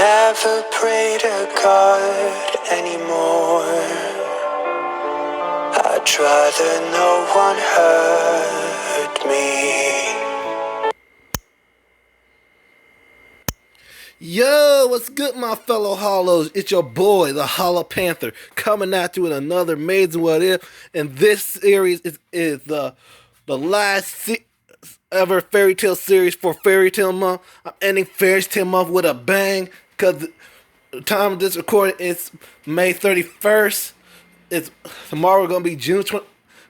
never pray to God anymore. I'd rather no one hurt me. Yo, what's good, my fellow Hollows? It's your boy, the Hollow Panther, coming at you with another amazing What If. And this series is the last ever fairy tale series for Fairy Tale Month. I'm ending Fairy Tale Month with a bang because the time of this recording is May 31st. It's tomorrow gonna be June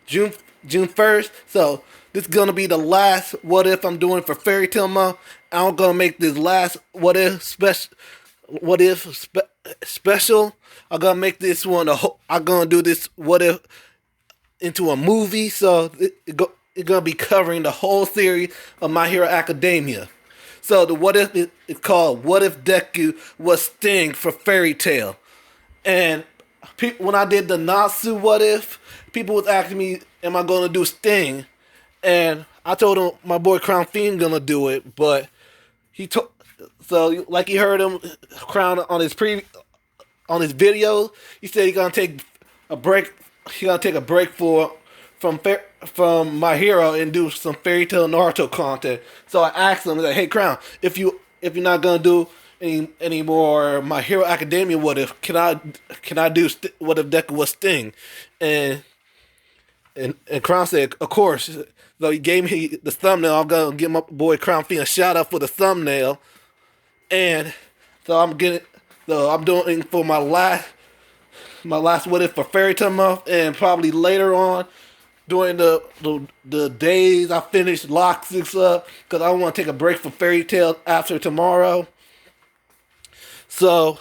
1st. So this is gonna be the last What If I'm doing for Fairy Tale Month. I'm gonna make this last special. I'm gonna make this one. I'm gonna do this What If into a movie. So it's gonna be covering the whole series of My Hero Academia. So the What If is called What If Deku was Sting for Fairy Tale. And when I did the Natsu What If, people was asking me, am I going to do Sting? And I told him my boy Crown Fiend gonna do it, but he told, so like you heard him Crown on his video, he said he's gonna take a break. He's gonna take a break from My Hero and do some Fairy Tale Naruto content. So I asked him, like, hey Crown, if you're not gonna do any more My Hero Academia What If, can I do What If Deku was Sting? And Crown said, of course. So he gave me the thumbnail. I'm gonna give my boy Crown Fiend a shout out for the thumbnail. And so I'm doing for my last What If for Fairy Tale Month, and probably later on during the days I finish Lock 6 up, because I want to take a break from Fairy Tale after tomorrow. So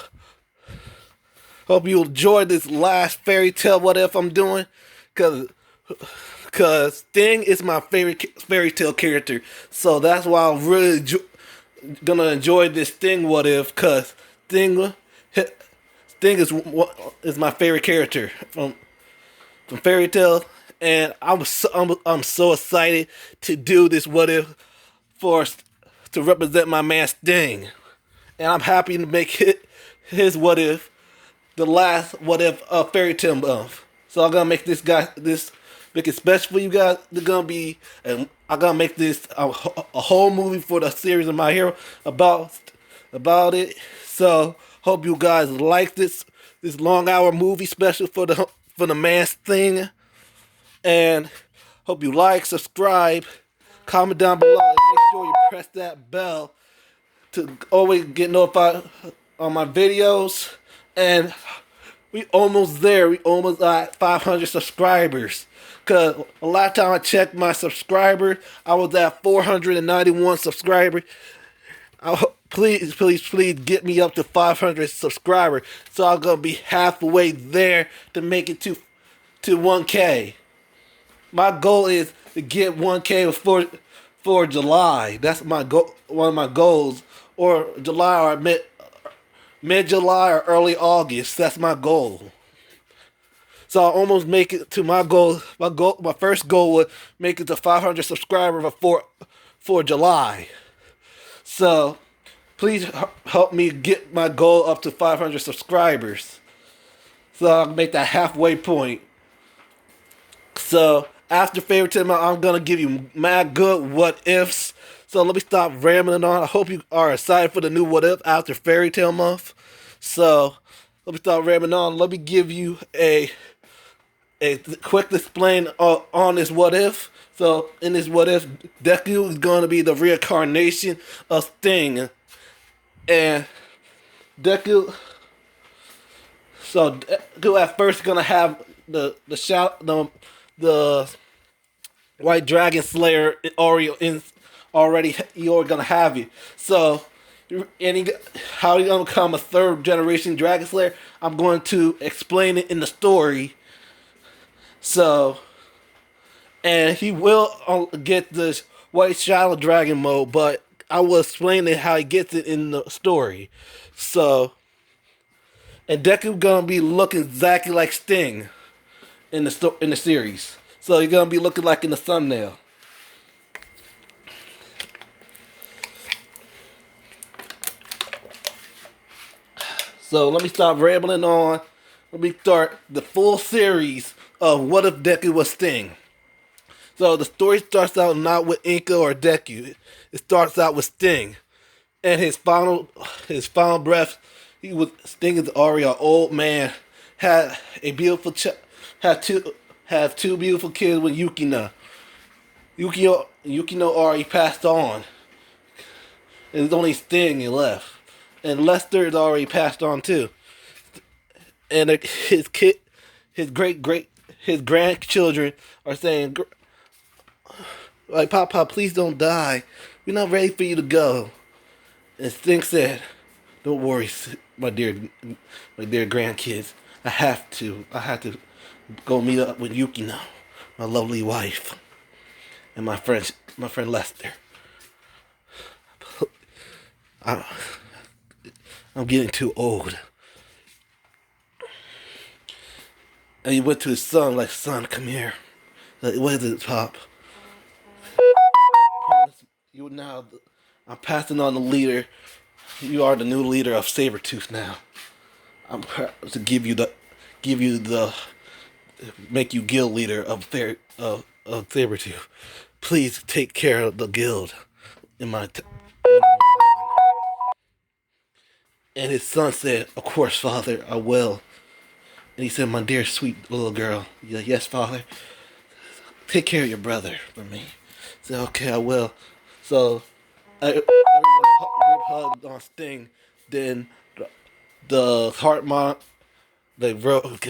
hope you enjoyed this last Fairy Tale What If I'm doing, because Sting is my favorite Fairy Tale character. So that's why I'm really gonna enjoy this Sting What If, because Sting is my favorite character from Fairy Tale, and I'm so excited to do this What If to represent my man Sting, and I'm happy to make his What If the last What If of Fairy Tale Month. So I'm gonna make make it special for you guys. They're gonna be, and I'm gonna make this a whole movie for the series of My Hero about it. So hope you guys like this long hour movie special for the man Sting, and hope you like, subscribe, comment down below, and make sure you press that bell to always get notified on my videos. And we almost there. We almost at 500 subscribers. Because a lot of time I checked my subscribers, I was at 491 subscribers. Please get me up to 500 subscribers. So I'm going to be halfway there to make it to 1K. My goal is to get 1K for July. That's my goal. One of my goals. Or July, or mid-July or early August. That's my goal. So I almost make it to my goal. My first goal would make it to 500 subscribers for July. So please help me get my goal up to 500 subscribers, so I'll make that halfway point. So after Fairy Tale Month, I'm gonna give you mad good What Ifs. So let me stop rambling on. I hope you are excited for the new What If after Fairy Tale Month. So let me stop rambling on. Let me give you a quick explain on this What If. So in this What If, Deku is going to be the reincarnation of Sting, and Deku at first gonna have the White Dragon Slayer already you're gonna have it. So how you gonna become a third generation Dragon Slayer? I'm going to explain it in the story. So, and he will get this White Shadow Dragon mode, but I will explain how he gets it in the story. So, and Deku gonna be looking exactly like Sting in the series. So he's gonna be looking like in the thumbnail. So let me stop rambling on. Let me start the full series of What If Deku Was Sting. So the story starts out not with Inko or Deku. It starts out with Sting. And his final breath, he was Sting is already an old man. Had a beautiful have two beautiful kids with Yukina. Yukino already passed on. And there's only Sting left. And Lester is already passed on too. And his grandchildren are saying, like, Papa, please don't die. We're not ready for you to go. And Sting said, don't worry, my dear grandkids. I have to go meet up with Yukino, my lovely wife, and my friend Lester. I'm getting too old. And he went to his son, like, son, come here. Like, what is it, Pop? You now, I'm passing on the leader. You are the new leader of Sabretooth now. I'm proud to make you guild leader of Sabretooth. Please take care of the guild in my And his son said, of course, Father, I will. And he said, my dear sweet little girl. Yes, Father. Take care of your brother for me. I said, okay, I will. So everyone hugged on Sting. Then the heart mom, they wrote,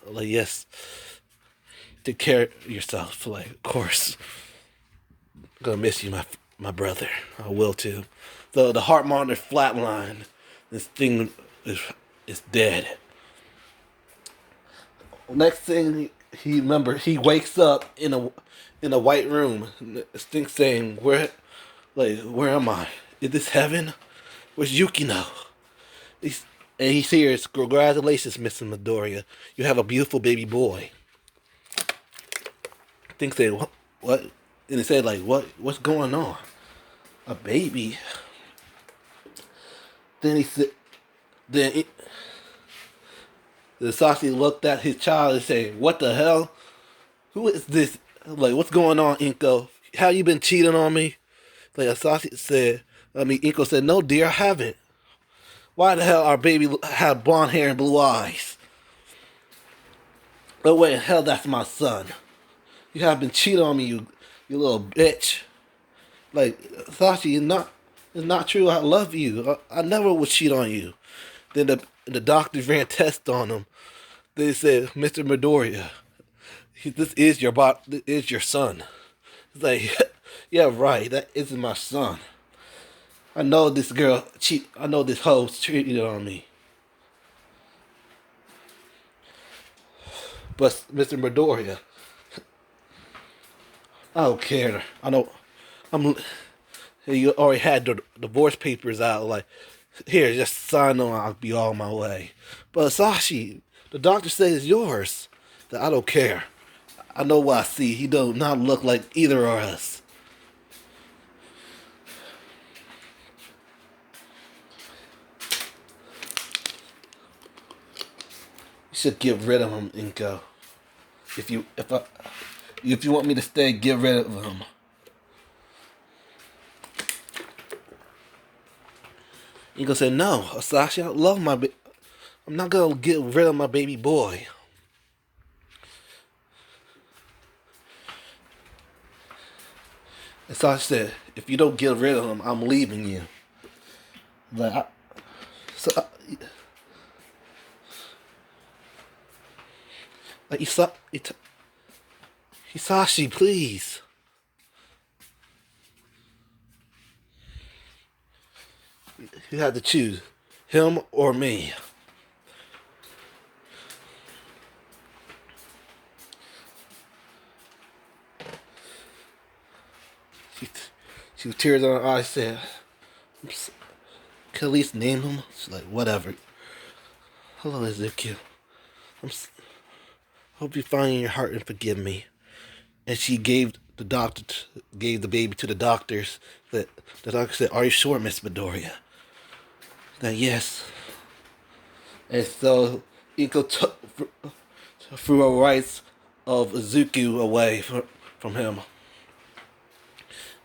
like, yes, take care of yourself. Like, of course. I'm gonna miss you, my brother. I will too. So the heart monitor flatlined. This thing is dead. Next thing he wakes up in a white room. Sting saying, where am I? Is this heaven? Where's Yukino? And he hears, congratulations, Mrs. Midoriya. You have a beautiful baby boy. Sting said, what? And he said, like, what's going on? A baby? Then the Sasuke looked at his child and said, what the hell? Who is this? Like, what's going on, Inko? How you been cheating on me? Like, Inko said, no, dear, I haven't. Why the hell our baby have blonde hair and blue eyes? Oh, wait, hell, that's my son. You have been cheating on me, you little bitch. Like, Sasuke, it's not true. I love you. I never would cheat on you. Then the doctors ran tests on him. They said, Mr. Midoriya, this is your son. It's like, yeah, right. That isn't my son. I know this I know this hoe cheated on me. But Mr. Midoriya, I don't care. I know. You already had the divorce papers out. Like, here, just sign on. I'll be on my way. But Sashi, the doctor says it's yours. That I don't care. I know what I see. He does not look like either of us. You should get rid of him, Inko. If you want me to stay, get rid of him. Inko said, no, Sashi, I love I'm not gonna get rid of my baby boy. And Sashi said, if you don't get rid of him, I'm leaving you. Like, Hisashi, please. You had to choose him or me. She with tears in her eyes said, can I at least name him? She's like, whatever. Hello, Izuku. Hope you find in your heart and forgive me. And she gave the baby to the doctors. The doctor said, are you sure, Miss Midoriya? That yes. And so Iko threw the rights of Izuku away from him.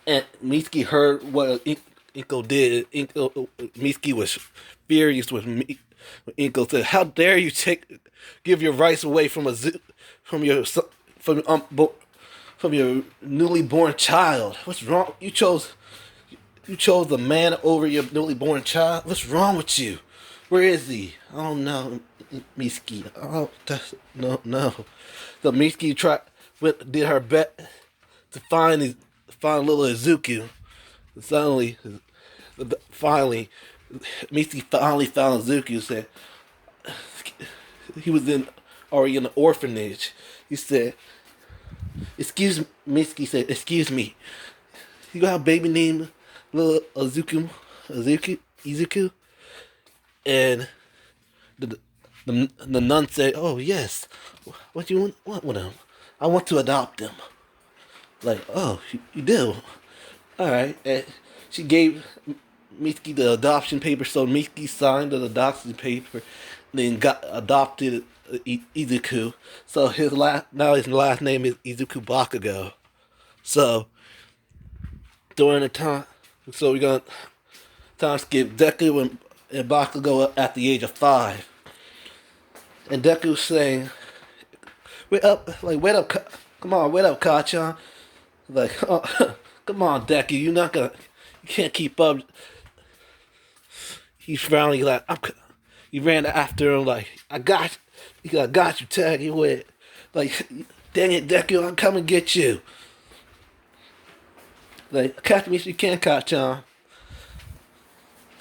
And Mitsuki heard what Inko did. Mitsuki was furious with Inko. Said, "How dare you give your rights away from from your from from your newly born child? What's wrong? You chose the man over your newly born child. What's wrong with you? Where is he? I don't know, Mitsuki. Oh, no. So Mitsuki did her best to find little Izuku. Suddenly, finally, Mitsuki finally found Izuku. Said he was already in the orphanage. He said, "Excuse me." Mitsuki said, "Excuse me. You got a baby named little Izuku?" And the nun said, "Oh yes. What do you want with him? I want to adopt him." Like, "Oh, you do? All right." And she gave Mitsuki the adoption paper, so Mitsuki signed the adoption paper, then got adopted Izuku. So his last name is Izuku Bakugo. So during the time, so we're gonna time skip Deku and Bakugo at the age of 5, and Deku saying, "Wait up, come on, wait up, Kachan." Like, oh, come on, Deku, you can't keep up. He's frowning like, he ran after him like, I got you, tag. He went like, dang it, Deku, I'm coming to get you. Like, catch me if you can, Kachan.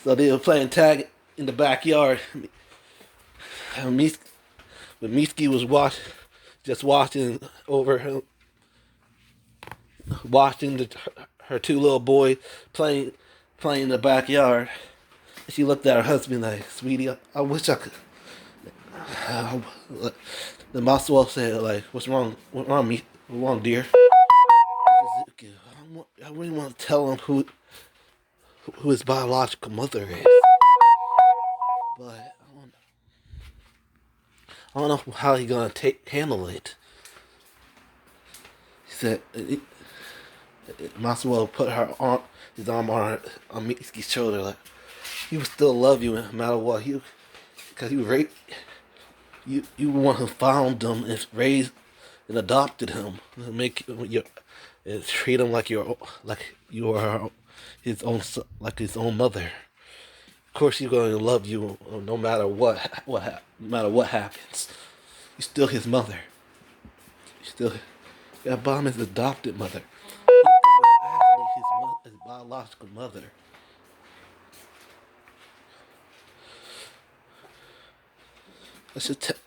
So they were playing tag in the backyard. And Mitsuki was just watching over him, watching her two little boys playing in the backyard. She looked at her husband like, "Sweetie, I wish I could." The Maswell said, like, "What's wrong? What's wrong, dear?" I really want to tell him who his biological mother is, but I don't know how he's gonna handle it. He said, Maswell put his arm on Mitsuki's shoulder, like, he would still love you no matter what. Because you one who found him and raised and adopted him, and and treat him like you are his own like his own mother. Of course, he's going to love you no matter no matter what happens. You're still his mother. Bomb his adopted mother. Actually his biological mother.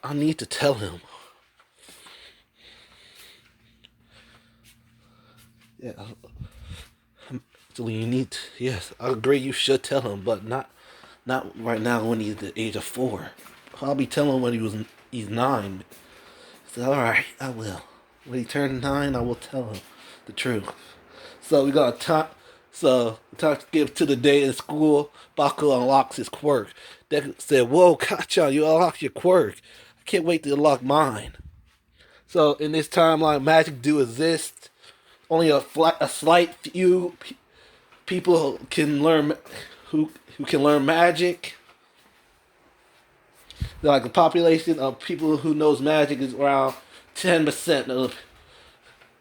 I need to tell him. Yeah. So you need to, yes, I agree you should tell him, but not right now when he's the age of 4. I'll be telling him when he's 9. He said, "Alright, I will. When he turns 9, I will tell him the truth." So we got time to give to the day in school. Baku unlocks his quirk. Deku said, "Whoa, Kacha, you unlocked your quirk. I can't wait to unlock mine." So in this timeline, magic do exist. Only a slight few people can learn who can learn magic. Like the population of people who knows magic is around 10% of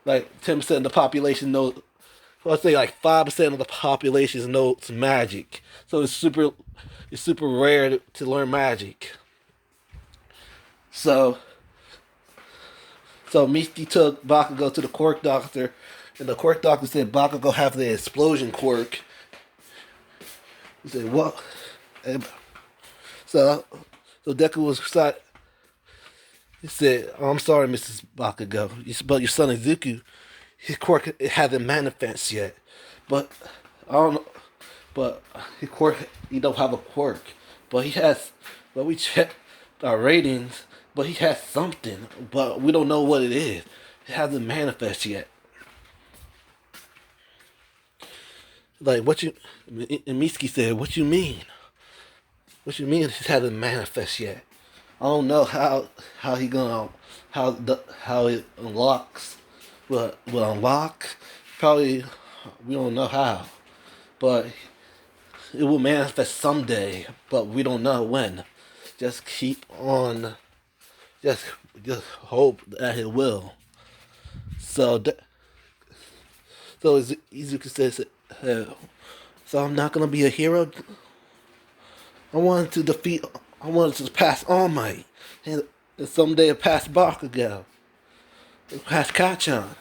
10% of the population knows. Let's say like 5% of the population knows magic. So it's super rare to learn magic. So Miki took Bakugo to the quirk doctor, and the quirk doctor said Bakugo have the explosion quirk. He said, "What?" So Deku was excited. He said, "Oh, I'm sorry, Mrs. Bakugo, but your son Izuku, his quirk hasn't manifested yet. But I don't know. But his quirk, he don't have a quirk. But he has. But we checked our ratings. But he has something. But we don't know what it is. It hasn't manifested yet." Like, what you? And Mitsuki said, "What you mean?" What you mean it hasn't manifest yet? I don't know how he gonna how it unlocks. Will unlock. Probably we don't know how, but it will manifest someday. But we don't know when. Just keep on. Just just hope that it will. So Izuku says, so I'm not gonna be a hero. I wanted to defeat. I wanted to pass All Might, and someday pass Bakugo, pass Kachan.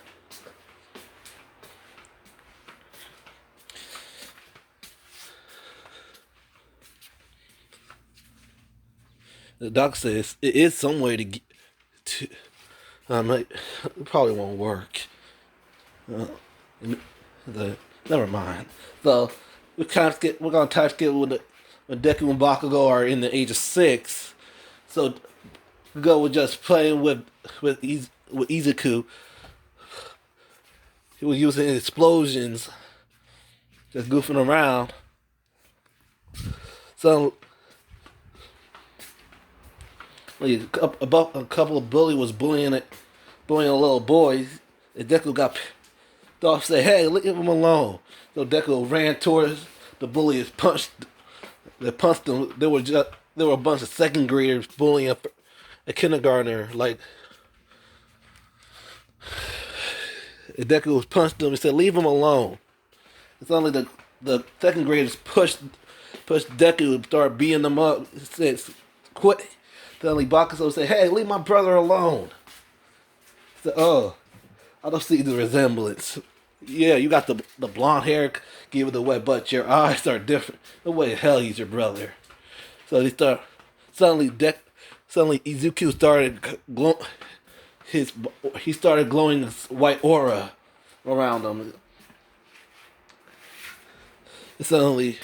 The doc says it is some way to get to. It probably won't work. Uh, Never mind. So we're gonna try to get when Deku and Bakugo are in the age of 6. So Go was just playing with Izuku. He was using explosions, just goofing around. So a couple of bullies was bullying a little boy. And Deku got off, say, "Hey, leave him alone." So Deku ran towards the bullies, They punched him. There were a bunch of second graders bullying a kindergartner. Like Deku punched them and said, "Leave him alone." It's only the second graders pushed Deku and started beating them up. He said, "Quit." Suddenly Bakugo said, "Hey, leave my brother alone." He said, "Oh, I don't see the resemblance. Yeah, you got the blonde hair, give it away, but your eyes are different. No way the hell he's your brother." So suddenly Izuku started he started glowing this white aura around him. And suddenly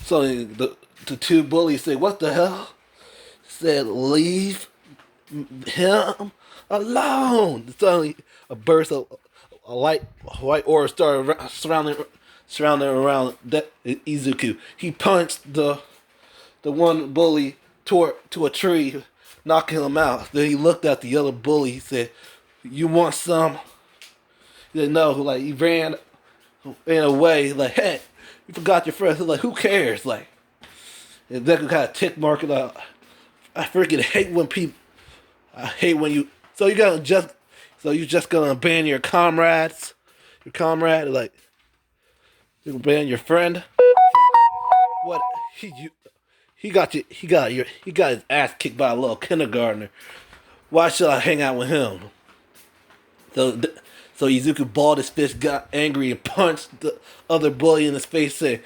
the two bullies said, "What the hell?" Said, "Leave him alone." Suddenly a burst of a light white aura started surrounding around Izuku. He punched the one bully to a tree, knocking him out. Then he looked at the other bully. He said, "You want some?" He said, "No." Like he ran away. Like, "Hey, you forgot your friend." He's like, "Who cares?" Like, and Deku got a tick mark. I freaking hate when people. I hate when you. So you just gonna ban your comrades? Your comrade, like, you gonna ban your friend? What he got you? He got his ass kicked by a little kindergartner. Why should I hang out with him? So so Izuku balled his fist, got angry, and punched the other bully in his face. Said,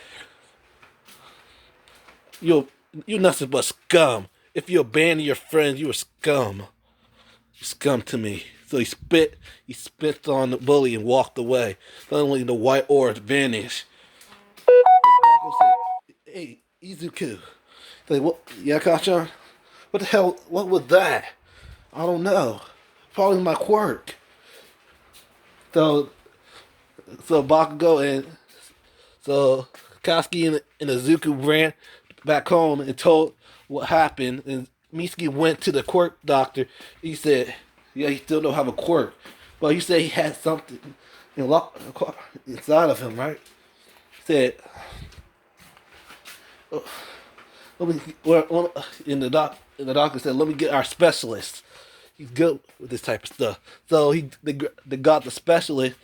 "You're nothing but scum. If you abandon your friends, you are scum. You scum to me." So he spit on the bully and walked away. Suddenly the white aura vanished. Bakugo said, "Hey, Izuku." Like, "What? Yeah, Kachan? What the hell? What was that?" "I don't know. Probably my quirk." So Bakugo and so Katsuki and Izuku ran back home and told what happened. And Mitsuki went to the quirk doctor. He said, "Yeah, he still don't have a quirk, but he said he had something inside of him, right?" He said, "Oh, and the doctor said, let me get our specialist. He's good with this type of stuff." So they got the specialist,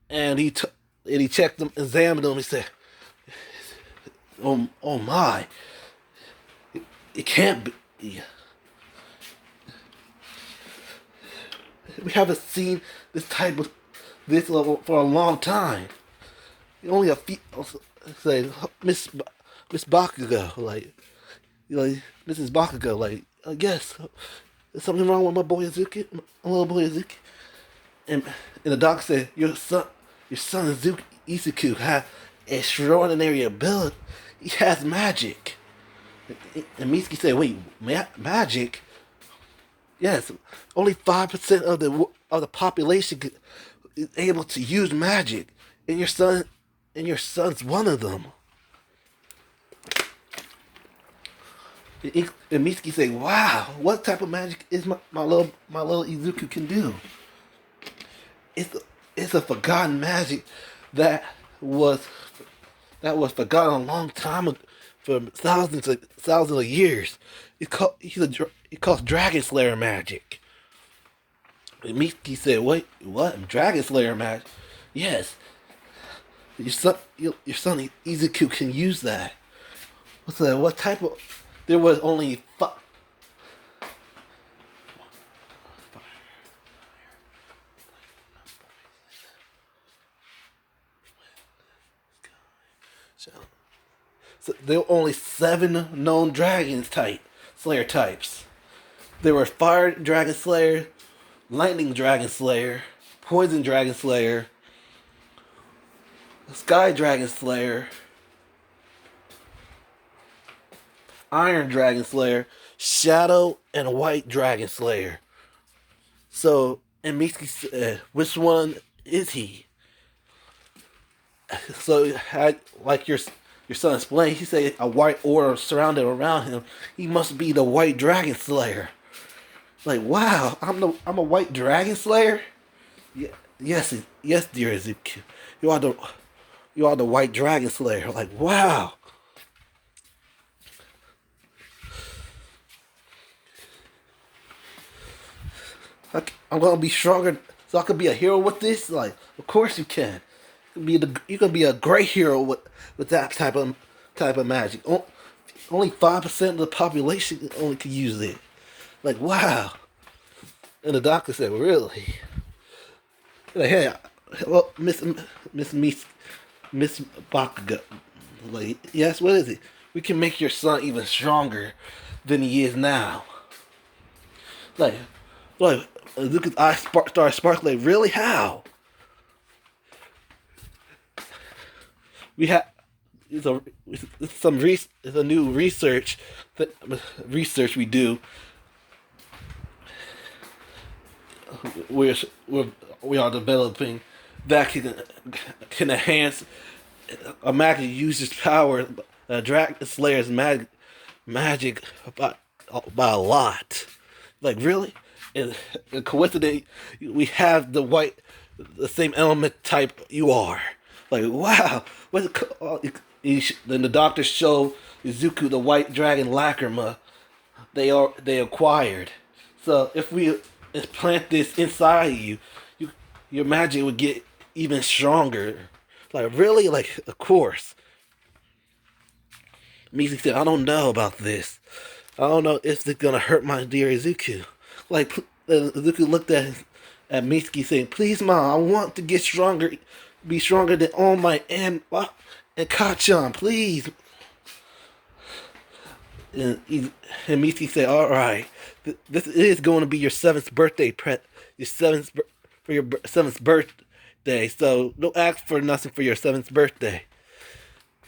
and he checked him, examined him. He said, "Oh my, it can't be. We haven't seen this level for a long time. Only a few." Say, Miss Bakugo, like Mrs. Bakugo, like, "Yes, there's something wrong with my little boy Izuki." And the doctor said, your son Izuku has extraordinary ability. He has magic." And Mitsuki said, "Wait, magic?" "Yes, only 5% of the population is able to use magic, and your son's one of them." And Mitsuki say, "Wow, what type of magic is my little Izuku can do? It's it's a forgotten magic that was forgotten a long time ago, for thousands of years. It calls Dragon Slayer magic." And Mitsuki said, "Wait, what? Dragon Slayer magic? Yes, your son Izuku can use that." What's that? What type of? There was only five. So there were only 7 known Slayer types. There were Fire Dragon Slayer, Lightning Dragon Slayer, Poison Dragon Slayer, Sky Dragon Slayer, Iron Dragon Slayer, Shadow, and White Dragon Slayer. So, and Mitsuki said, which one is he? So, like your son explained, he said a white aura surrounded around him. He must be the White Dragon Slayer. Like, wow, I'm a White Dragon Slayer. Yeah, yes, dear Izuku, you are the White Dragon Slayer. Like, wow. I'm gonna be stronger, so I could be a hero with this. Like, of course you can. You can be a great hero with that type of magic. Only 5% of the population only can use it. Like, wow. And the doctor said, really? Like, hey, well, Miss Bakuga. Like, yes, what is it? We can make your son even stronger than he is now. Like, like, Luca's eyes started sparkling. Really? How? We have it's a new research we do. We're, we are developing that can enhance a magic user's power, Dragon Slayer's magic by a lot. Like, really? And coincidentally, we have the same element type you are. Like, wow. Then the doctors show Izuku the white dragon Lacrima they acquired. So if we implant this inside your magic would get even stronger. Like, really? Like, of course. Mizuki said, I don't know about this. I don't know if it's gonna hurt my dear Izuku. Like, Izuku looked at Mitsuki saying, please, Mom, I want to get stronger, be stronger than All Might and Kachan, please. And Mitsuki said, all right, this is going to be your 7th birthday, for your 7th birthday, so don't ask for nothing for your 7th birthday.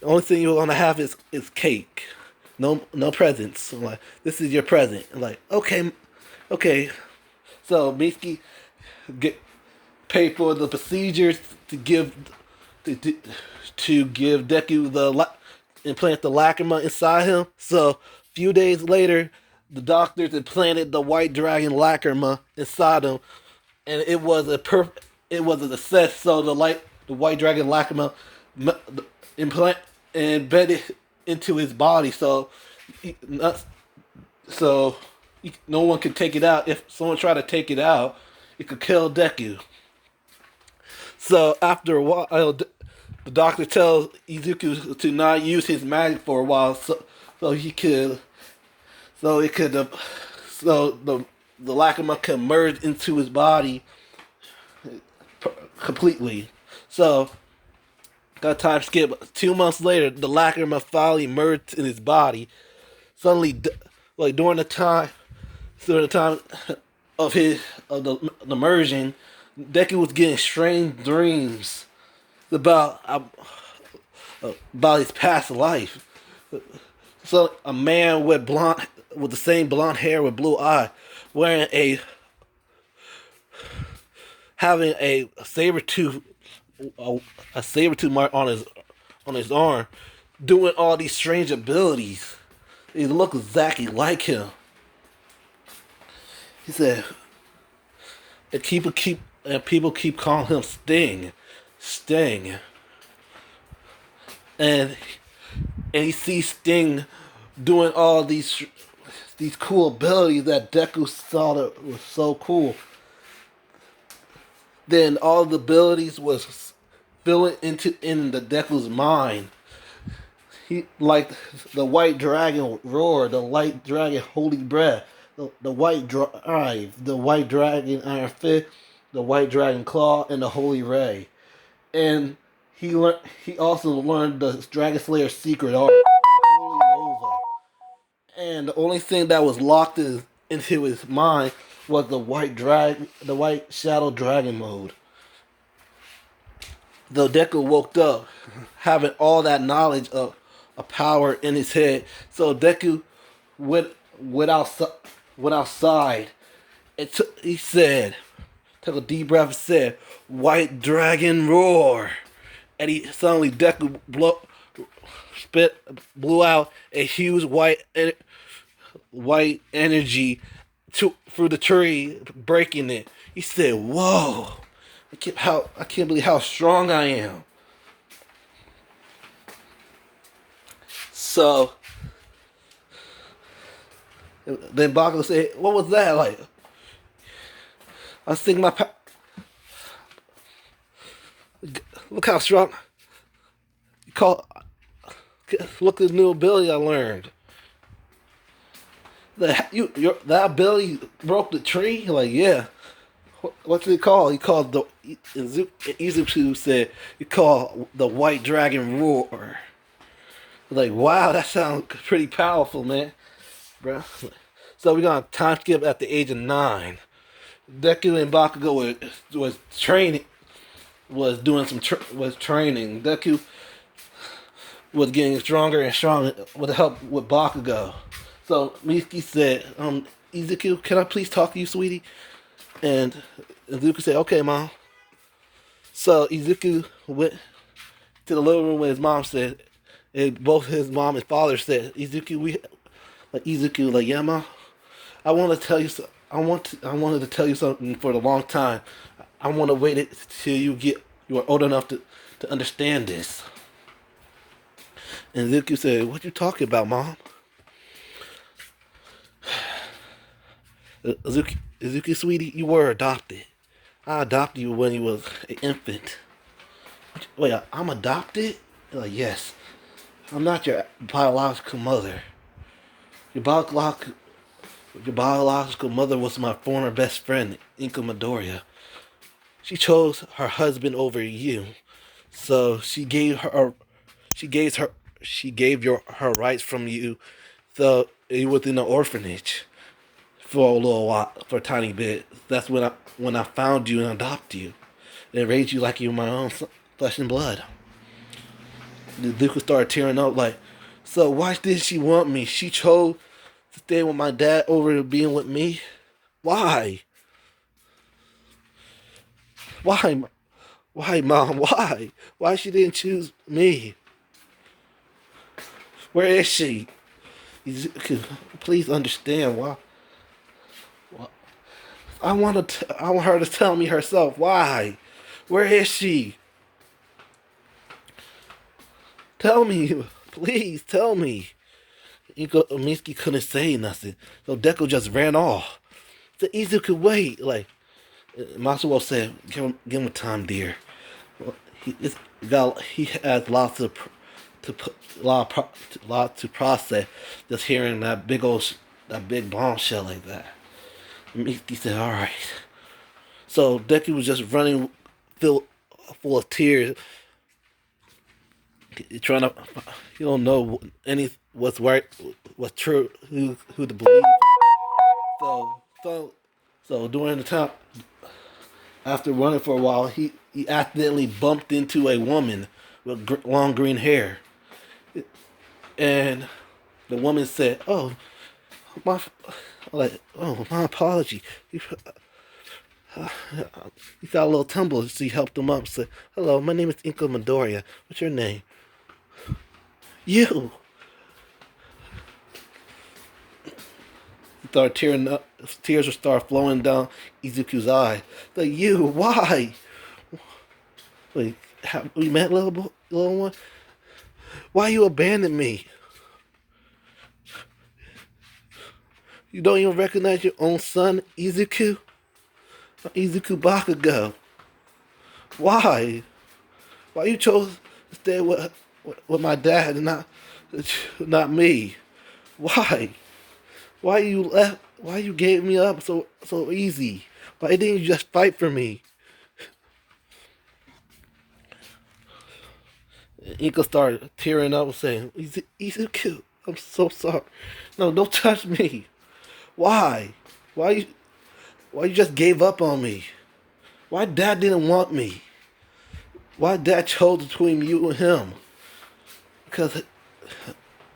The only thing you're gonna have is cake. No presents. I'm like, this is your present. I'm like, okay. So Mitsuki get paid for the procedures to give Deku implant the lacrima inside him. So a few days later, the doctors implanted the white dragon lacrima inside him, and it was a success. So the white dragon lacrima embedded into his body. So no one could take it out. If someone tried to take it out, it could kill Deku. So after a while, the doctor tells Izuku to not use his magic for a while, so the lacrima can merge into his body completely. So, got time skip. 2 months later, the lacrima finally merged in his body. Suddenly, like during the time of the merging, Deku was getting strange dreams about his past life. So a man with the same blonde hair with blue eye, having a saber tooth mark on his arm, doing all these strange abilities. He looked exactly like him. He said, people keep calling him Sting, Sting, and he sees Sting doing all these cool abilities that Deku saw that was so cool. Then all the abilities was filling in the Deku's mind. He like the white dragon roar, the white dragon holy breath, the white drive, the white dragon iron fist, the white dragon claw, and the holy ray. And he also learned the Dragon Slayer secret art, the Holy Nova. And the only thing that was locked into his mind was the white shadow dragon mode. Though Deku woke up having all that knowledge of power in his head, so Deku went outside and he said, took a deep breath and said, "White dragon roar," and he suddenly Deku blew out a huge white energy through the tree, breaking it. He said, "Whoa! I can't believe how strong I am." So then Bakugo said, "What was that like?" I was thinking look how strong. Look at the new ability I learned. That ability broke the tree. Like, yeah. What's it called? He called Izuku said he called the White Dragon Roar. Like, wow, that sounds pretty powerful, man, bro. So we're gonna time skip at the age of 9. Deku and Bakugo was training, was doing was training. Deku was getting stronger and stronger with the help with Bakugo. So Mitsuki said, Izuku, can I please talk to you, sweetie? And Izuku said, okay, mom. So Izuku went to the living room where his mom said, and both his mom and father said, Izuku, like, yeah, mom, I want to tell you so. I wanted to tell you something for a long time. I want to wait it till you are old enough to understand this. And Izuku said, what you talking about, mom? Izuku, sweetie, you were adopted. I adopted you when you was an infant. Wait, I'm adopted? Like, yes. I'm not your biological mother. Your biological mother was my former best friend, Inka Midoriya. She chose her husband over you, so she gave her rights from you. So you was in the orphanage for a little while, for a tiny bit. That's when I found you and adopted you, and raised you like you were my own flesh and blood. The Deku started tearing up like, so why did she want me? She chose to stay with my dad over being with me. Why? Why, mom? Why? Why she didn't choose me? Where is she? Please understand why. I want her to tell me herself. Why? Where is she? Tell me, please tell me. Mitsuki couldn't say nothing, so Deku just ran off. So Izuku wait, like Matsuo said, give him time, dear. He has lots to process. Just hearing that big bombshell like that. Mitsuki said, all right. So Deku was just running, full of tears. Trying to, you don't know what's right, what's true, who to believe. So during the time after running for a while, he accidentally bumped into a woman with long green hair, and the woman said, "Oh, my apology." He got a little tumble, so he helped him up. Said, "Hello, my name is Inka Midoriya. What's your name?" You. start tearing up. Tears would start flowing down Izuku's eye. Like, you, why? Like, we met, little one. Why you abandon me? You don't even recognize your own son, Izuku? Izuku Bakugo. Why? Why you chose to stay with my dad and not me? Why? Why you left? Why you gave me up so easy? Why didn't you just fight for me? Inko started tearing up and saying, Izuku, I'm so sorry. No, don't touch me. Why? Why you just gave up on me? Why dad didn't want me? Why dad chose between you and him? Because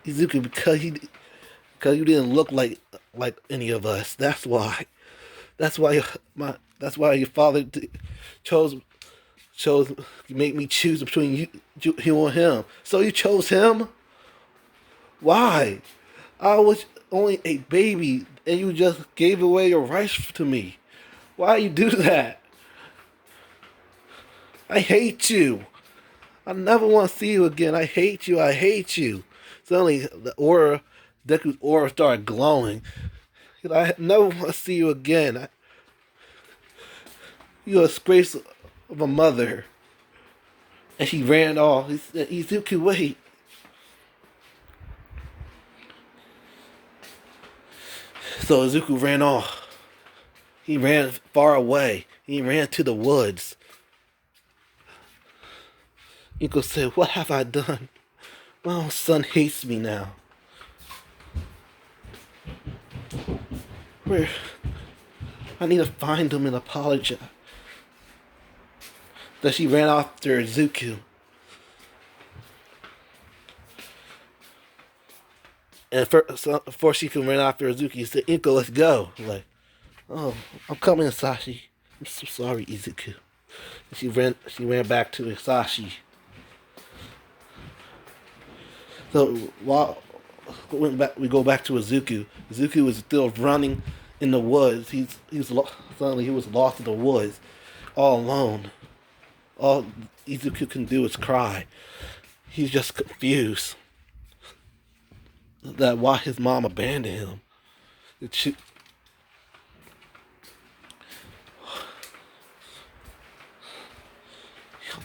Izuku, because you didn't look like any of us. That's why. That's why your father chose to make me choose between you and him. So you chose him? Why? I was only a baby and you just gave away your rights to me. Why you do that? I hate you. I never want to see you again. I hate you. I hate you. Suddenly, Deku's aura started glowing. I never want to see you again. You're a disgrace of a mother. And she ran off. He said, Izuku, wait. So Izuku ran off. He ran far away. He ran to the woods. Inko said, what have I done? My own son hates me now. Where? I need to find him and apologize. Then she ran after Izuku. And before she could run after Izuku, he said, Inko, let's go. I'm like, oh, I'm coming, Sashi. I'm so sorry, Izuku. And she ran back to Sashi. So while we go back to Izuku. Izuku was still running in the woods. Suddenly he was lost in the woods, all alone. All Izuku can do is cry. He's just confused that why his mom abandoned him.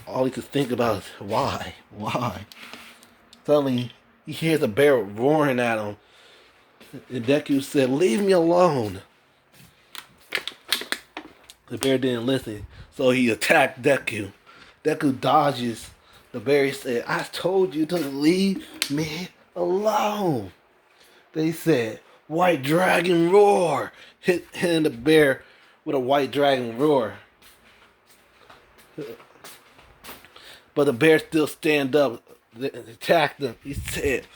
All he could think about is why. Suddenly, he hears a bear roaring at him. And Deku said, leave me alone. The bear didn't listen, so he attacked Deku. Deku dodges. The bear said, I told you to leave me alone. They said, white dragon roar. Hitting the bear with a white dragon roar. But the bear still stand up and attacked them. He said,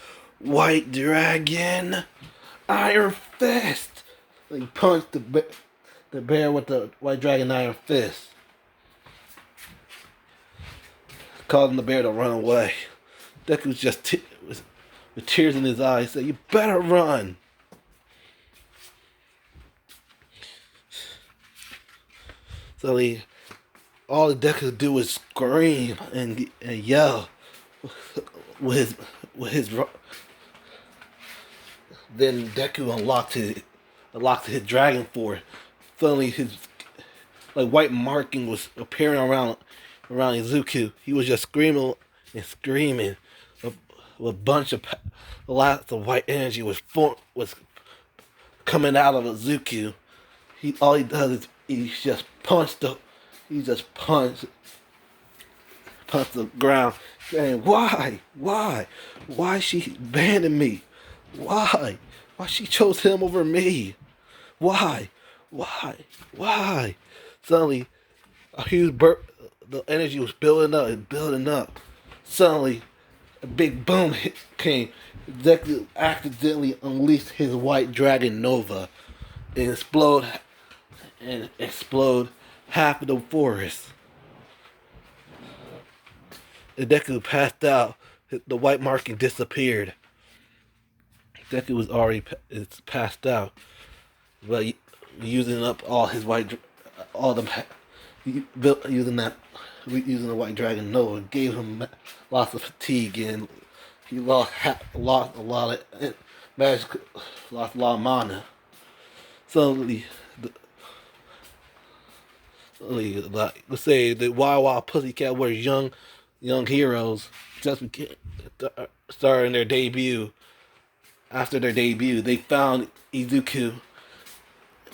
white dragon, iron fist. He punched the bear with the white dragon iron fist, causing the bear to run away. Deku's just with tears in his eyes said, you better run. So all the Deku could do was scream and yell with his. Then Deku unlocked his dragon force. Suddenly his white marking was appearing around Izuku. He was just screaming and screaming. Lots of white energy was coming out of Izuku. All he does is he just punched the ground, saying, why she abandoned me? Why she chose him over me? Why? Suddenly, the energy was building up and building up. Suddenly, a big boom came. Deku accidentally unleashed his white dragon Nova and explode half of the forest. And Deku passed out. The white marking disappeared. Deku was already passed out. but using up all his all the using using the white dragon Nova gave him lots of fatigue, and he lost a lot of magic, lost a lot of mana. Suddenly, like let's say the Wild Wild Pussycat were young heroes just starting their debut. After their debut, they found Izuku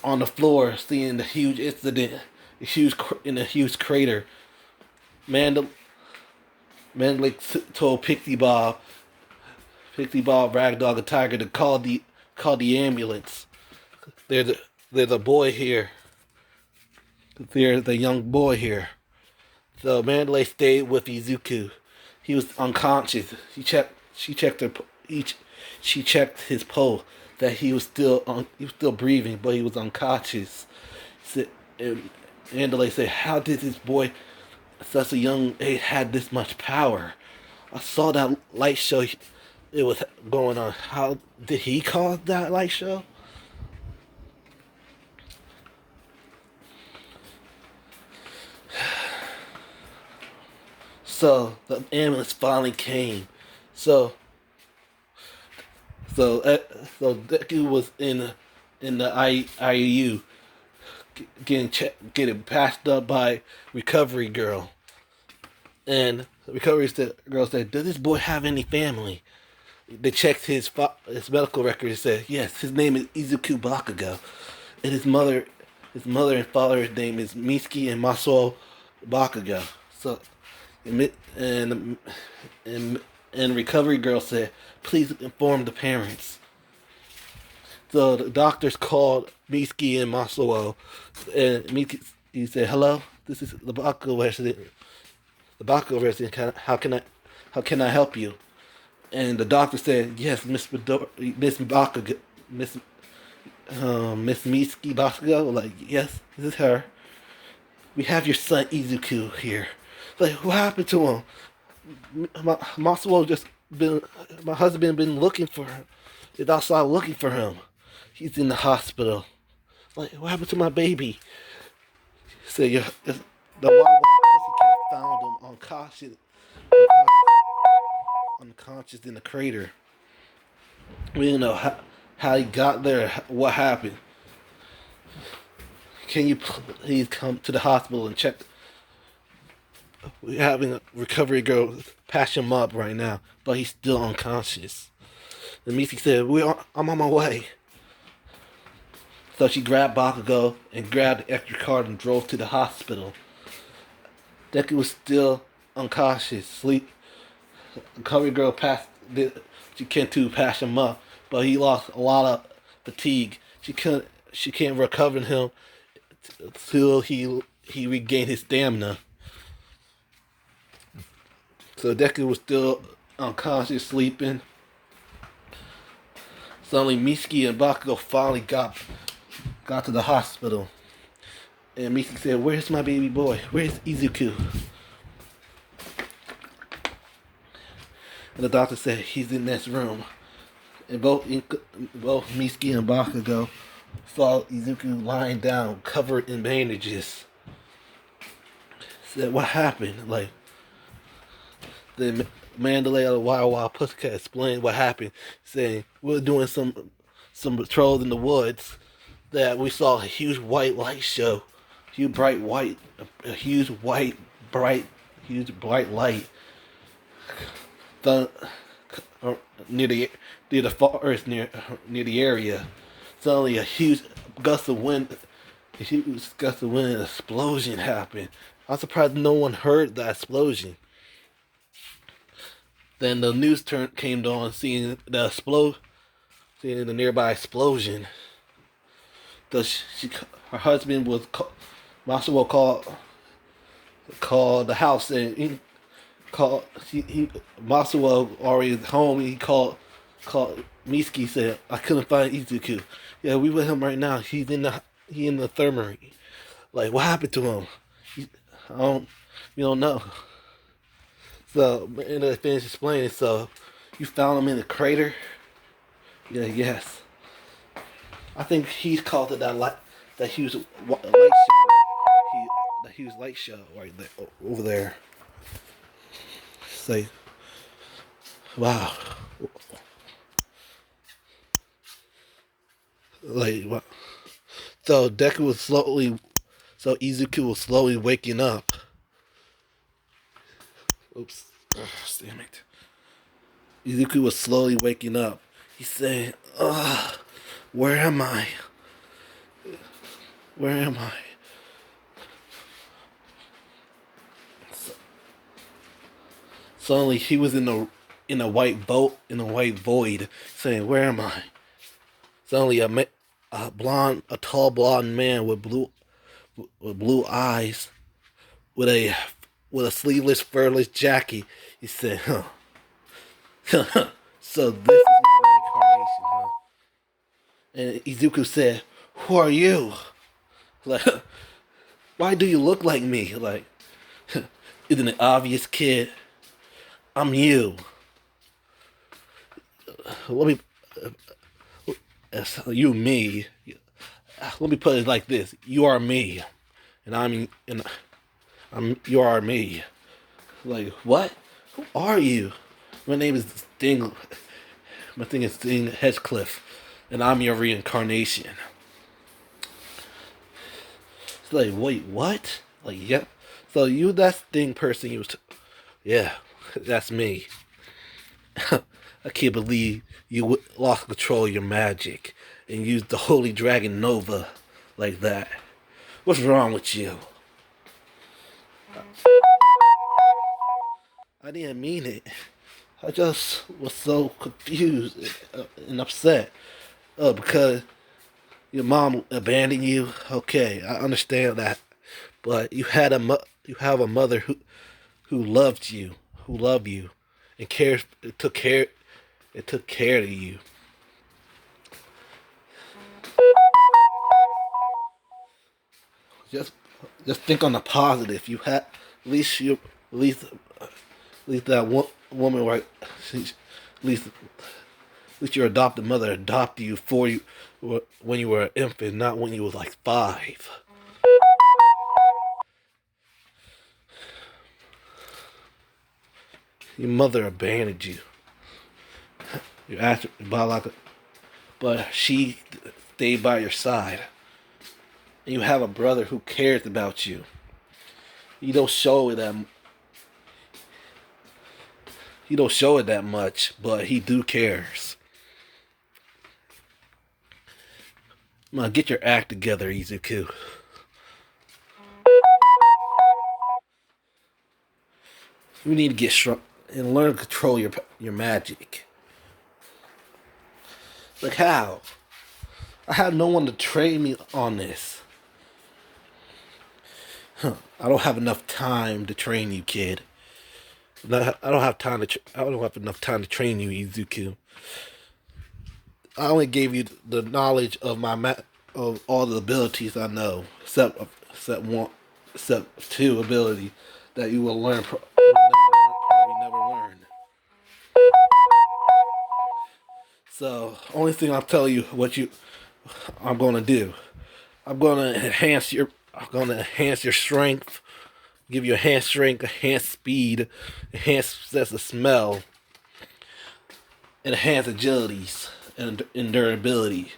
on the floor, seeing the huge incident, in a huge crater. Mandal told Pixie Bob, Ragdog, and Tiger to call the ambulance. There's a boy here. There's a young boy here. So Mandalay stayed with Izuku. He was unconscious. She checked his pulse that he was still breathing, but he was unconscious. And Mandalay said, "How did this boy, such a young age, had this much power? I saw that light show. It was going on. How did he cause that light show?" So the ambulance finally came. So so uh, so Deku was in the IU getting passed up by recovery girl, and the girl said, "Does this boy have any family?" They checked his medical record and said, "Yes, his name is Izuku Bakugo, and his mother and father's name is Mitsuki and Masuo Bakugo." So and and recovery girl said, "Please inform the parents." So the doctors called Mitsuki and Masuo, and Mitsuki he said, "Hello, this is the Bakugo resident. The Bakugo resident. How can I help you?" And the doctor said, "Yes, Miss Bakugo, Miss Mitsuki Bakugo." Like, "Yes, this is her. We have your son Izuku here." Like, what happened to him? Masuo just been, my husband been looking for him. Is outside looking for him. He's in the hospital. Like, what happened to my baby? So the Wild Wild Pussycat found him unconscious in the crater. We don't know how he got there, what happened. Can you please come to the hospital and check? We're having a recovery girl patch him up right now, but he's still unconscious. And Misi said, I'm on my way." So she grabbed Bakugo and grabbed the extra card and drove to the hospital. Deku was still unconscious, sleep. The recovery girl she can't patch him up, but he lost a lot of fatigue. She can't recover him until he regained his stamina. So Deku was still unconscious, sleeping. Suddenly, Mitsuki and Bakugo finally got to the hospital. And Mitsuki said, "Where's my baby boy? Where's Izuku?" And the doctor said, "He's in this room." And both Mitsuki and Bakugo saw Izuku lying down, covered in bandages. Said, "What happened?" Like, then Mandalay of the Wild Wild Pussycat explained what happened, saying, "We were doing some patrols in the woods that we saw a huge white light show, a huge bright light near the forest near the area. Suddenly, a huge gust of wind and explosion happened. I'm surprised no one heard that explosion." Then the news came on, seeing seeing the nearby explosion. Her husband was Masuo called the house, and Masuo already home. He called Mitsuki, said, "I couldn't find Izuku." "Yeah, we with him right now. He in the infirmary." Like, what happened to him? I don't we don't know. So, and they finished explaining. So, you found him in the crater? Yeah, yes. I think he called it that huge light show. The huge light show right there, over there. Say, wow. Like what? So Izuku was slowly waking up. Oops, damn it. Izuku was slowly waking up. He said, "Ugh, where am I? Where am I?" Suddenly, he was in a white boat in a white void, saying, "Where am I?" Suddenly, a tall blonde man with blue eyes, with a sleeveless, furless jacket. He said, "Huh." So this is my reincarnation, huh? And Izuku said, "Who are you? Like, why do you look like me? Like, isn't it obvious, kid? I'm you. Let me, you me. Let me put it like this: you are me, and you are me. Like, what? Who are you? My name is Sting. My thing is Sting Hedgecliffe, and I'm your reincarnation." It's like, wait, what? Like, yeah. So you that Sting person yeah, that's me. I can't believe you lost control of your magic and used the Holy Dragon Nova like that. What's wrong with you? I didn't mean it. I just was so confused and upset. Because your mom abandoned you. Okay, I understand that. But you have a mother who loved you, and took care of you. Just just think on the positive. You had at least you at least at least that woman right. At least your adopted mother adopted you when you were an infant, not when you was like 5. Your mother abandoned you. You asked biological, but she stayed by your side. And you have a brother who cares about you. You don't show it that much, but he do cares. Come on, get your act together, Izuku. You need to get strong and learn to control your magic. Like how? I have no one to train me on this. I don't have enough time to train you, kid. I don't have time to. I don't have enough time to train you, Izuku. I only gave you the knowledge of of all the abilities I know, except 2 ability that you will learn. Probably never learn. So, only thing I'll tell you I'm gonna do. I'm gonna enhance your strength, give you enhanced strength, enhanced speed, enhanced sense of smell, enhanced agilities and endurability.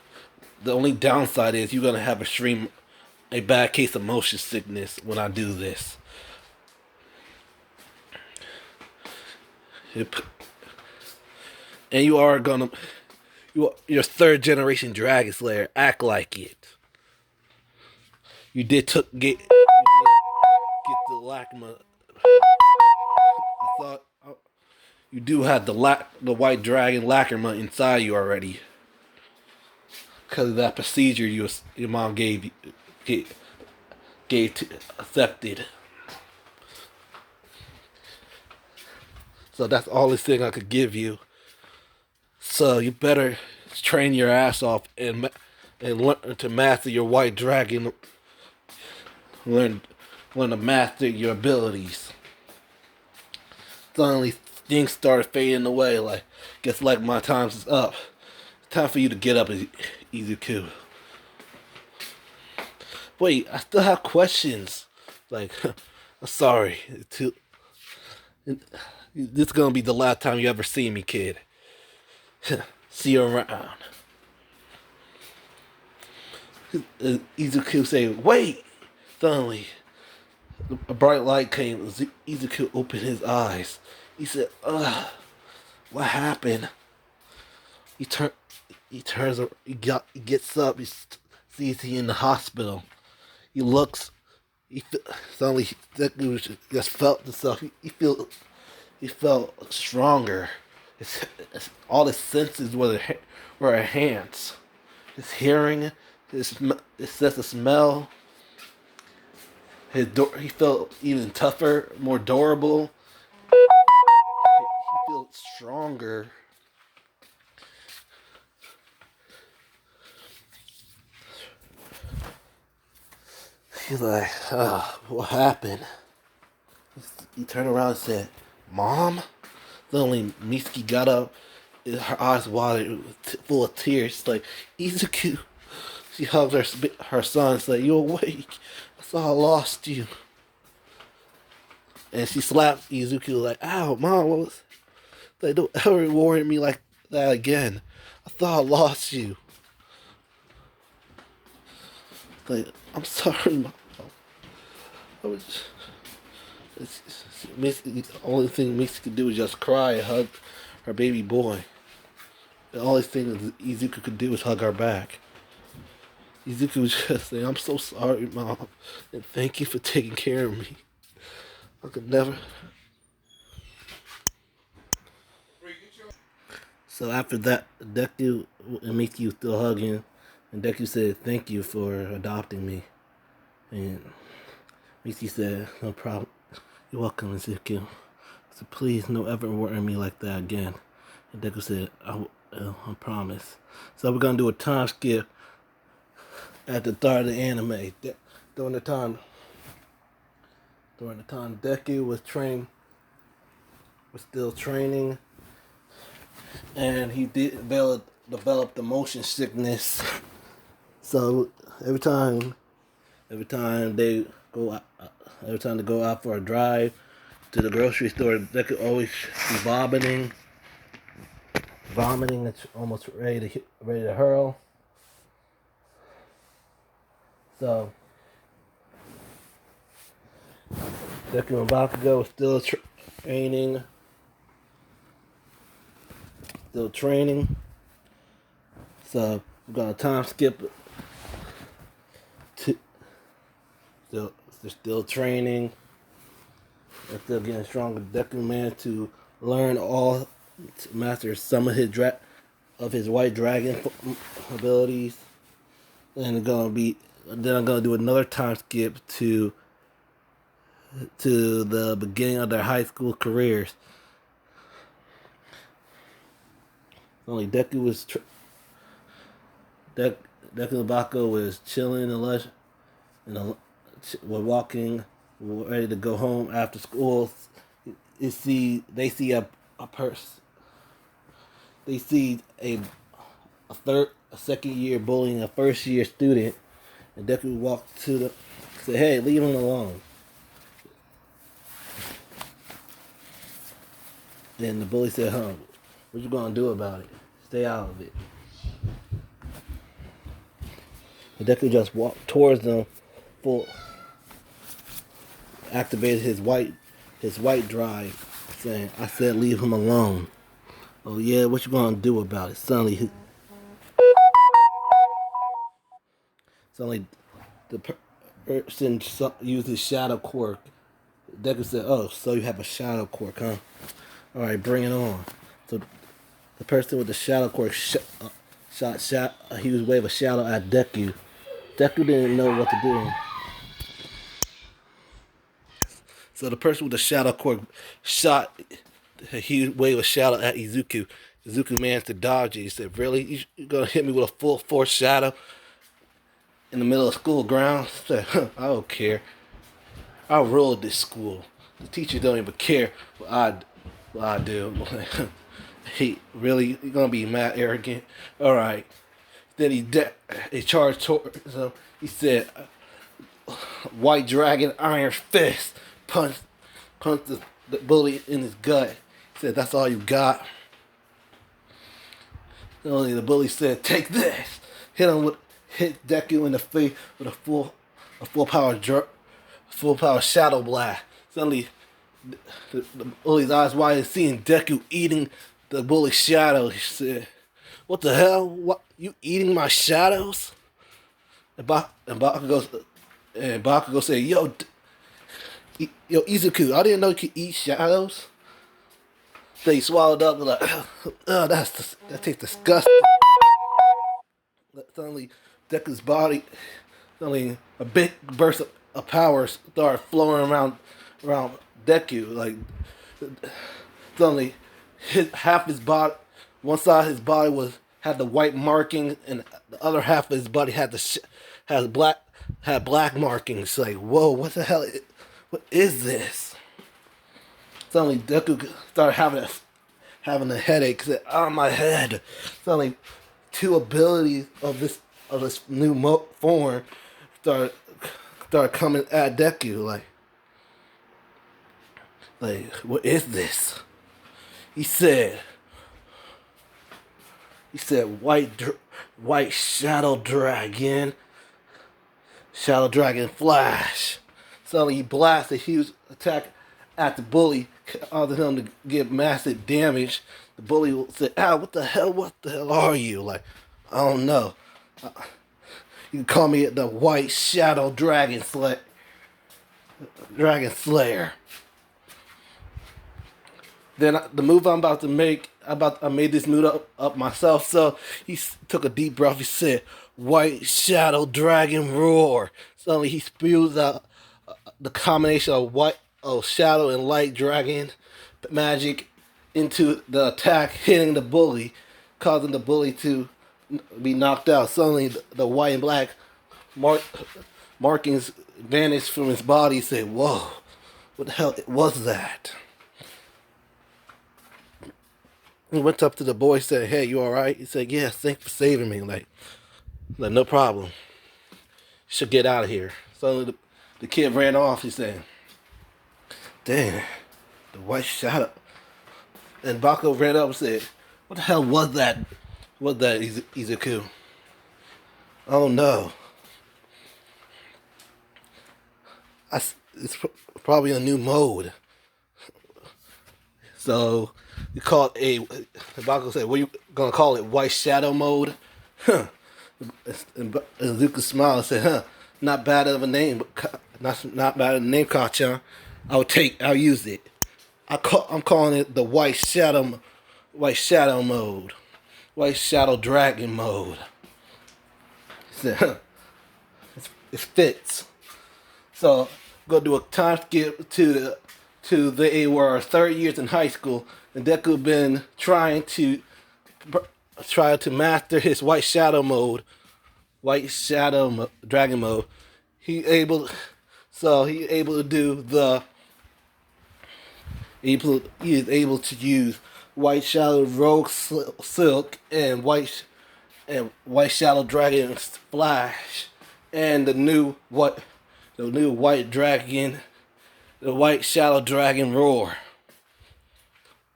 The only downside is you're gonna have a bad case of motion sickness when I do this. And you are gonna your 3rd generation Dragon Slayer. Act like it. You did get the Lacma. I thought you do have the white dragon Lacrima inside you already, because of that procedure your mom accepted. So that's all this thing I could give you. So you better train your ass off and learn to master your white dragon. Learn to master your abilities. Suddenly things started fading away. Like, guess like my time is up. It's time for you to get up, Izuku. Wait, I still have questions. Like, I'm sorry. This is gonna be the last time you ever see me, kid. See you around. Izuku say, wait! Suddenly, a bright light came. Izuku opened his eyes. He said, ugh, what happened? He turn, he turns, he gets up, sees he in the hospital. He looks, suddenly, Deku just felt himself. He felt stronger. All his senses were enhanced. His hearing, his sense of smell. He felt even tougher, more durable. He felt stronger. He's like, oh, what happened? He turned around and said, Mom? Suddenly, Mitsuki got up, her eyes wide, full of tears. She's like, Izuku. She hugged her son and said, you awake? I thought I lost you. And she slapped Izuku like, ow, Mom, what was... Like, don't ever worry me like that again. I thought I lost you. Like, I'm sorry, Mom. I was... The only thing Mixie could do was just cry and hug her baby boy. The only thing Izuku could do was hug her back. Izuku was just saying, I'm so sorry, Mom, and thank you for taking care of me. I could never... So after that, Deku and Mixie were still hugging, and Deku said, thank you for adopting me. And Mixie said, no problem. You're welcome, Izuku. So please, don't ever worry me like that again. And Deku said, I promise. So we're gonna do a time skip at the start of the anime. During the time Deku was still training, and he did develop the motion sickness. So every time they go out for a drive to the grocery store, they could always be vomiting. That's almost ready to hurl. So Deku and Bakugo was still training. So we're gonna time skip to they're still training. They're still getting stronger. Deku managed to master some of his white dragon abilities. And I'm gonna do another time skip to the beginning of their high school careers. Only Deku and Bakugo was chilling and we're walking, we're ready to go home after school. They see a person. They see a second year bullying a first year student, and Deku walked to the said, "Hey, leave him alone." Then the bully said, "Huh, what you gonna do about it? Stay out of it." And Deku just walked towards them, activated his white drive, saying, "I said leave him alone." Oh yeah, what you gonna do about it? Suddenly the person used his shadow quirk. Deku said, "Oh, so you have a shadow quirk, huh? All right, bring it on." So the person with the shadow quirk he was waving a shadow at Deku. Deku didn't know what to do. So the person with the shadow quirk he waved a shadow at Izuku. Izuku managed to dodge it. He said, "Really? You gonna hit me with a full force shadow in the middle of school grounds?" I said, "I don't care. I'll rule this school. The teachers don't even care what I do." He really, you gonna be mad arrogant? All right. Then he charged towards him. He said, white dragon iron fist punched the bully in his gut. He said, "That's all you got." Only the bully said, "Take this." Hit Deku in the face with a full power shadow blast. Suddenly, the bully's eyes wide, seeing Deku eating the bully's shadow. He said, "What the hell? What, you eating my shadows?" And Bakugo said, Yo, Izuku, I didn't know you could eat shadows." So he swallowed up and like, "Oh, that tastes disgusting." Suddenly, Deku's body, suddenly a big burst of power started flowing around Deku. Like suddenly, half his body, one side of his body had the white marking, and the other half of his body had black markings. Like, whoa, what the hell? What is this? Suddenly, Deku started having a headache. Said, "Oh, my head!" Suddenly, two abilities of this new form started coming at Deku. Like, what is this? He said, white shadow dragon flash." Suddenly he blasted a huge attack at the bully, causing him to get massive damage. The bully said, "Ow, what the hell are you?" Like, "I don't know. You can call me the White Shadow Dragon Slayer." Then the move I'm about to make, I made this move up myself. So he took a deep breath. He said, "White Shadow Dragon Roar." Suddenly he spews out the combination of shadow and light dragon magic into the attack, hitting the bully, causing the bully to be knocked out. Suddenly the white and black markings vanished from his body. He said, "Whoa, what the hell was that?" He went up to the boy, said, "Hey, you alright?" He said, "Yeah, thanks for saving me." Like, no problem. Should get out of here. Suddenly the kid ran off. He said, "Dang, the white shadow." And Bakugo ran up and said, "What the hell was that? What that, Izuku?" "Oh no. It's probably a new mode." So you call it Bakugo said, "What are you gonna call it? White shadow mode?" Huh. And Izuku smiled and said, "Huh, not bad of a name, but not bad of a name, Kachan. I'll use it. I'm calling it the White Shadow mode, White Shadow Dragon mode." He said, "Huh, it fits." So I'm gonna do a time skip to they were third years in high school, and Deku been trying to master his White Shadow mode, Dragon mode. He able to do he is able to use White Shadow Rogue Silk and White Shadow Dragon Flash, and the new White Dragon, the White Shadow Dragon Roar.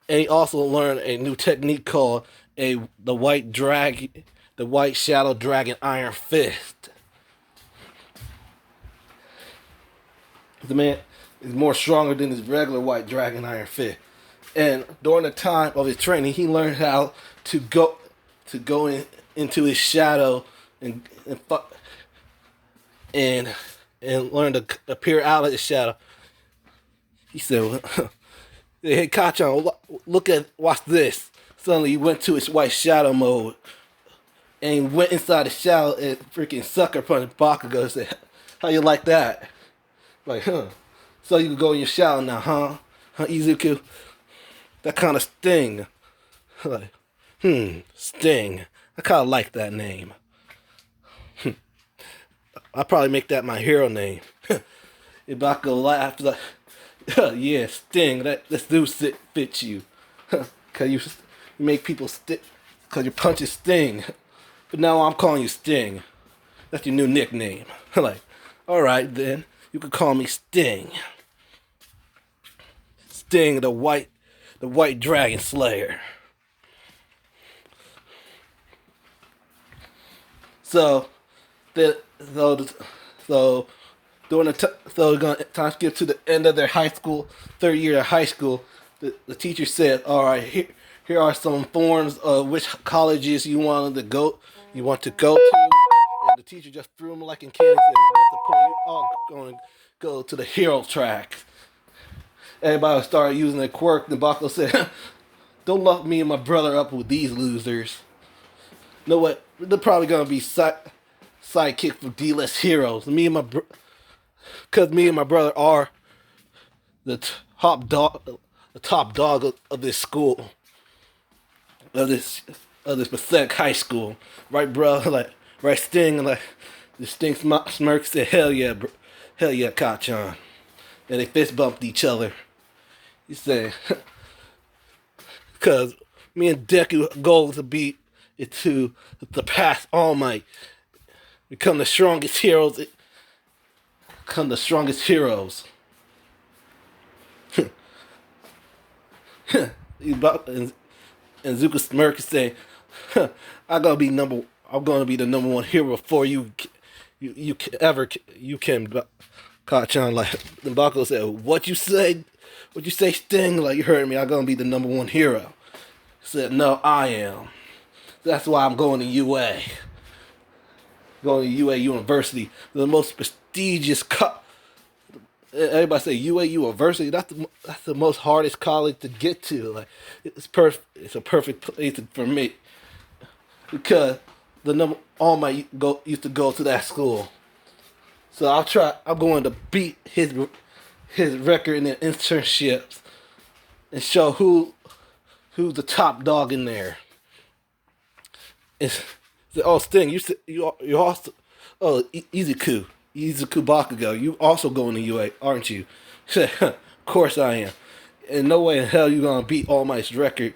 And he also learned a new technique called the White Shadow Dragon Iron Fist. The man is more stronger than his regular White Dragon Iron Fist. And during the time of his training, he learned how to go into his shadow and learn to appear out of his shadow. He said, "Hey, Kachan, watch this." Suddenly he went to his White Shadow mode and he went inside the shadow and freaking sucker punched Bakugo and said, "How you like that?" Like, huh. So you can go in your shadow now, huh? Huh, Izuku? That kind of sting. Like, Sting. I kind of like that name. I'll probably make that my hero name. If Bakugo laughed, like, "Yeah, Sting, this do fit you." Cause you make people stick, cause your punches sting. But now I'm calling you Sting. That's your new nickname. Like, Alright then, you can call me Sting. Sting the white dragon slayer. So so during so we're gonna time skip to the end of their high school, third year of high school. The teacher said, "All right, here are some forms of which colleges you want to go to." And the teacher just threw them like in candy and said, "What's the point? You're all going to go to the hero track." Everybody started using their quirk. And Bakugo said, "Don't lock me and my brother up with these losers." You know what? They're probably gonna be sidekick for D-list heroes. Because me and my brother are the top dog of this school, of this pathetic high school, right, bro? Like, right, Sting, like, the Sting smirk said, "Hell yeah, bro. Hell yeah, Kachan." And they fist bumped each other. He said, "Cause me and Deku goal to beat it to pass All Might, become the strongest heroes." Become the strongest heroes. And Izuku smirk and say, I'm gonna be the number one hero before you can Kachan." Like, the Bakugo said, what you say, Sting? Like, you heard me, I'm gonna be the number one hero. He said, no, I am. That's why I'm going to UA. Going to UA University, the most prestigious everybody say UA University. That's the most hardest college to get to. Like, it's perfect. It's a perfect place for me because all my used to go to that school. So I'm going to beat his record in the internships and show who's the top dog in there. Oh, Sting, you also, oh, Izuku Bakugo, you also going to UA, aren't you? He said, of course I am. And no way in hell you gonna beat All Might's record,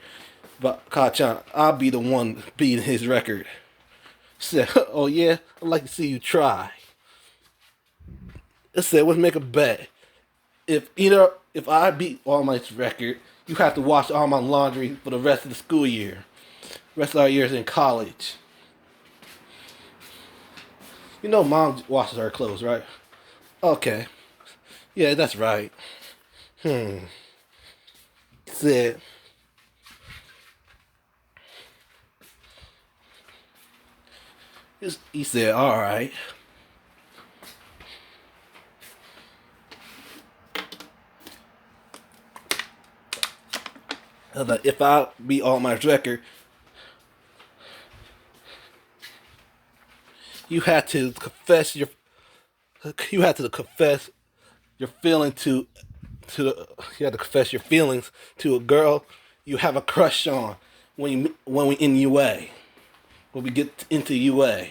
but Kachan, I'll be the one beating his record. He said, oh yeah, I'd like to see you try. I said, let's make a bet. If I beat All Might's record, you have to wash all my laundry for the rest of the school year. Rest of our years in college. You know Mom washes her clothes, right? Okay. Yeah, that's right. He said, all right. If I beat All Might's record, you had to confess your feelings to a girl you have a crush on when we in UA, when we get into UA.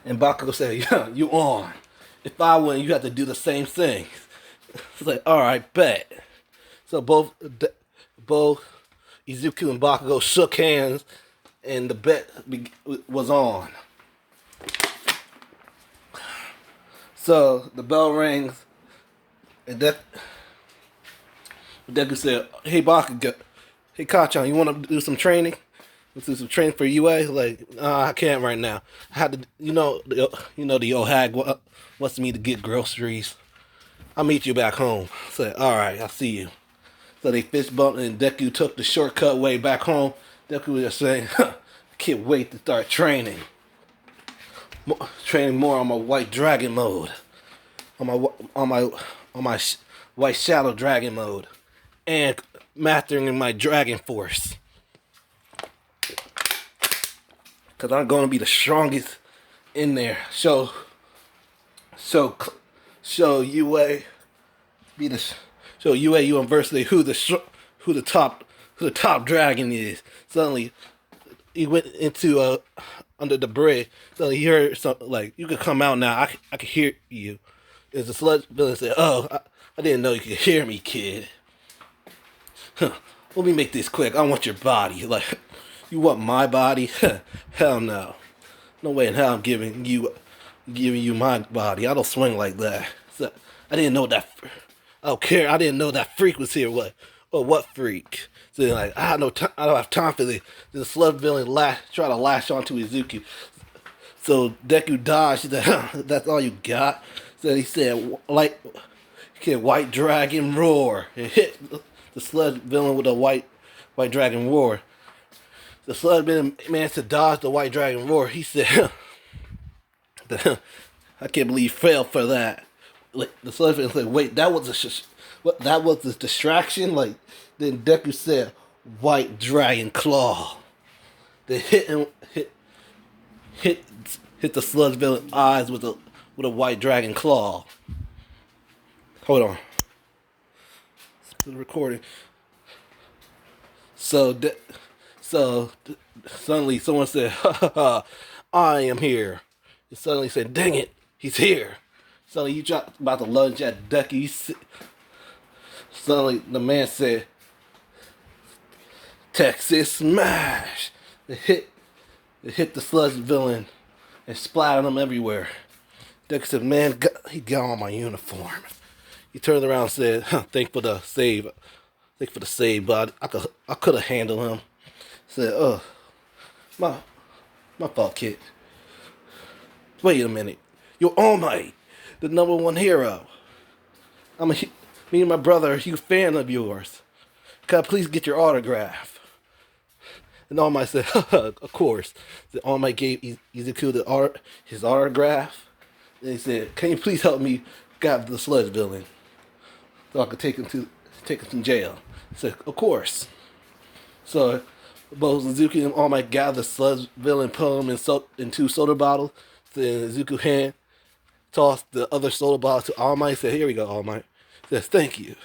And Bakugo said, yeah, you on. If I win, you have to do the same thing. It's like, all right, bet. So both Izuku and Bakugo shook hands, and the bet was on. So the bell rings, and Deku said, "Hey Bakugo, hey Kachan, you want to do some training? Let's do some training for UA." Like, I can't right now. I had to, the Ohag wants me to get groceries. I'll meet you back home. I said, all right, I'll see you. So they fist bumped, and Deku took the shortcut way back home. Deku was just saying, I can't wait to start training. Training more on my white dragon mode, on my white shadow dragon mode, and mastering my dragon force. Cause I'm gonna be the strongest in there. Show UA University who the top dragon is. Suddenly, he went into under the bridge. So he heard something like, "You can come out now. I can hear you." As the sludge villain said, "Oh, I didn't know you could hear me, kid. Let me make this quick. I want your body." Like, you want my body? Hell no. No way in hell I'm giving you giving you my body. I don't swing like that. So I didn't know that. I don't care. I didn't know that frequency or what freak. So like I don't have time for this. The slug villain try to lash onto Izuku. So Deku dodged. He said, huh, "That's all you got." So he said, "Like, white dragon roar." It hit the slug villain with a white dragon roar. The slug villain managed to dodge the white dragon roar. He said, "I can't believe you failed for that." Like the slug villain said, "Wait, that was what? That was a distraction." Like then Deku said, "White dragon claw." They hit hit the sludge villain's eyes with a white dragon claw. Hold on. The recording. So suddenly someone said, "Ha ha ha! I am here." And suddenly said, "Dang it, he's here!" Suddenly you dropped about to lunge at Deku. Suddenly the man said, "Texas smash!" It hit the sludge villain and splattered him everywhere. Deku said, "Man, he got on my uniform." He turned around and said, huh, "Thank for the save. Thank for the save, but I could have handled him." Said, my fault, kid. Wait a minute. You're All Might, the #1 hero. Me and my brother are a huge fan of yours. Can I please get your autograph?" And All Might said, "Of course." The All Might gave Izuku his autograph. And he said, "Can you please help me grab the sludge villain so I could take him to jail?" He said, "Of course." So both Izuku and All Might gathered the sludge villain, put him in 2 soda bottles. Then Izuku tossed the other soda bottle to All Might. Said, "Here we go, All Might." He says, "Thank you."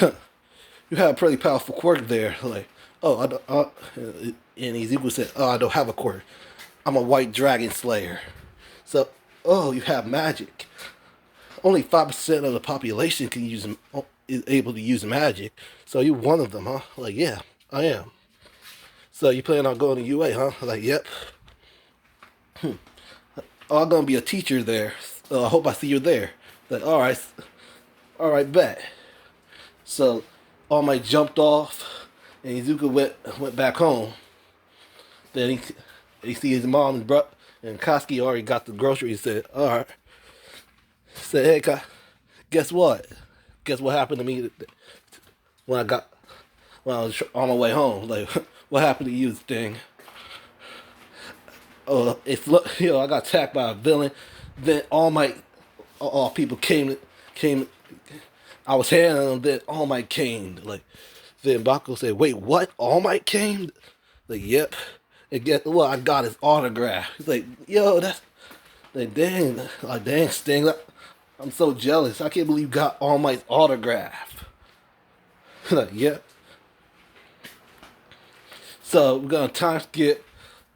You have a pretty powerful quirk there. Like, oh, and Izuku said, "Oh, I don't have a quirk. I'm a white dragon slayer." So, oh, you have magic. Only 5% of the population is able to use magic. So you're one of them, huh? Like, yeah, I am. So you plan on going to UA, huh? Like, yep. Oh, I'm gonna be a teacher there. I hope I see you there. Like, all right, bet. So All Might jumped off, and Izuku went back home. Then he see his mom and Koski already got the groceries. He said, "All right." He said, "Hey, guess what? Guess what happened to me when I was on my way home? Like, what happened to you, thing?" "Oh, I got attacked by a villain. Then all people came. I was handling them. Then All Might came. Like, then Bakugo said, 'Wait, what? All Might came?' Like, yep. And guess what? I got his autograph." He's like, "Yo, that's like dang, Sting. I'm so jealous. I can't believe you got All Might's autograph." Like, yep. So we're gonna time skip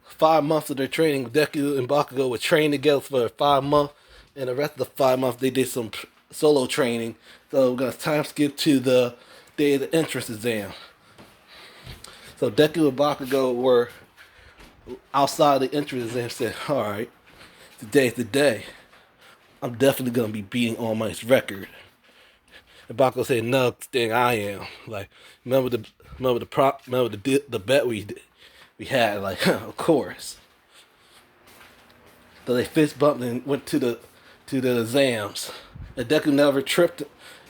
5 months of their training. Deku and Bakugo were trained together for 5 months, and the rest of the 5 months they did some solo training. So we're gonna time skip to the day of the entrance exam. So Deku and Bakugo were outside the entrance exam. Said, "All right, today's the day. I'm definitely gonna be beating All Might's record." And Bakugo said, "No, thing I am." Like, remember the bet we had. Like, of course. So they fist bumped and went to the exams. And Deku never tripped,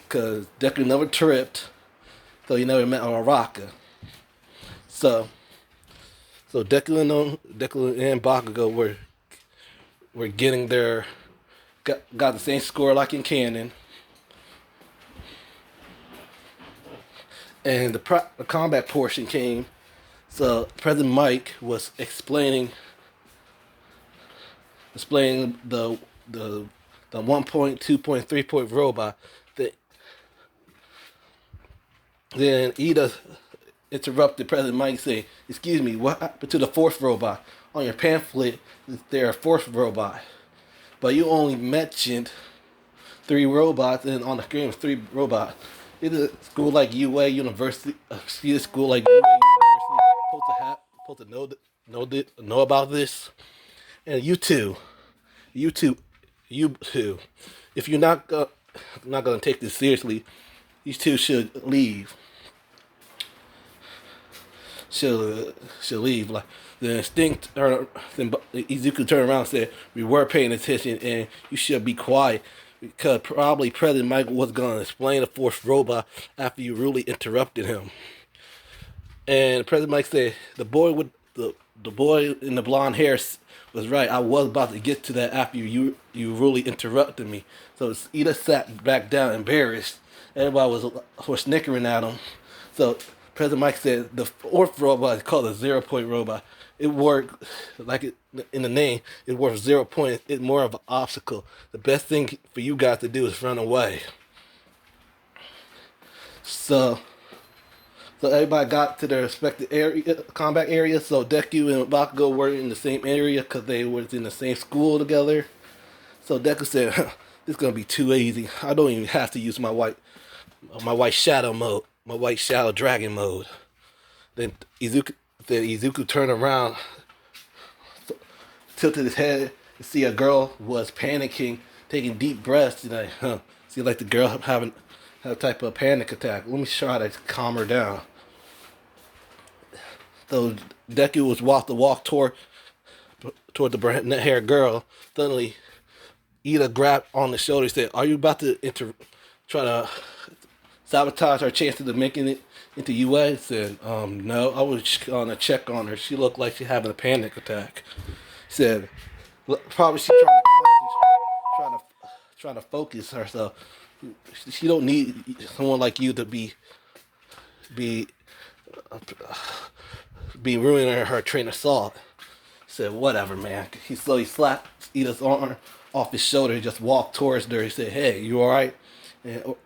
cause Deku never tripped, so he never met Araka. So Deku and Bakugo were getting got the same score like in canon. And the combat portion came. So President Mike was explaining the 1 point, 2 point, 3 point robot. Then Ida interrupted President Mike, saying, "Excuse me, what happened to the 4th robot? On your pamphlet, there are 4th robot, but you only mentioned 3 robots, and on the screen was 3 robots. Is a school like UA University, school like UA University supposed to know about this? And you too, you two, if you're not gonna take this seriously, you two should leave. Should leave. Like the instinct, or then Izuku turned around and said, "We were paying attention, and you should be quiet." Because probably President Michael was gonna explain the fourth robot after you really interrupted him. And President Mike said, the boy in the blonde hair was right. I was about to get to that after you really interrupted me. So Ida sat back down embarrassed. Everybody was snickering at him. So President Mike said the fourth robot is called a 0 point robot. It worked like it in the name. It works 0 point. It's more of an obstacle. The best thing for you guys to do is run away. So everybody got to their respective combat areas. So Deku and Bakugo were in the same area because they were in the same school together. So Deku said, "This is gonna be too easy. I don't even have to use my white shadow mode, my white shadow dragon mode." Then Izuku turned around, tilted his head to see a girl was panicking, taking deep breaths. And see like the girl having a type of panic attack. Let me try to calm her down. So Deku was walk toward the brunette-haired girl. Suddenly, Ida grabbed on the shoulder and said, "Are you about to try to sabotage our chances of making it into UA?" He said, "No, I was gonna check on her. She looked like she's having a panic attack." He said, "Probably she's trying to focus herself. She don't need someone like you to be ruining her train of thought." He said, "Whatever, man." He slowly slapped Ida's arm off his shoulder and just walked towards her. He said, "Hey, you alright?" And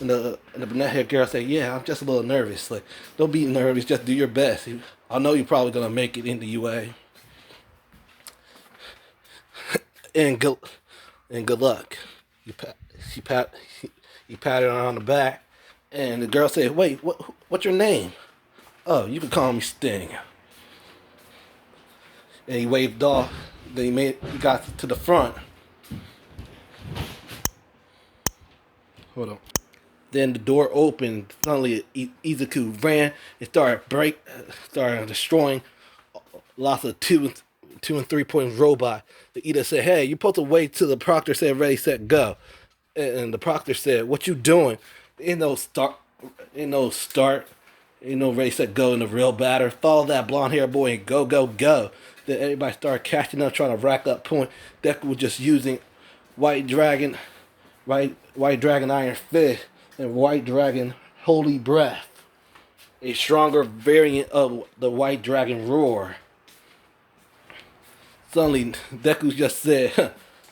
the brunette-haired girl said, "Yeah, I'm just a little nervous. Like, don't be nervous. Just do your best. I know you're probably gonna make it into UA. and good luck." He patted her on the back, and the girl said, "Wait, what's your name?" "Oh, you can call me Sting." And he waved off. Then he got to the front. Hold on. Then the door opened. Suddenly, Izuku ran and started destroying lots of 2 and 3 point robot. The Ida said, "Hey, you're supposed to wait till the proctor said ready, set, go." And the proctor said, "What you doing?" Ain't no ready, set, go in the real batter. Follow that blonde hair boy and go, go, go. Then everybody started catching up, trying to rack up point. Deku was just using White Dragon Iron Fist and White Dragon Holy Breath, a stronger variant of the White Dragon Roar. Suddenly, Deku just said,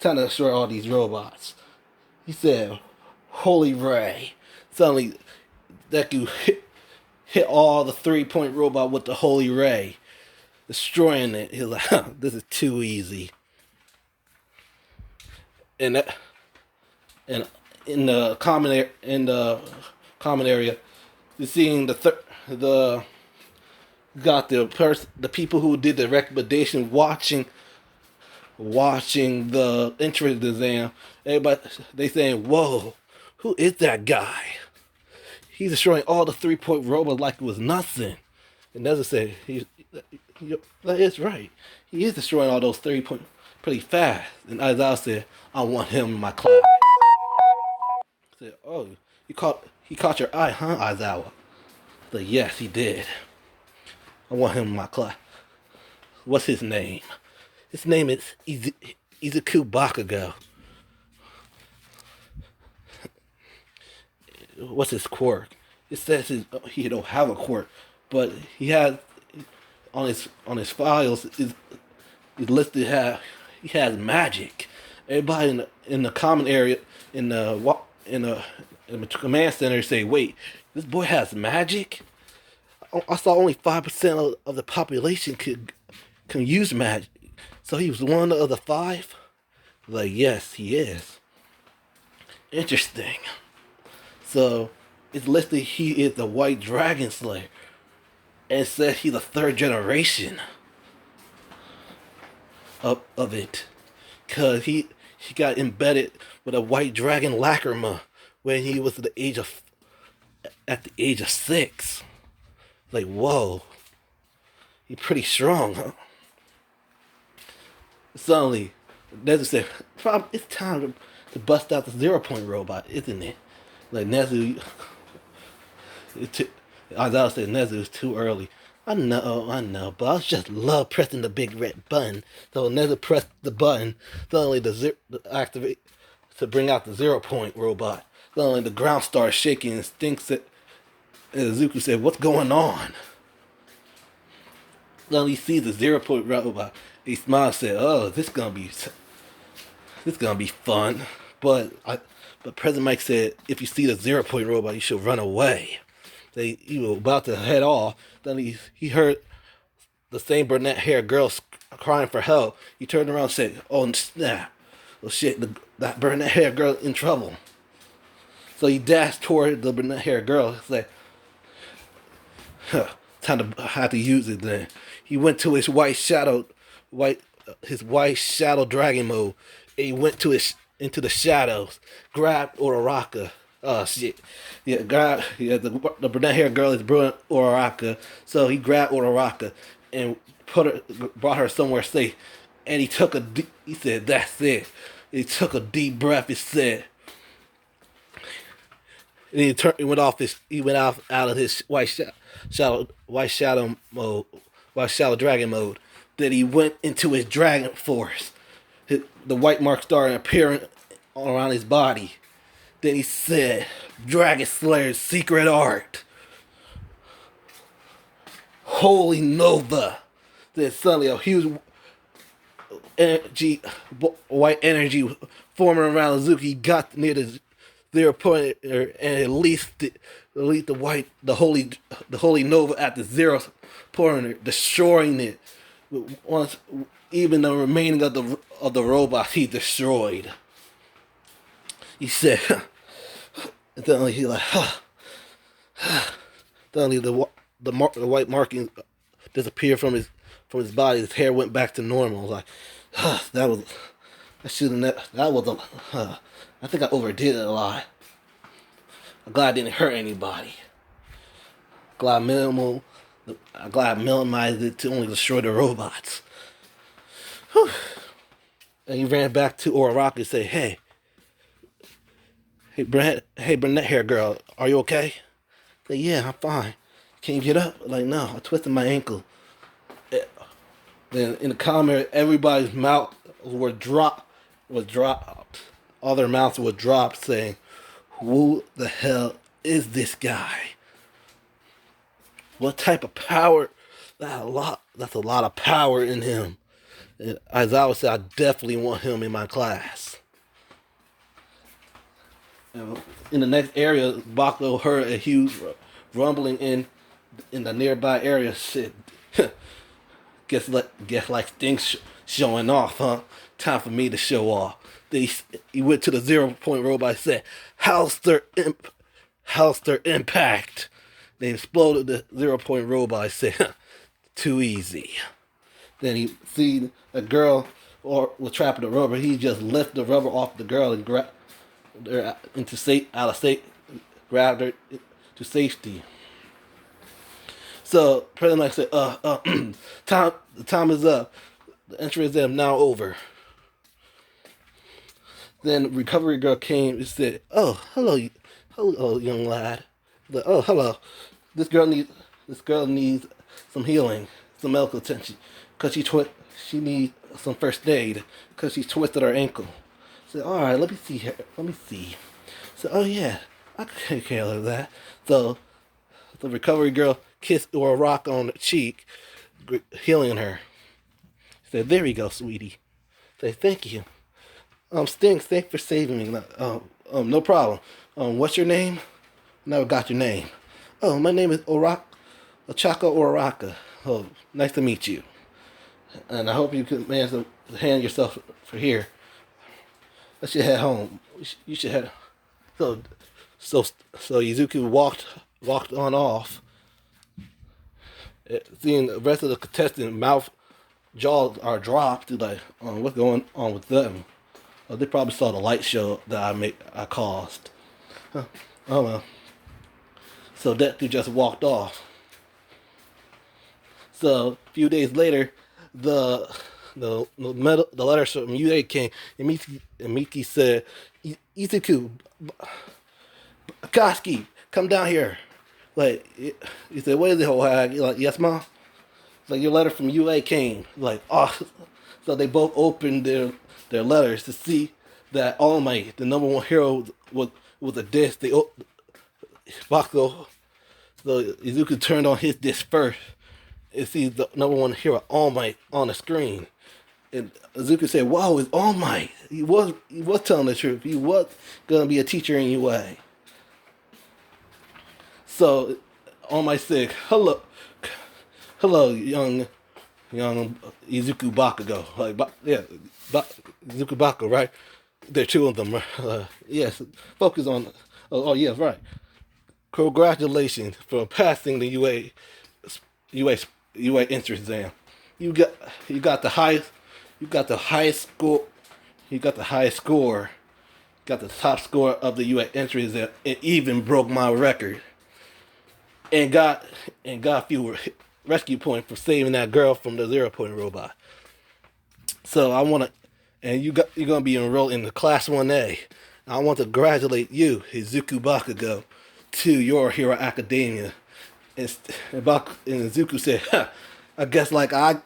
"Time to destroy all these robots." He said, "Holy Ray." Suddenly, Deku hit all the 3 point robot with the Holy Ray, destroying it. He was like, "This is too easy." And in the common area, you're seeing the people who did the recommendation watching the entrance exam. Everybody, they saying, "Whoa, who is that guy? He's destroying all the 3 point robots like it was nothing." And Nezza said, "That is right. He is destroying all those 3 point pretty fast." And Aizawa said, "I want him in my class." I said, "Oh, he caught your eye, huh, Aizawa?" I said, "Yes, he did. I want him in my class." "What's his name?" "His name is Izuku Bakugo." "What's his quirk?" It says he don't have a quirk, but he has on his files is listed he has magic. Everybody in the common area in the command center say, "Wait, this boy has magic?" I saw only 5% of the population can use magic. So he was one of the 5? Like, yes, he is. Interesting. So it's listed he is the White Dragon Slayer. And it says he's the 3rd generation of it. because he got embedded with a white dragon lacrima when he was at the age of 6. Like, whoa, he pretty strong, huh? Suddenly, Nezu said, it's time to bust out the 0 point robot, isn't it? Like, Nezu, Aizawa said, Nezu, it's too early. I know, but I just love pressing the big red button. So Nezu pressed the button, suddenly activate to bring out the 0 point robot. Suddenly the ground starts shaking and stinks it. And Izuku said, what's going on? Suddenly he sees the 0 point robot. He smiles and said, oh, this is gonna be fun. But President Mike said, if you see the 0 point robot, you should run away. You were about to head off. Then he heard the same brunette-haired girl crying for help. He turned around and said, oh, snap. Oh, shit, that brunette-haired girl in trouble. So he dashed toward the brunette-haired girl and said, time to have to use it then. He went to his white shadow dragon mode. And he went into the shadows, grabbed Uraraka. Oh shit! Yeah, the brunette haired girl is Uraraka, so he grabbed Uraraka and brought her somewhere safe. And he said, "That's it." He took a deep breath. He said, and he went out of his white shadow dragon mode. Then he went into his dragon force. The white marks started appearing around his body. Then he said, Dragon Slayer's secret art. Holy Nova. Then suddenly a huge white energy forming around Izuku. He got near the 0 point and released the holy Nova at the 0 point, destroying it. Even the remaining of the robots he destroyed. He said, suddenly he like, suddenly the white marking disappeared from his body. His hair went back to normal. Like, I think I overdid it a lot. I'm glad I didn't hurt anybody. I'm glad I minimized it to only destroy the robots. Whew. And he ran back to Uraraka and said, Hey, brunette hair girl, are you okay? I said, yeah, I'm fine. Can you get up? Like, no, I twisted my ankle. Then in the comment, everybody's mouth was dropped. All their mouths were dropped, saying, "Who the hell is this guy? What type of power? That's a lot of power in him." And Aizawa said, "I definitely want him in my class." In the next area, Bakugo heard a huge rumbling in the nearby area. Shit, guess like Sting's showing off, huh? Time for me to show off. Then he went to the 0 point robot and said, Halster impact. They exploded the 0 point robot and said, too easy. Then he seen a girl was trapped in the rubber. He just lifted the rubber off the girl and grabbed her grabbed her to safety. So President Mike said, the time is up. The entry exam now over. Then recovery girl came and said, "Oh, hello, young lad." Like, "Oh, hello. This girl needs some healing, some medical attention, cause she needs some first aid, cause she twisted her ankle." I said, "All right, let me see her. Let me see." So, "Oh yeah, I can take care of that." So the recovery girl kissed or a rock on the cheek, healing her. He said, "There you go, sweetie." I said, "Thank you." Stings, thanks for saving me. No problem. What's your name? Never got your name. Oh, my name is Ochako Uraraka. Oh, nice to meet you. And I hope you can manage to hand yourself for here. Let's head home. You should head. So Izuku walked on off. Seeing the rest of the contestants mouth jaws are dropped. Like, what's going on with them? They probably saw the light show that I caused. Huh. Oh well. So Deku just walked off. So a few days later, the letters from UA came, and Miki said, Izuku, Koski, come down here. Like, he said, what is it, whole hag? You're like, yes, mom? Like, your letter from UA came. Like, oh. So they both opened their letters to see that All Might, the number one hero, was a disc. Bakugo, so Izuku turned on his disc first and sees the number one hero, All Might, on the screen. And Izuku said, wow, it's All Might. He was telling the truth. He was going to be a teacher in UA. So All Might said, hello, young Izuku Bakugo. Like, yeah, Izuku Bakugo, right? There are two of them. Yes, focus on. Yeah, right. Congratulations for passing the UA entrance exam. You got the highest. You got the highest score. You got the highest score. Got the top score of the UA entrance exam. It even broke my record. And got a few rescue points for saving that girl from the 0 point robot. So I want to, and you're gonna be enrolled in the Class 1A. I want to congratulate you, Izuku Bakugo, to your Hero Academia. And Izuku said, huh, I guess like I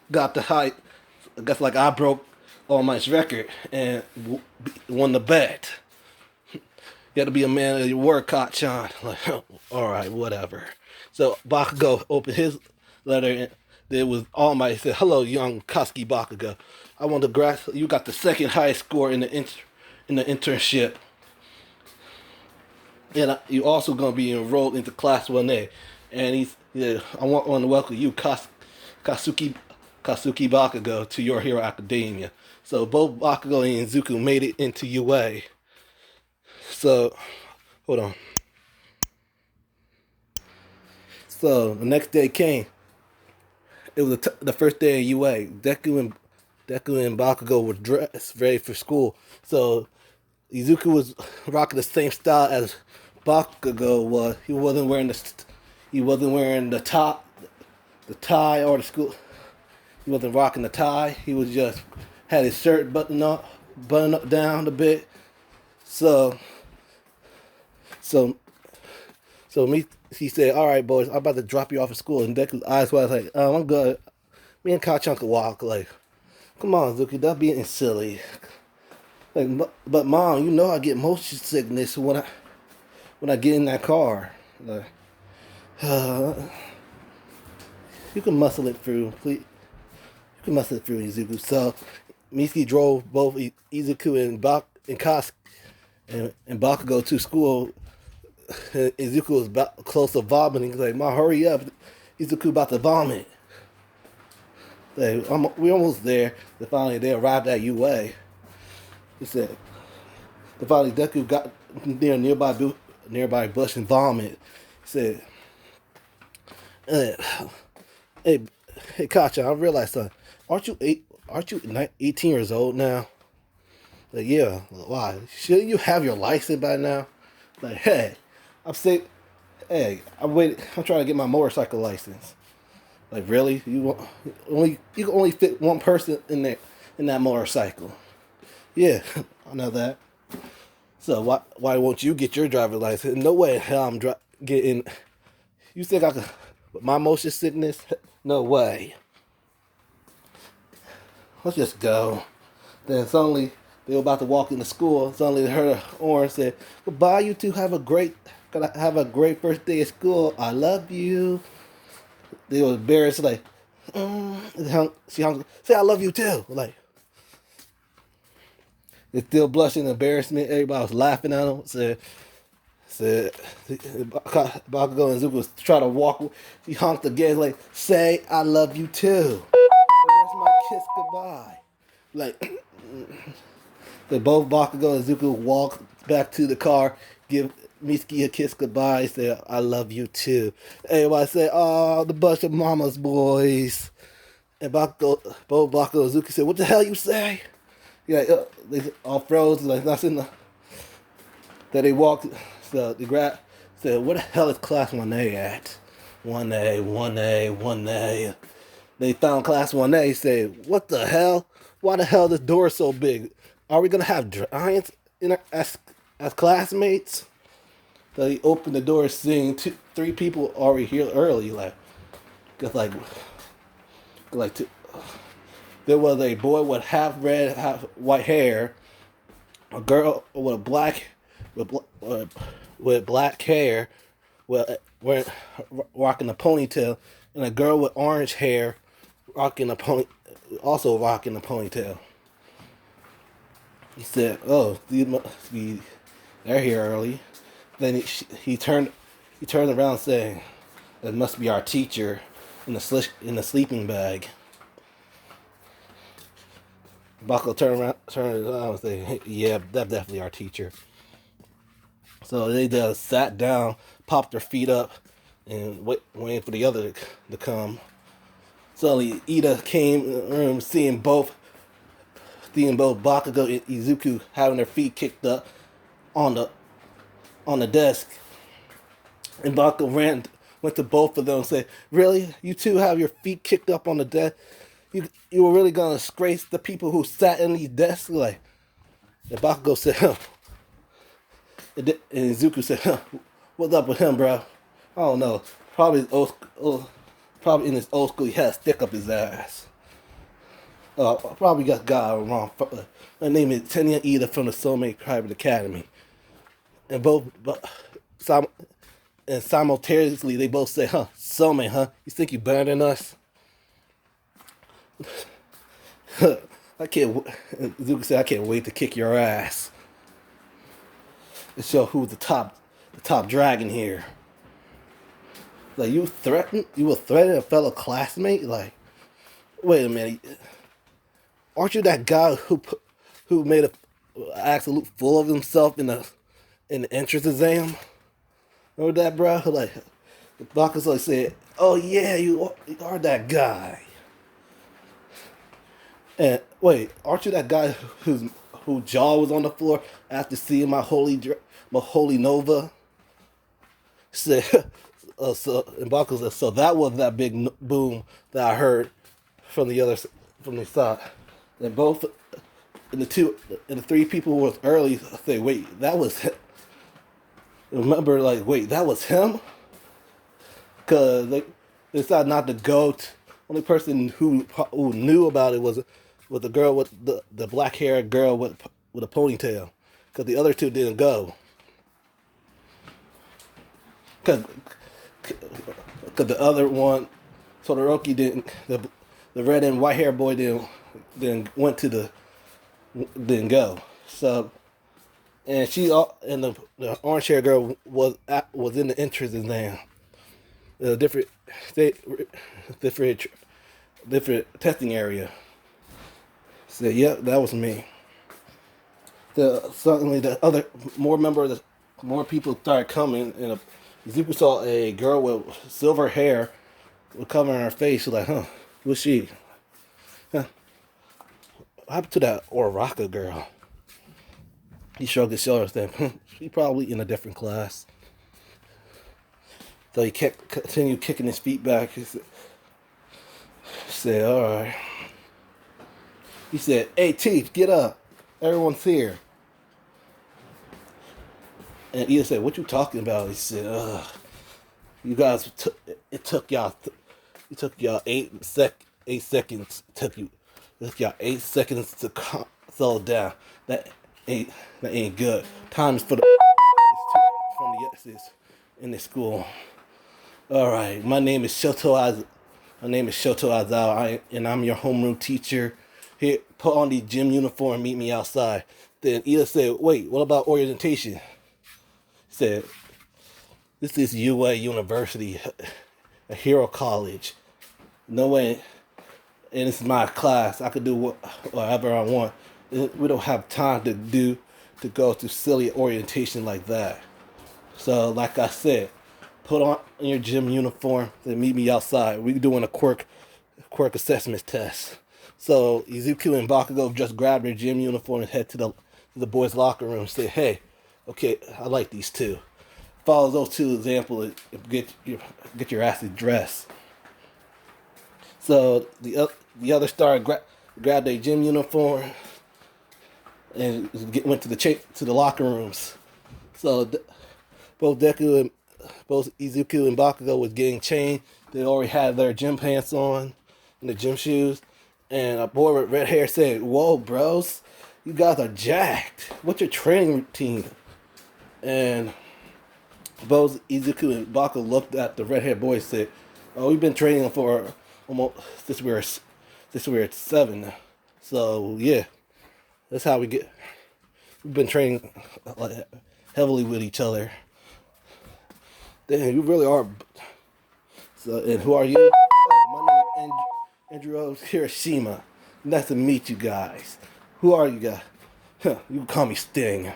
broke All Might's record and won the bet. You got to be a man of your word, Kacchan. Like, all right, whatever. So Bakugo opened his letter, and there was All Might. Said, hello, young Koski Bakugo. I want to congratulate you. Got the second highest score in the internship. And you're also going to be enrolled into Class 1A. And I want to welcome you, Katsuki Bakugo, to your Hero Academia. So both Bakugo and Izuku made it into UA. So, hold on. So the next day came. It was the first day of UA. Deku and Bakugo were dressed, ready for school. So Izuku was rocking the same style as Bakugo was. He wasn't wearing the tie or the school. He wasn't rocking the tie. He was just had his shirt buttoned up down a bit. So he said, all right, boys, I'm about to drop you off at school. And Deku's eyes were like, I'm good. Me and Kacchan could walk. Like, come on, Zuki, don't be silly. Like, but mom, you know I get motion sickness when I get in that car. Like, you can muscle it through, please. You can muscle it through, Izuku. So Miki drove both Izuku and Bakugo to school. Izuku was close to vomiting. He's like, Mom, hurry up. Izuku about to vomit. Like, we're almost there. Finally, they arrived at UA. He said, finally, Deku got near nearby bush and vomit. He said, hey, Kacchan, I realized something. Aren't you 18 years old now? Like, yeah. Why? Shouldn't you have your license by now? Like, hey, I'm sick. Hey, I'm trying to get my motorcycle license. Like, really? You can only fit one person in that motorcycle. Yeah, I know that. So why won't you get your driver's license? No way hell I'm getting. You think I could? My motion sickness? No way. Let's just go. Then suddenly they were about to walk into school. Suddenly they heard a horn say, "Goodbye, you two. Have a great first day at school. I love you." They were embarrassed, like, she hung, say, "I love you too." Like, they're still blushing, embarrassment. Everybody was laughing at them. Said, Bakugo and Izuku was trying to walk. He honked again, like, "Say, I love you too." Where's my kiss goodbye? Like, they both Bakugo and Izuku walk back to the car, give Mitsuki a kiss goodbye, say, "I love you too." Everybody say, "Oh, the bunch of mama's boys." And Bako Izuku said, "What the hell you say?" Yeah, they all froze, like nothing. That they walked, so the grad said, "Where the hell is class 1A at?" 1A, 1A, 1A. They found class 1A, said, "What the hell? Why the hell this door is so big? Are we gonna have giants as classmates?" So he opened the door, seeing three people already here early, cause like two, there was a boy with half red, half white hair, a girl with with black hair, wearing rocking a ponytail, and a girl with orange hair, also rocking a ponytail. He said, "Oh, these must be they're here early." Then he turned around saying, "That must be our teacher in the sleeping bag." Buckle turned around and said, "Hey, yeah, that's definitely our teacher." So they just sat down, popped their feet up, and waiting for the other to come. Suddenly, Ida came in the room, seeing both Bakugo and Izuku having their feet kicked up on the desk. And Bakugo went to both of them and said, "Really? You two have your feet kicked up on the desk? You were really gonna disgrace the people who sat in these desks?" Like, and Bakugo said, "Huh." And Izuku said, "Huh, what's up with him, bro? I don't know. Probably in his old school, he had a stick up his ass. Probably got wrong. My name is Tenya Ida from the Soulmate Private Academy." And sim- simultaneously, they both say, "Huh, Soulmate, huh? You think you better than us?" I can't. Zuka said, "I can't wait to kick your ass and show who's the top dragon here." Like, you will threaten a fellow classmate? Like, wait a minute, aren't you that guy who made a absolute fool of himself in the entrance exam? Remember that, bro? Like, the Bacchus like said, "Oh yeah, you are that guy." And wait, aren't you that guy whose jaw was on the floor after seeing my holy nova? Said, and Bacchus said, "So that was that big boom that I heard from the side." And both and the three people who was early say, "Wait, that was him." Remember, like, wait, that was him? Because they decided not to go. Only person who knew about it was the girl with the black haired girl with a ponytail. Because the other two didn't go. Because the other one, Todoroki didn't. The red and white hair boy didn't go. So, and and the orange hair girl was in the entrance exam. Different state, different testing area. Said, "Yep, that was me." Suddenly more people started coming, and Izuku saw a girl with silver hair with covering her face. She's like, "Huh, who's she? Huh, what happened to that Oraka girl?" He shrugged his shoulders. Then, "She probably in a different class." So he continued kicking his feet back. He said, "All right." He said, "Hey, Teeth, get up. Everyone's here." And Ida said, "What you talking about?" He said, "Ugh, you guys it took y'all 8 seconds. It took y'all 8 seconds to settle down. That ain't good. Time is for from the exes in the school." "All right, my name is Shoto Aizawa, and I'm your homeroom teacher. Here, put on the gym uniform and meet me outside." Then Ida said, "Wait, what about orientation?" He said, "This is UA University, a hero college. No way, and it's my class. I could do whatever I want. We don't have time to go to silly orientation like that. So, like I said, put on your gym uniform and meet me outside. We doing a quirk assessment test. So Izuku and Bakugo just grabbed their gym uniform and head to the boys' locker room and say, "Hey, okay, I like these two. Follow those two examples and get your asses dressed." So the other star grabbed their gym uniform and went to the locker rooms. So both Izuku and Bakugo was getting changed. They already had their gym pants on and the gym shoes. And a boy with red hair said, "Whoa, bros, you guys are jacked. What's your training routine?" And both Izuku and Bakugo looked at the red haired boy and said, "Oh, we've been training for almost since we were 7. So yeah, that's how we get. We've been training like heavily with each other." Damn, you really are. So, and who are you? Oh, my name is Andrew Hiroshima. Nice to meet you guys. Who are you guys? Huh, you can call me Sting.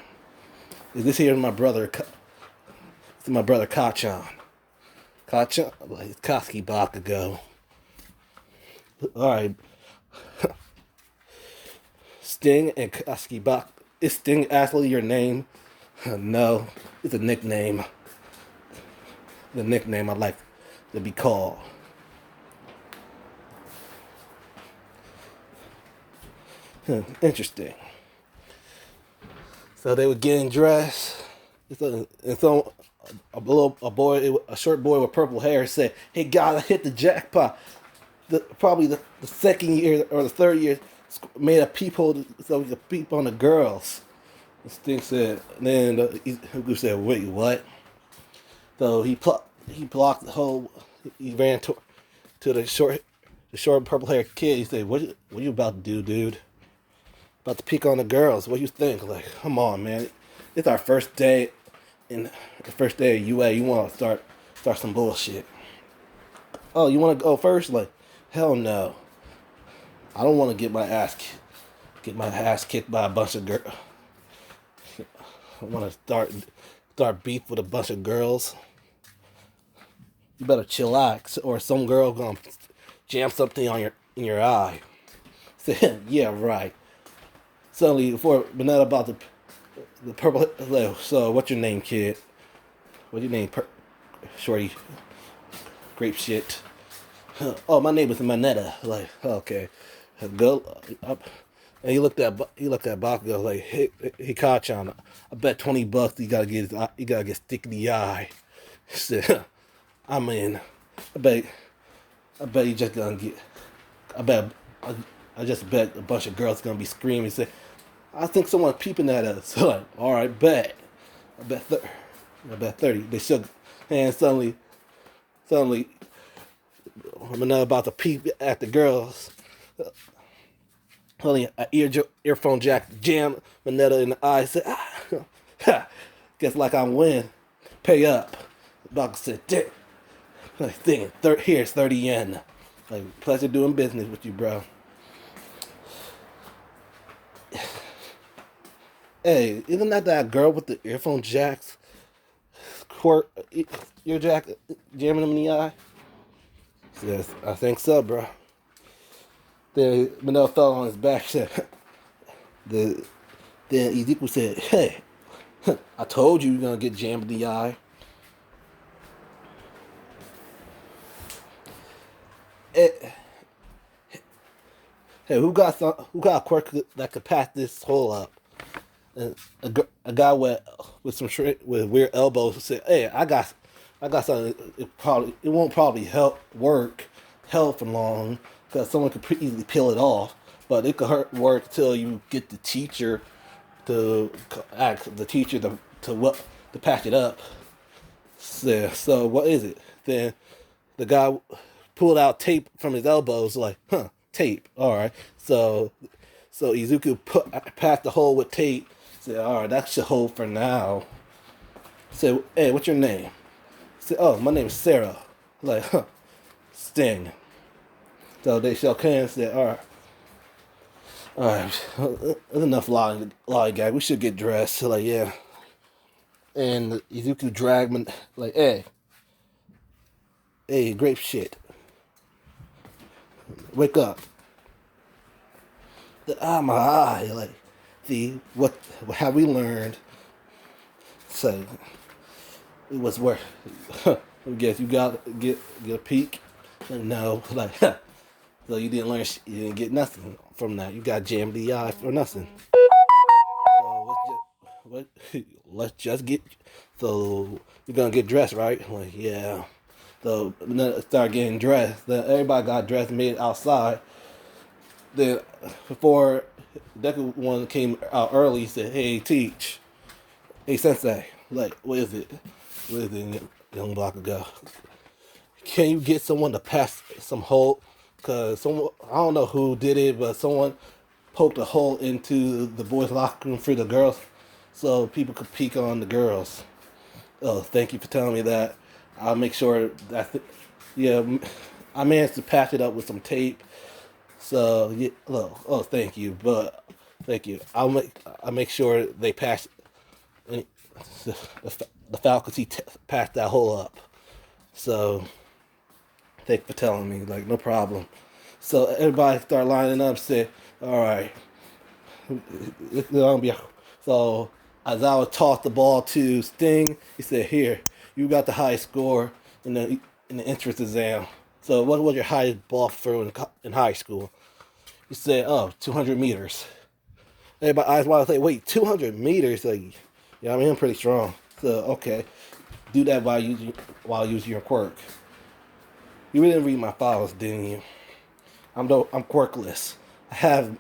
This here is my brother. This is my brother Kachan. Kachan, like Koski Bakugo. All right. Sting and Koski Bak. Is Sting actually your name? No, it's a nickname. The nickname I like to be called. Interesting. So they were getting dressed. And so a short boy with purple hair said, "Hey guys, I hit the jackpot. Probably the second year or the third year made a peephole so we could peep on the girls." And Sting said, and then Izuku said, "Wait, what?" So he blocked the whole. He ran to the short purple haired kid. He said, "What you about to do, dude? About to peek on the girls? What you think? Like, come on, man. It's our first day of UA. You want to start some bullshit? Oh, you want to go first? Like, hell no. I don't want to get my ass kicked by a bunch of girls. I want to start beef with a bunch of girls. You better chillax, or some girl gonna jam something in your eye." Said, "Yeah, right." Suddenly, before Minetta about the purple. So, what's your name, kid? What's your name, shorty? Grape shit. "Oh, my name is Minetta." Like, okay, go up. And he looked at Bakugo like, "Hey, Kachan, I bet $20 you gotta get stick in the eye." He said, "I'm in. I bet you just gonna get. I just bet a bunch of girls gonna be screaming. Say, I think someone's peeping at us." So like, all right, bet. I bet 30. They shook hands. Suddenly, I'm not about to peep at the girls. Suddenly, an earphone jack jammed Minetta in the eye. Said, "Ah, guess like I win. Pay up." Bakugo said, "Damn." Like, thing, here's 30 yen. Like, pleasure doing business with you, bro. Hey, isn't that girl with the earphone jacks? Ear jack jamming him in the eye? Yes, I think so, bro. Then Manel fell on his back. Then Izuku said, "Hey, I told you you're gonna get jammed in the eye." Hey, who got a quirk that could patch this hole up? And a guy with with weird elbows said, "Hey, I got something. It won't probably help for long because someone could pretty easily peel it off, but it could work until you get the teacher to ask the teacher to patch it up." So what is it? Then the guy pulled out tape from his elbows, like, tape. All right. So Izuku patched the hole with tape. Said, "All right, that should hold for now." Said, "Hey, what's your name?" Said, "Oh, my name is Sarah." Like, Sting. So they shook hands. Said, all right, that's enough lollygag. We should get dressed." So like, yeah. And Izuku dragged me, like, hey, grape shit. wake up. My eye, like, see, what have we learned? So, it was worth, I guess you got to get a peek. No, like, so you didn't learn, you didn't get nothing from that. You got jammed the eye for nothing. So let's just get, so you're gonna get dressed, right? Like, yeah. So then start getting dressed. Then everybody got dressed and made it outside. Then before Deku one came out early, he said, "Hey, teach. Hey, sensei. Like, what is it? What is it, young Bakugo? Can you get someone to pass some hole? Cause someone, I don't know who did it, but someone poked a hole into the boys' locker room for the girls, so people could peek on the girls." Oh, thank you for telling me that. I'll make sure that, yeah, I managed to patch it up with some tape. So, yeah, thank you, but thank you. I'll make sure they patch the, the faculty patch that hole up. So, thank you for telling me. Like, no problem. So everybody start lining up. Said, all right, it's gonna be. So Aizawa tossed the ball to Sting. He said, "Here, you got the highest score in the entrance exam. So what was your highest ball throw in high school?" He said, "Oh, 200 meters." Everybody eyes wide. Say, "Wait, 200 meters? Like, yeah, I mean, I'm pretty strong." So okay, do that while using your quirk. You didn't read my files, didn't you? I'm quirkless. I have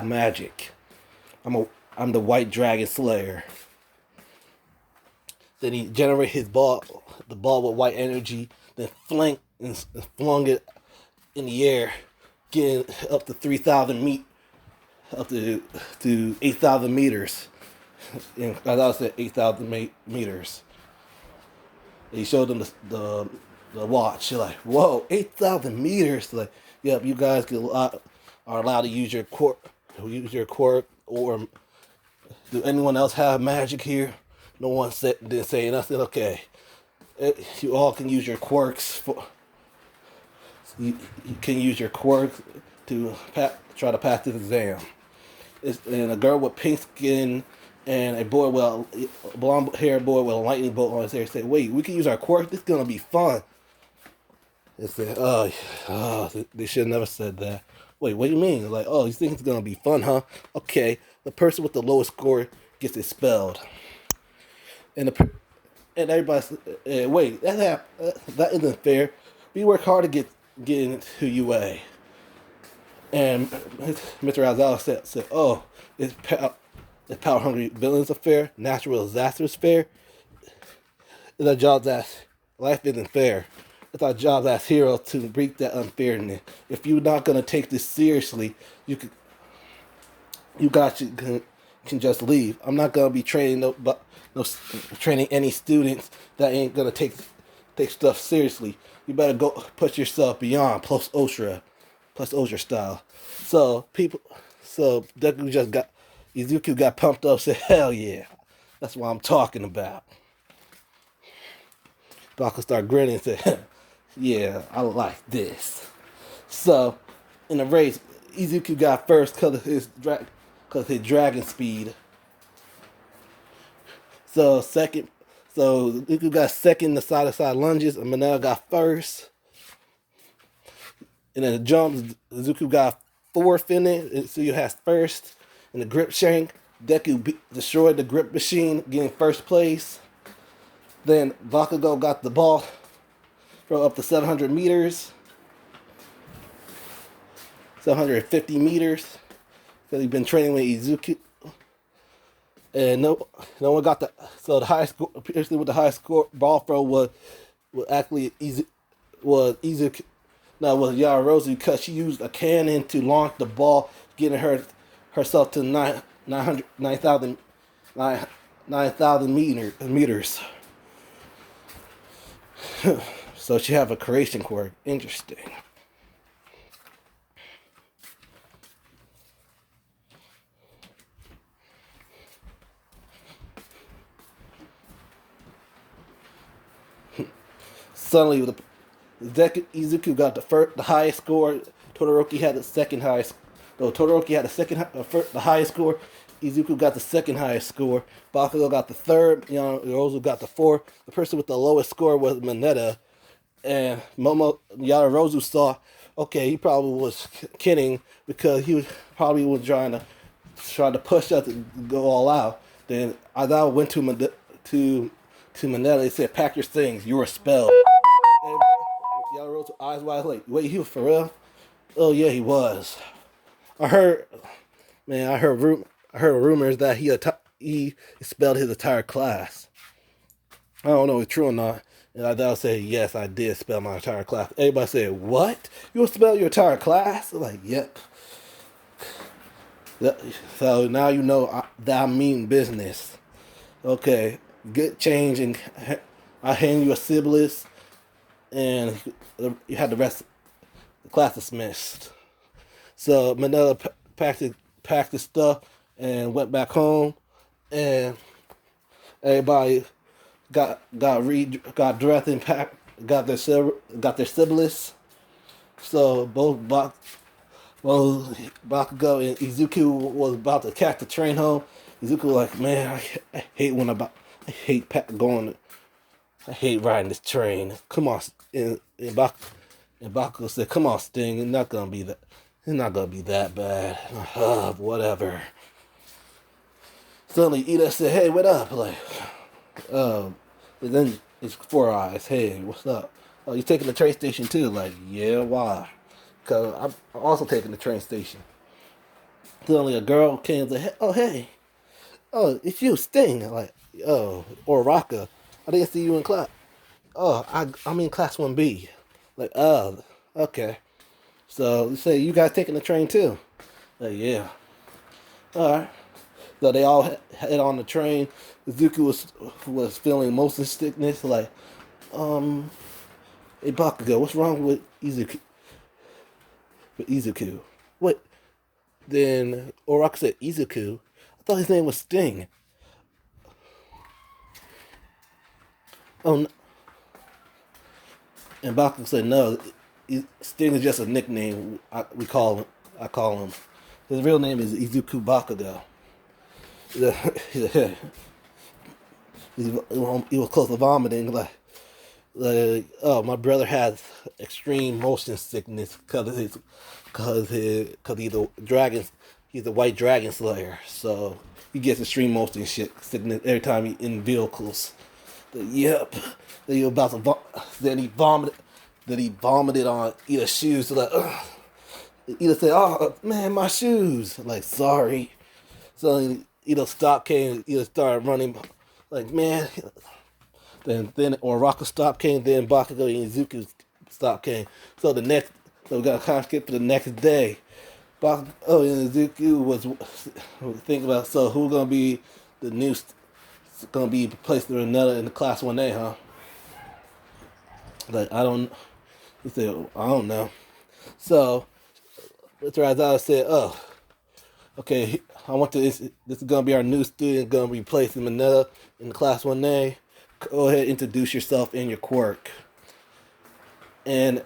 magic. I'm the White Dragon Slayer. Then he generated the ball with white energy, then flung it in the air, getting up to 3,000 up to 8,000 meters. And I thought I said 8,000 meters. And he showed them the watch. You're like, whoa, 8,000 meters. Like, yep, you guys are allowed to use your quirk, or do anyone else have magic here? No one didn't say nothing. Okay, you all can use your quirks you can use your quirks to try to pass this exam. And a girl with pink skin and a blonde haired boy with a lightning bolt on his hair said, "Wait, we can use our quirk. This is gonna be fun." They said, they should have never said that. Wait, what do you mean? Like, oh, you think it's gonna be fun, huh? Okay, the person with the lowest score gets expelled. And everybody said, wait, that isn't fair. We work hard to get into UA. And Mr. Razal said, "Oh, is power hungry villains fair? Natural disasters fair? It's our job that life isn't fair. It's our job as heroes to break that unfairness. If you're not gonna take this seriously, you guys can just leave. I'm not gonna be training training any students that ain't gonna take stuff seriously. You better go put yourself beyond plus ultra style." So Izuku got pumped up. Said, "Hell yeah, that's what I'm talking about." Baka started grinning and said, "Yeah, I like this." So in the race, Izuku got first because of his dragon speed. So Izuku got second in the side to side lunges, and Manel got first. And then the jumps, Izuku got fourth in it, so you has first. In the grip shank, Deku destroyed the grip machine, getting first place. Then Bakugo got the ball from up to 700 meters, 750 meters. Because he's been training with Izuku. And no one got so the highest score, with the highest score ball throw was actually Izuku. No, it was Yarozu, because she used a cannon to launch the ball, getting herself to 9,000 meters. So she have a creation quirk. Interesting. Suddenly, Izuku got the highest score. Todoroki had the second highest. No, Todoroki had the highest score. Izuku got the second highest score. Bakugo got the third. Yorozu got the fourth. The person with the lowest score was Mineta. And Yorozu saw, okay, he probably was kidding because he was probably was trying to push us to go all out. Then I went to Mineta. They said, "Pack your things. You were expelled." And Yorozu eyes wide like, "Wait, he was for real?" Oh yeah, he was. I heard, man, I heard rumors that he expelled his entire class. I don't know if it's true or not. And I'll say, yes, I did expel my entire class. Everybody said, what? You expelled your entire class? I'm like, yep. So now you know that I mean business. Okay, good change, and I hand you a syllabus, and you had the rest of the class dismissed. So Manila packed his stuff and went back home, and everybody got dressed and packed, got their syllabus. So Bakugo and Izuku was about to catch the train home. Izuku was like, man, I hate I hate going. I hate riding this train. Come on, and Bakugo said, "Come on, Sting. It's not gonna be that. It's not gonna be that bad. Whatever." Suddenly, Ida said, "Hey, what up?" Like, and then it's Four Eyes. Hey, what's up? Oh, you taking the train station too? Like, yeah, why? Cause I'm also taking the train station. Suddenly, a girl came and said, "Oh, hey, oh, it's you, Sting." I'm like, oh, or Raka. I didn't see you in class. Oh, I'm in class 1B. Like, oh, okay. So you say you guys taking the train too? Like, yeah. All right. So they all head on the train. Izuku was feeling motion sickness. Like, hey Bakugo, what's wrong with Izuku? With Izuku? What? Then Oraka said Izuku. I thought his name was Sting. Oh, and Bakugo said no. Sting is just a nickname. I call him. His real name is Izuku Bakugo. He was close to vomiting. Oh, my brother has extreme motion sickness because he's a dragon. He's a white dragon slayer, so he gets extreme motion sickness every time he's in vehicles. Yep. Then he about to then he vomited. Then he vomited on Ida's shoes. So like, ugh. Ida said, "Oh man, my shoes." Like, sorry. So Ida stopped, came. Ida started running. Like, man. Then Oraka stopped, came. Then Bakugo and Izuku stopped, came. So we got to kind of skip to the next day. Bakugo and Izuku was thinking about, so who's gonna be the new? Gonna be placed in the class 1A, huh? Like, I don't. He said, I don't know. So Mr. Aizawa said, "Oh, okay. I want to. This is gonna be our new student. Gonna be placed in Manila in class 1A. Go ahead, introduce yourself and your quirk." And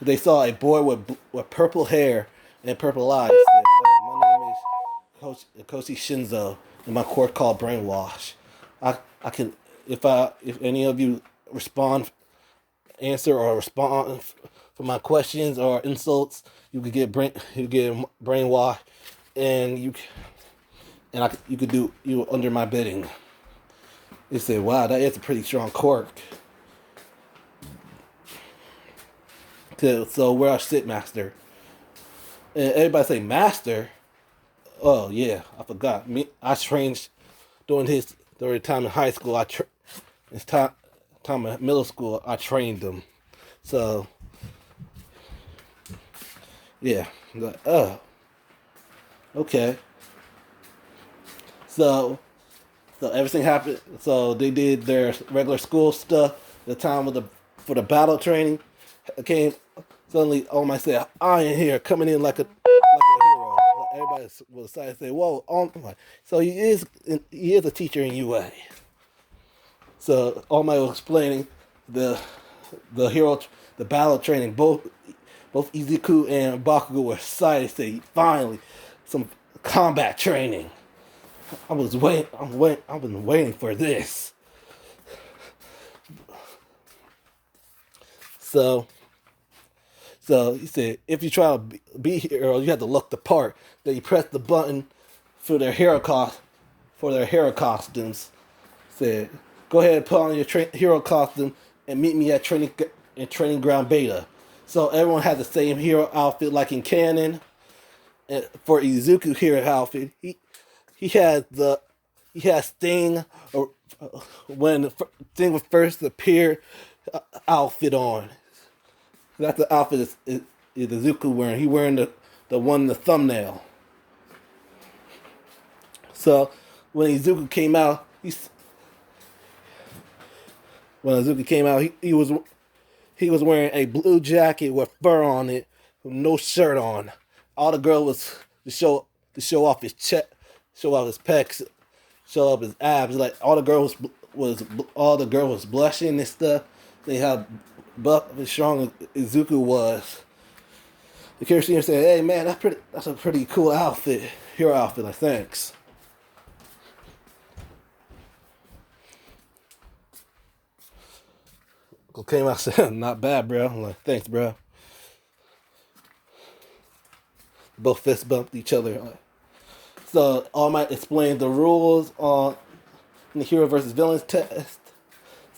they saw a boy with purple hair and purple eyes. Said, "Oh, my name is Koshi Shinzo, and my quirk called Brainwash. I can if any of you answer or respond for my questions or insults, you could get brainwashed, and you could do you under my bidding." They said, "Wow, that is a pretty strong quirk." So we're our sit master, and everybody say master. Oh yeah, I forgot. I trained during the time in high school. It's time in middle school. I trained them. So yeah, like, oh, okay. So everything happened. So they did their regular school stuff. The time for the battle training came. Suddenly, oh my said, "I am here, coming in like a hero." Like, everybody was excited to say, "Whoa!" So he is a teacher in UA. So All Might was explaining the battle training. Both Izuku and Bakugo were excited to say, finally, some combat training. I've been waiting for this. So he said, if you try to be hero, you have to look the part. Then you press the button for their hero costumes. Said, go ahead and put on your hero costume and meet me at training ground beta. So everyone had the same hero outfit like in canon. And for Izuku hero outfit, he had Sting or when Sting was first appeared outfit on. That's the outfit is Izuku wearing. He wearing the one in the thumbnail. So when Izuku came out, he was wearing a blue jacket with fur on it, with no shirt on. All the girl was to show off his chest, show off his pecs, show off his abs. Like all the girl was blushing and stuff. They how buff and strong Izuku was. The character said, "Hey man, that's a pretty cool outfit, hero outfit." Like thanks. Came out said, "Not bad, bro." I'm like, "Thanks, bro." Both fist bumped each other. So All Might explained the rules on the hero versus villains test.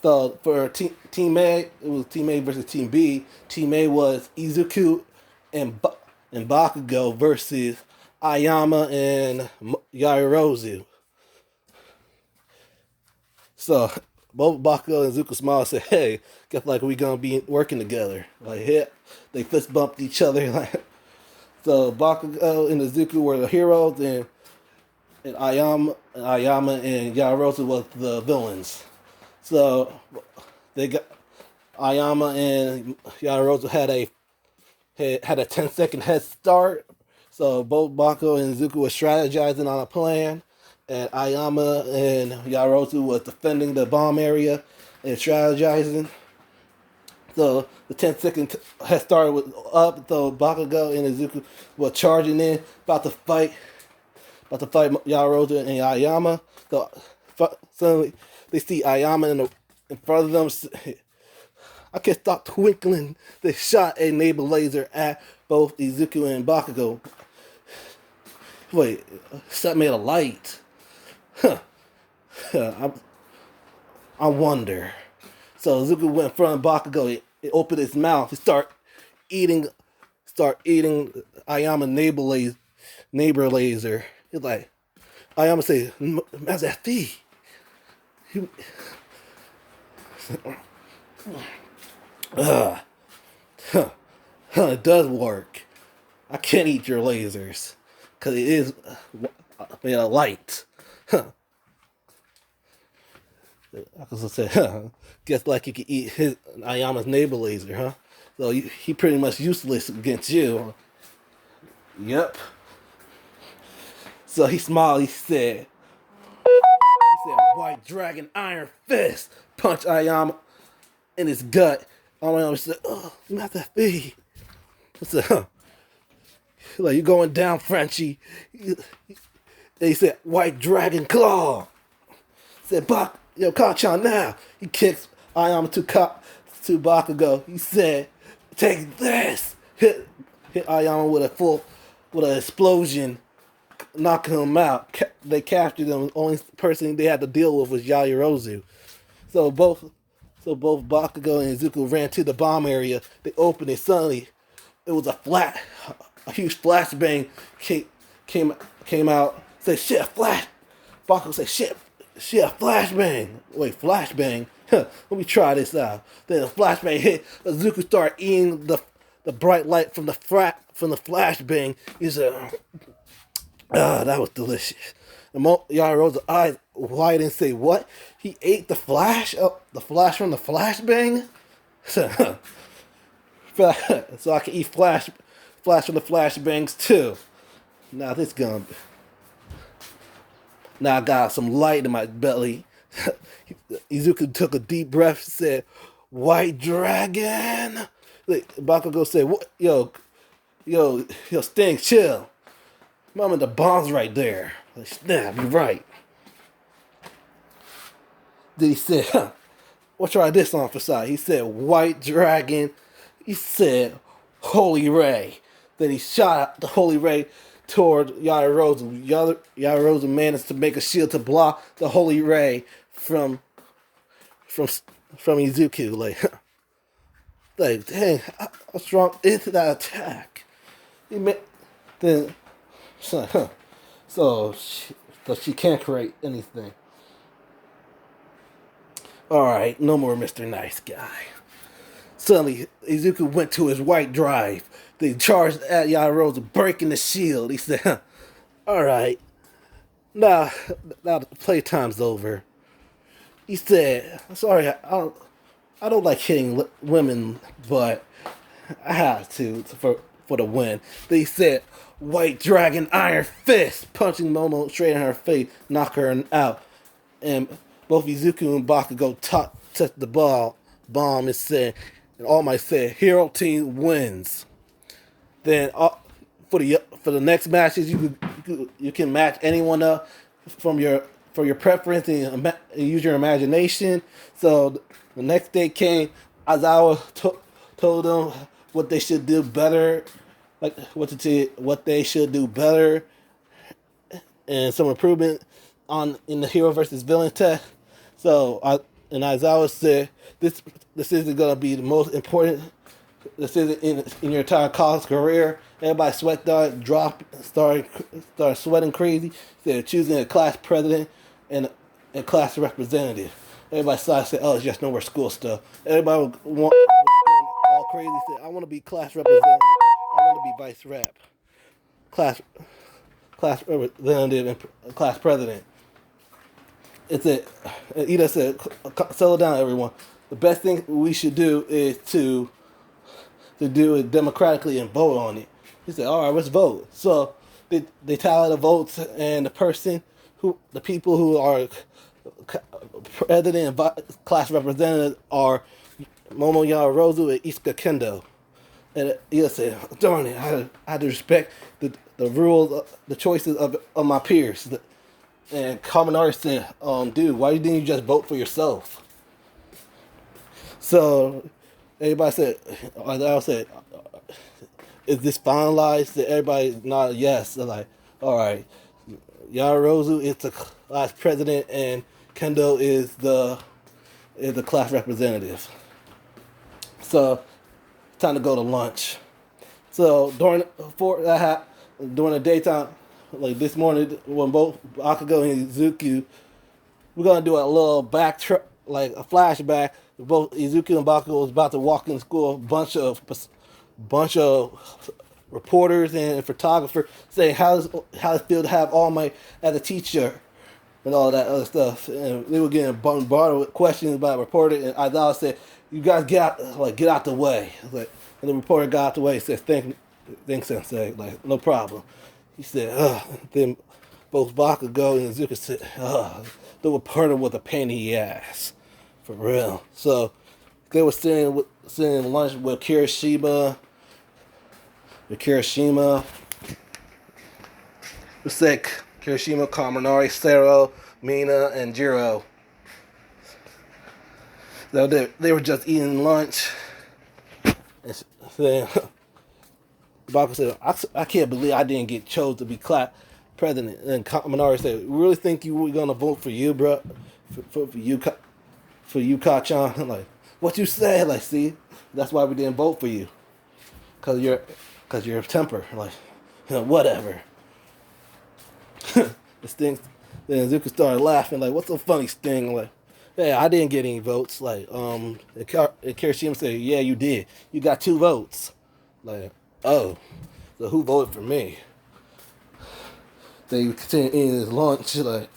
So for Team A, it was Team A versus Team B. Team A was Izuku and Bakugo versus Ayama and Yaoyorozu. So both Bakugo and Izuku smiled and said, "Hey, guess like we gonna be working together." Like hit, they fist bumped each other. Like so, Bakugo and Izuku were the heroes, and Ayama and Yaoyorozu was the villains. So they got Ayama and Yaoyorozu had a 10-second head start. So both Bakugo and Izuku were strategizing on a plan, and Ayama and Yaoyorozu was defending the bomb area and strategizing. So the 10-second head start was up. So Bakugo and Izuku were charging in, about to fight Yaoyorozu and Ayama. So suddenly they see Ayama in front of them. I can't stop twinkling. They shot a neighbor laser at both Izuku and Bakugo. Wait, shot made a light. Huh. I wonder. So Izuku went in front of Bakugo. He opened his mouth. He start eating Ayama neighbor laser. He's like, Ayama say, "How's that fee?" It does work. I can't eat your lasers because it is made of light. I was say, guess like you could eat Ayama's neighbor laser, huh? So he pretty much useless against you. Yep. So he smiled. He said, "White Dragon Iron Fist." Punch Ayama in his gut. Ayama said, "Oh, not that big." I said, "Huh." Like, you going down, Frenchie. He said, "White Dragon Claw." Said, "Yo, Kachan now." He kicks Ayama to Bakugo. He said, "Take this." Hit Ayama with an explosion, knocking him out. They captured him. The only person they had to deal with was Yaoyorozu. So both Bakugo and Izuku ran to the bomb area. They opened it. Suddenly, it was a huge flashbang came out. Said, "Shit, flash." Bakugo said, "Shit, flashbang." Wait, flashbang? Huh, let me try this out. Then the flashbang hit. Izuku started eating the bright light from the flashbang. He said, that was delicious. And Yaoyorozu's eyes wide and say, "What? He ate the flash? The flash from the flashbang?" So I can eat flash from the flashbangs too. Now this gun. Now I got some light in my belly. Izuku took a deep breath and said, white dragon. Like, Bakugo said, "What? Yo, Sting, chill. Mama, the bomb's right there." Like, snap, you're right. Then he said, "We'll try this on for size." He said, "White dragon." He said, "Holy ray." Then he shot the holy ray toward Yaoyorozu. Yaoyorozu managed to make a shield to block the holy ray from from Izuku. Like dang, how strong is that attack? He made then so, so she can't create anything. All right, no more Mr. Nice Guy. Suddenly, Izuku went to his white drive. They charged at Yaoyorozu, breaking the shield. He said, "All right, now, now the playtime's over." He said, "Sorry, I don't like hitting women, but I have to for the win." They said, "White Dragon Iron Fist," punching Momo straight in her face, knock her out. And both Izuku and Bakugo touch the bomb and said, and All Might said, "Hero Team wins." Then for the next matches, you can match anyone up from your for your preference and use your imagination. So the next day came, Aizawa told them what they should do better, like what they should do better, and some improvement on in the hero versus villain test. So and Aizawa said this isn't gonna be the most important decision in your entire college career. Everybody sweat started sweating crazy. They're choosing a class president and a class representative. Everybody started saying, "Oh, it's just no more school stuff." Everybody was all crazy. Said, "I want to be class representative. I want to be vice rep, class representative, and class president." It's it. Ida said, "Settle down, everyone. The best thing we should do is to do it democratically and vote on it." He said, "All right, let's vote." So they tally the votes, and the people who are president and class representative are Momo Yaoyorozu and Isuka Kendo. And he said, "Darn it, I had to respect the rules, the choices of my peers." And Kaminari said, "Dude, why didn't you just vote for yourself?" So everybody said, I said, "Is this finalized?" Everybody nodded yes. They're like, "All right, Yaoyorozu is the class president and Kendo is the class representative." So time to go to lunch. So during the daytime, like this morning, when both Bakugo and Izuku, we're gonna do a little like a flashback. Both Izuku and Bakugo was about to walk in school. A bunch of reporters and photographers saying how it feel to have All Might as a teacher and all that other stuff. And they were getting bombarded with questions about reporter. And Aizawa said, "You guys get out the way." And the reporter got out the way and said, "Thanks, Sensei. Like, no problem." He said, "Ugh." Then both Bakugo and Izuku said, "Ugh." The reporter was a pain in the ass. For real. So they were sitting lunch with Kirishima. Usek, Kirishima, Kaminari, Sero, Mina, and Jiro. So they were just eating lunch. And then Bakugo said, I can't believe I didn't get chose to be class president." And Kaminari said, "You really think you were going to vote for you, bro? For you, Kachan?" Like, "What you say?" Like, "See, that's why we didn't vote for you. Cause you're a temper." Like, whatever. This thing. Then Zuko started laughing. Like, "What's so funny, Sting?" Like, "Hey, I didn't get any votes." Like, and Kirishima said, "Yeah, you did. You got 2 votes." Like, "Oh, so who voted for me?" Then he continued eating his lunch. Like,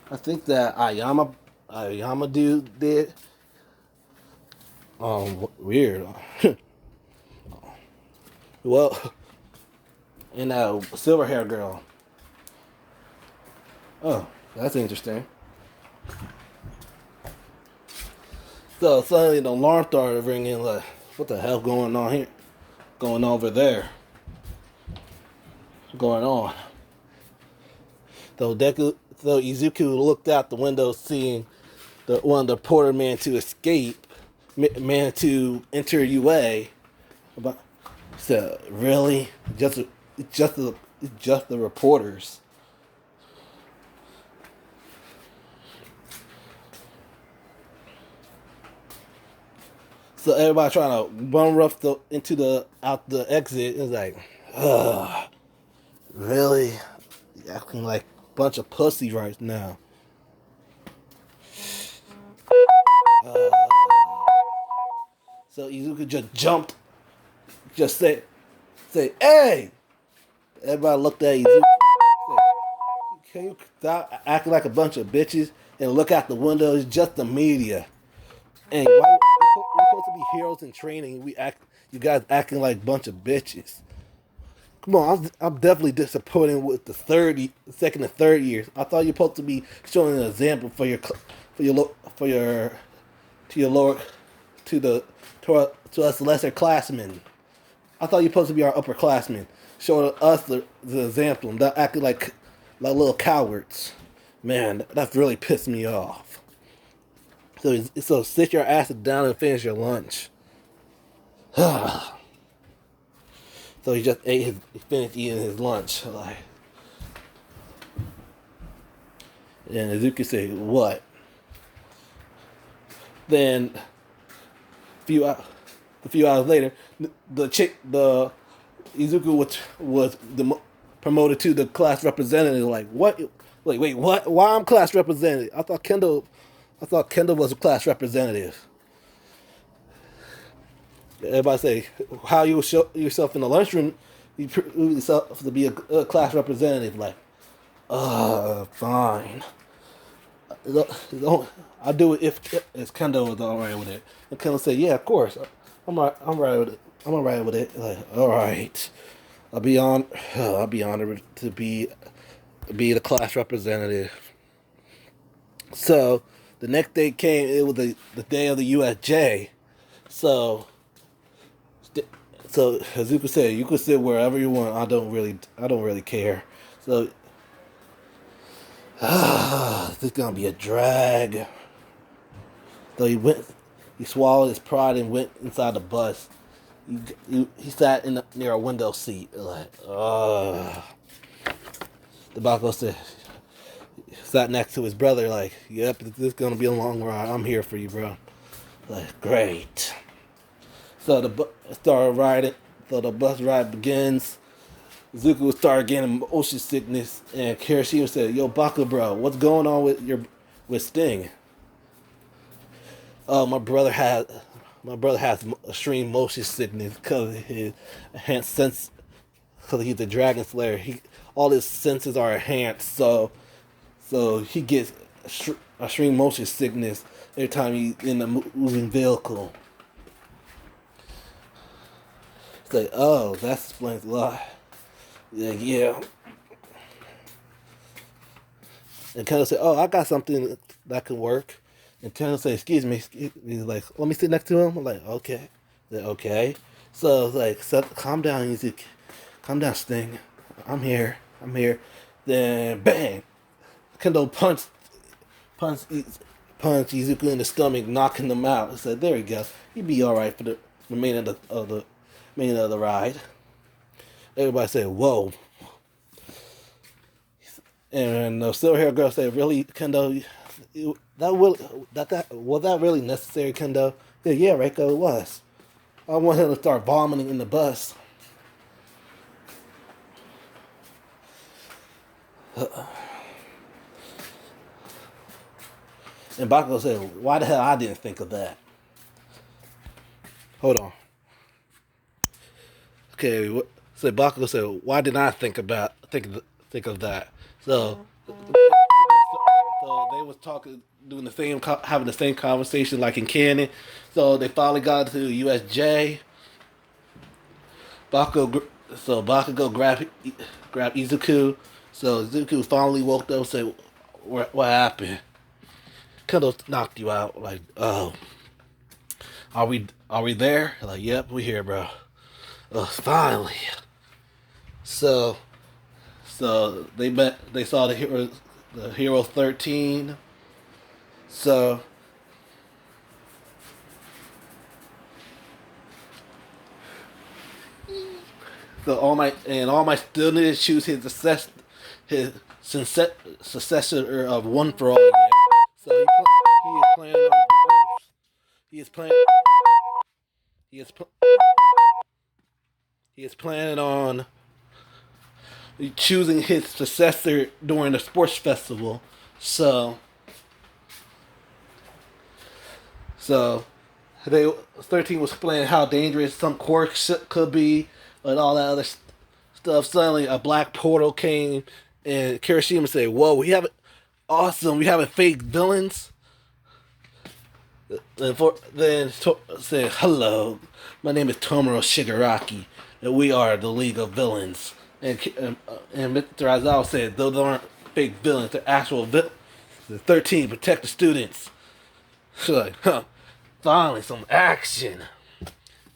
I think that Ayama dude did. Weird. Well, and that silver hair girl. Oh, that's interesting. So suddenly the alarm started ringing. Like, what the hell going on here? Going over there? Going on? So Izuku looked out the window, seeing one of the porter man to escape, man to enter UA. But so really, just the reporters. So everybody trying to run rough out the exit. It's like, ugh, really, acting like a bunch of pussy right now. So Izuku just jumped, just say, hey! Everybody looked at Izuku. Said, can you stop acting like a bunch of bitches and look out the window? It's just the media. And why we're supposed to be heroes in training? You guys acting like a bunch of bitches. Come on, I'm definitely disappointed with the second and third years. I thought you're supposed to be showing an example for your to us lesser classmen. I thought you're supposed to be our upperclassmen, showing us the example, not acting like little cowards. Man, that's really pissed me off. So sit your ass down and finish your lunch. So he just finished eating his lunch. Like, and Izuku said, "What?" Then a few hours later, the Izuku was promoted to the class representative. Like, what? Wait, what? Why I'm class representative? I thought Kendall was a class representative. Everybody say, how you show yourself in the lunchroom, you prove yourself to be a class representative. Like, fine. I'll do it if Kendall is all right with it. And Kendall say, yeah, of course. I'm right with it. I'm all right with it. Like, all right. I'll be honored to be the class representative. So the next day came. It was the day of the USJ. So Hazuka said, "You can sit wherever you want. I don't really care." So this is gonna be a drag. So he swallowed his pride and went inside the bus. He sat near a window seat. Like, The Bako said, sat next to his brother. Like, yep, this is gonna be a long ride. I'm here for you, bro. Like, great. So the bus started riding. So the bus ride begins. Zuko started getting motion sickness, and Kirishima said, "Yo, Baka, bro, what's going on with Sting?" Oh, my brother has extreme motion sickness because his enhanced sense. Because he's a dragon slayer, all his senses are enhanced. So he gets extreme motion sickness every time he's in a moving vehicle. It's like, oh, that explains a lot. Yeah. And Kendall said, "Oh, I got something that can work." And Kendall said, "Excuse me." He's like, "Let me sit next to him." I'm like, "Okay." Okay. So it's like, calm down, easy. Calm down, Sting. I'm here. Then bang, Kendall punched Izuku in the stomach, knocking him out. I said, "There you go. He'd be all right for the remainder of the ride." Everybody said, "Whoa." And the silver hair girl said, "Really, Kendo? Was that really necessary, Kendo?" He said, "Yeah, Reiko, it was. I want him to start vomiting in the bus." And Bakugo said, "Why the hell I didn't think of that?" Hold on. Okay, so Bakugo said, "Why did I think of that?" So they was talking, doing having the same conversation like in canon. So they finally got to USJ. Bakugo So Bakugo grab Izuku. So Izuku finally woke up and said, what happened? Kendo knocked you out. Like, oh, are we there? Like, yep, we here, bro. Oh, finally. So they saw the hero 13. So all my students choose his successor of One for All. Yeah. So he is planning on he is planning he is pl- he is planning on choosing his successor during the sports festival. So so they 13 was explaining how dangerous some quirks could be and all that other stuff. Suddenly, a black portal came, and Kirishima said, "Whoa, we have awesome! We have fake villains." Then said, "Hello, my name is Tomura Shigaraki, and we are the League of Villains." And Mr. Aizawa said, "Those aren't fake villains; they're actual villains. The 13 protect the students." She's like, "Huh." Finally, some action.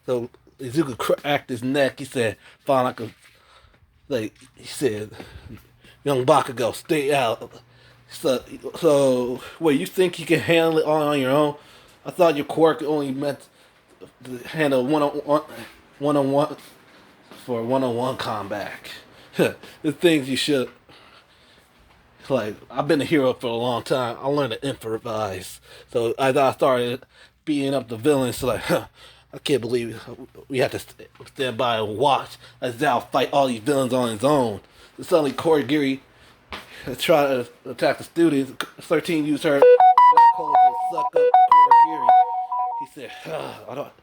So Izuku cracked his neck. He said, "Finally, I could." Like he said, "Young Bakugo, stay out." So wait, you think you can handle it all on your own? I thought your quirk only meant to handle one on one for one combat. The things you should like. I've been a hero for a long time. I learned to improvise. So as I started beating up the villains, so like, I can't believe we have to stand by and watch as Zao fight all these villains on his own. So suddenly, Korigiri tried to attack the students. 13 used her black hole to suck up Korigiri. He said, I don't.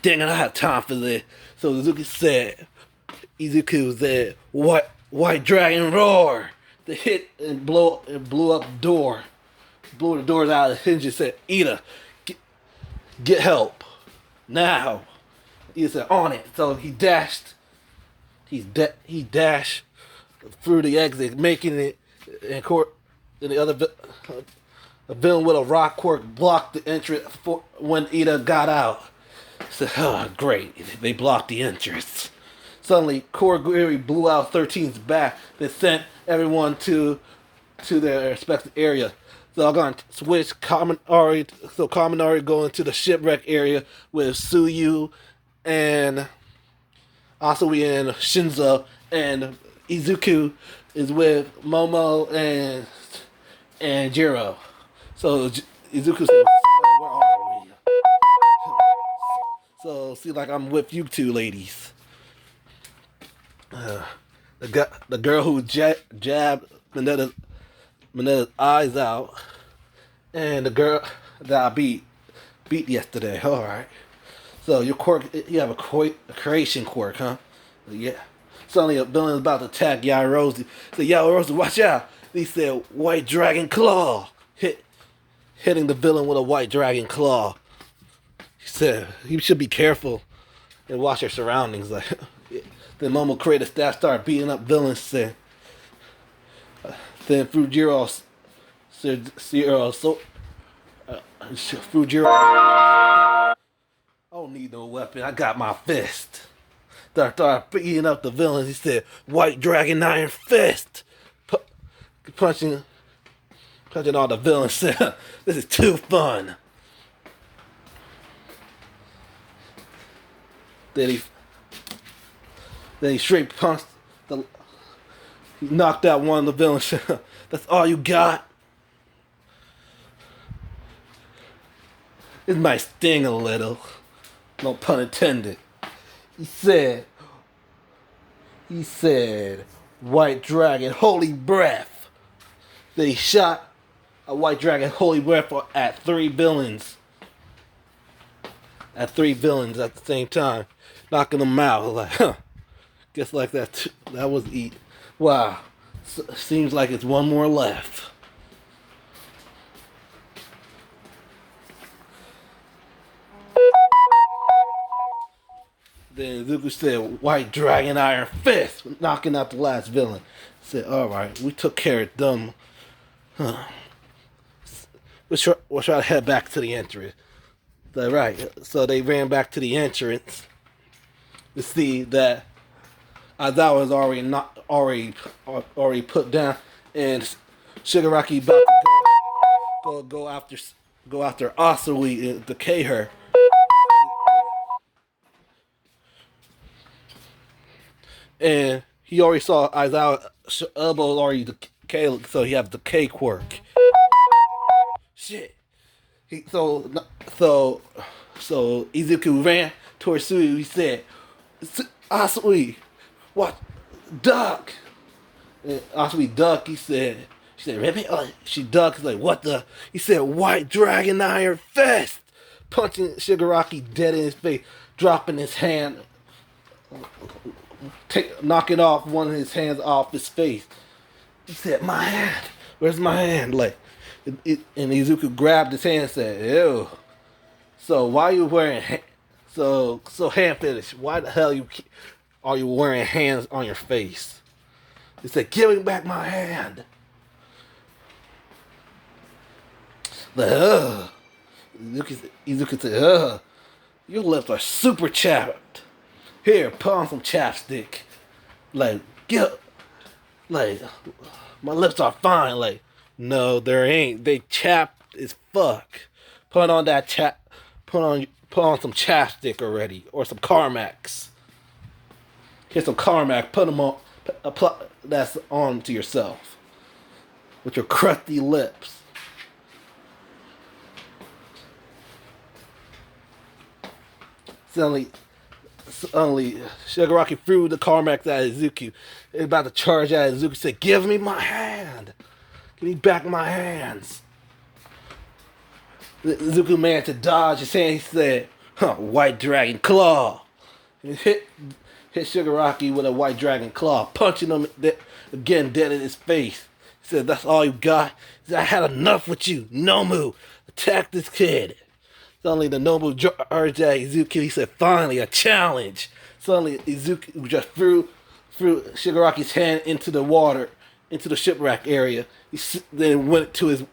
Dang it, I don't have time for this. So Izuku said, White Dragon Roar! The hit and blew up the door. Blew the doors out of the hinges. Said, Ida, get help. Now. Ida said, on it. So he dashed. He dashed through the exit, making it. And the other a villain with a rock quirk blocked the entrance when Ida got out. Said, oh, great. They blocked the entrance. Suddenly, Korigiri blew out 13's back that sent everyone to their respective area. So I'm going to switch Kaminari. So Kaminari going to the shipwreck area with Suyu and Asui and Shinzo. And Izuku is with Momo and Jiro. So Izuku says, where are we? So see, like I'm with you two ladies. The girl who jabbed Minetta's eyes out, and the girl that I beat yesterday. All right. So your quirk, you have a creation quirk, huh? Yeah. Suddenly a villain is about to attack Yaoyorozu. So Yaoyorozu, watch out! He said, "White Dragon Claw." Hitting the villain with a White Dragon Claw. He said he should be careful and watch your surroundings. Like, then Momo created staff, started beating up villains. Then Fujiro, Fujiro, I don't need no weapon. I got my fist. Started beating up the villains. He said, "White Dragon Iron Fist," punching all the villains. This is too fun. Then he straight punched he knocked out one of the villains. That's all you got? It might sting a little. No pun intended. He said, White Dragon, Holy Breath. Then he shot a White Dragon, Holy Breath at three villains. At three villains at the same time. Knocking them out. Like, guess like that was eat. Wow. Seems like it's one more left. Then Izuku said, "White Dragon Iron Fist," knocking out the last villain. Said, "All right, we took care of them. Huh. We'll try to head back to the entrance." Right. So they ran back to the entrance to see that Aizawa was already put down, and Shigaraki about to go after Asui and decay her. And he already saw Aizawa's elbow already decay, so he has decay quirk. Shit. So Izuku ran towards Sui. He said, "Asui, what? Duck!" And Asui ducked. She said, "Really?" She ducked. He's like, "What the?" He said, "White Dragon Iron Fist," punching Shigaraki dead in his face, dropping his hand, knocking off one of his hands off his face. He said, "My hand. Where's my hand?" And Izuku grabbed his hand and said, "Ew. So why are you wearing so hand fetish? Why the hell are you wearing hands on your face?" He said, "Give me back my hand." Like, ugh. Izuku said, "Ugh. Your lips are super chapped. Here, put on some chapstick. Like, like, my lips are fine. Like, no, there ain't. They chapped as fuck. Put on Put on some chapstick already, or some Carmax. Here's some Carmax. Put them on. Apply that's on to yourself with your crusty lips." Suddenly, Shigaraki threw the Carmax at Izuku. He was about to charge at Izuku. Said, "Give me my hand. Give me back my hands." Izuku managed to dodge his hand. He said, "White Dragon Claw." He hit Shigaraki with a White Dragon Claw, punching him again dead in his face. He said, "That's all you got?" He said, "I had enough with you. Nomu, attack this kid." Suddenly the noble charged at Izuku. He said, "Finally, a challenge." Suddenly Izuku just threw Shigaraki's hand into the water, into the shipwreck area. He then went to his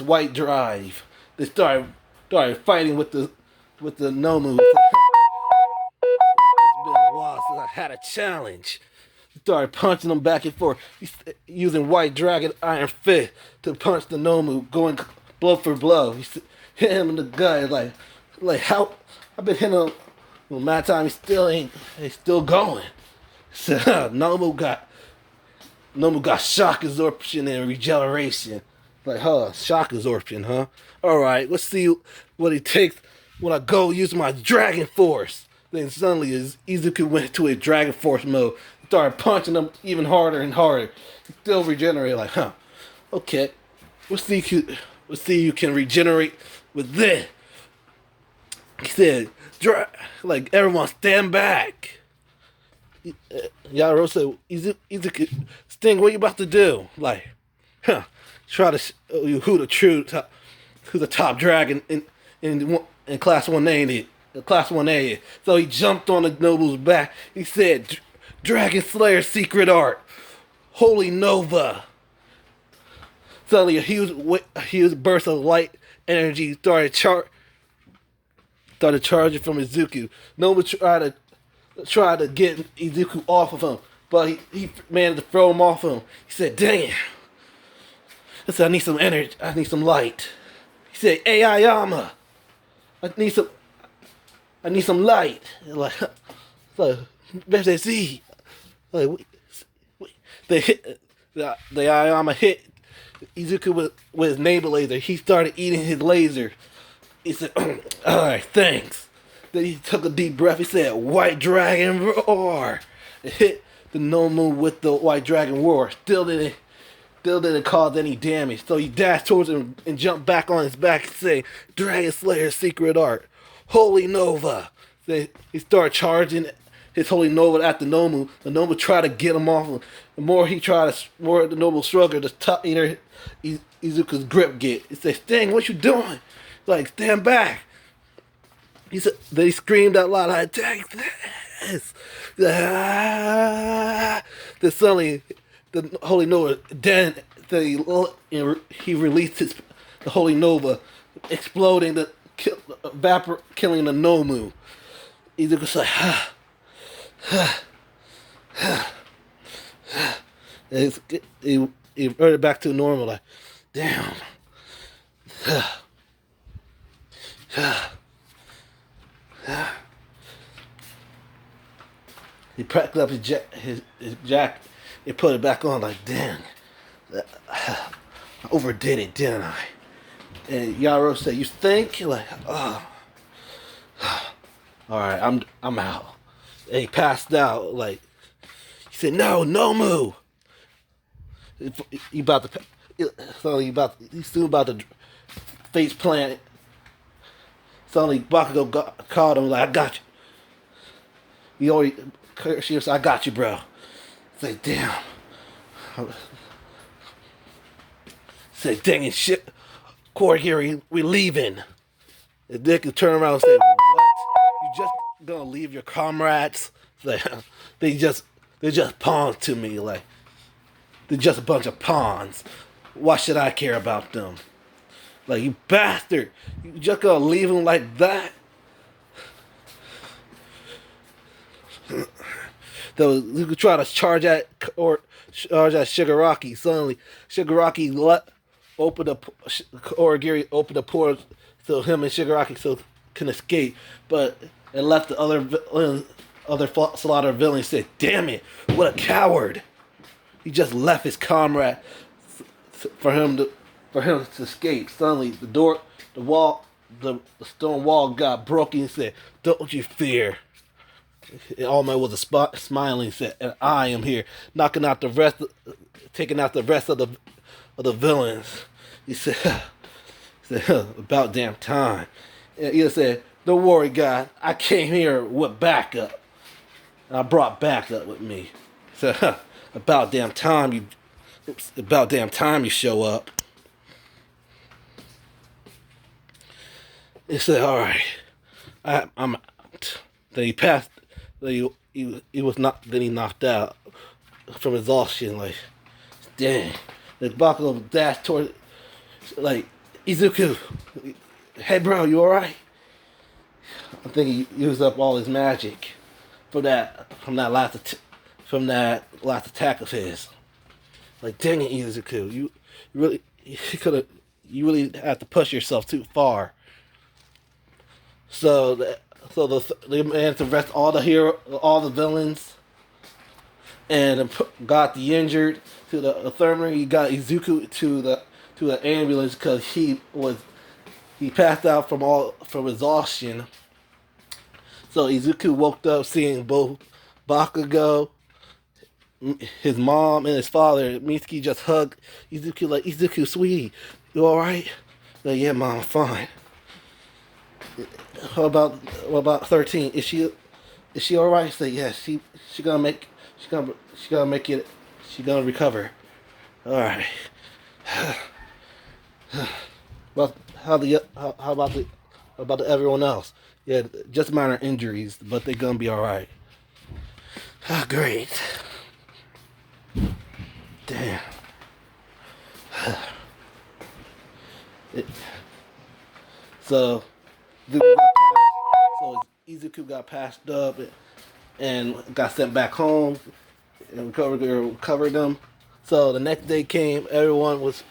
white drive. They started fighting with the Nomu. It's been a while since I had a challenge. He started punching them back and forth. He's using White Dragon Iron Fist to punch the Nomu, going blow for blow. He hit him in the gut. Like how I've been hitting him my time. He's still going. So Nomu got shock absorption and regeneration. Like, shock absorption, huh? Alright, let's see what it takes when I go use my Dragon Force. Then suddenly Izuku went into a Dragon Force mode. Started punching him even harder and harder. He still regenerated, like, okay. We'll see you can regenerate with this. He said, like, everyone stand back. Yaro said, Izuku, Sting, what you about to do? Like, try to show you who the top dragon in class 1A. Class 1A. So he jumped on the noble's back. He said, "Dragon Slayer secret art, Holy Nova." Suddenly a huge burst of light energy started charging from Izuku. Nova tried to get Izuku off of him, but he managed to throw him off of him. He said, "Dang it. I said, I need some energy. I need some light." He said, "Hey, Ayama, I need some light." Like, see, like, they hit the Ayama hit Izuku with his navel laser. He started eating his laser. He said, "Alright, thanks." Then he took a deep breath. He said, "White Dragon Roar." It hit the Nomu with the White Dragon Roar. Still didn't cause any damage. So he dashed towards him and jumped back on his back and said, "Dragon Slayer secret art, Holy Nova." Then he started charging his Holy Nova at the Nomu. The Nomu tried to get him off him. The more the Noble struggled, the tougher Izuku's grip get. He said, "Sting, what you doing?" Like, "Stand back." He said, then he screamed out loud, "I attack." yes. Ah. Then suddenly, the Holy Nova, then he released the Holy Nova, exploding, killing the Nomu. He's just like, it's, he reverted back to normal, like, damn. He packed up his jacket and put it back on, like, damn. I overdid it, didn't I? And Yaro said, "You think?" Like, oh, all right, I'm out. And he passed out. Like, he said, "No, no move." He about to, he's still about to face plant. Suddenly, Bakugo called him like, "I got you." He already, she was, "I got you, bro." It's like, damn. Say, dang it, shit. Court hearing, we leaving. And Deku turn around and say, "What? You just gonna leave your comrades?" Like, they're just pawns to me. Like, they're just a bunch of pawns. Why should I care about them? Like, you bastard! You just gonna leave them like that? So you could try to charge at Shigaraki. Suddenly, Shigaraki opened the Origiri opened the port so him and Shigaraki can escape, but it left the other slaughter villains. Said, "Damn it! What a coward! He just left his comrade for him to escape." Suddenly, the stone wall got broken. And said, "Don't you fear." And All Might was a smiling, said, "And I am here, taking out the rest of the villains." He said, "About damn time." And he said, "Don't worry, guys. I came here with backup. And I brought backup with me." He said, "About damn time you show up." He said, "All right, I'm out." Then he passed. He was not. Then he knocked out from exhaustion. Like, dang. The Bakugo dashed toward, like, Izuku. "Hey, bro, you all right?" I think he used up all his magic from that last attack of his. Like, dang it, Izuku, you really have to push yourself too far. So they managed to arrest all the villains, and got the injured to the infirmary. He got Izuku to the ambulance because he passed out from exhaustion. So Izuku woke up seeing both Bakugo, his mom, and his father. Mitsuki just hugged Izuku like, "Izuku, sweetie, you all right?" Like, "Yeah, mom, I'm fine." What about 13? Is she all right? Say, "Yes, she gonna make it. She gonna recover." All right. Well, how about everyone else? Yeah, just minor injuries, but they're gonna be all right. Ah, great. Damn. It, so, Izuku got passed up and got sent back home and recovered them. So the next day came. Everyone was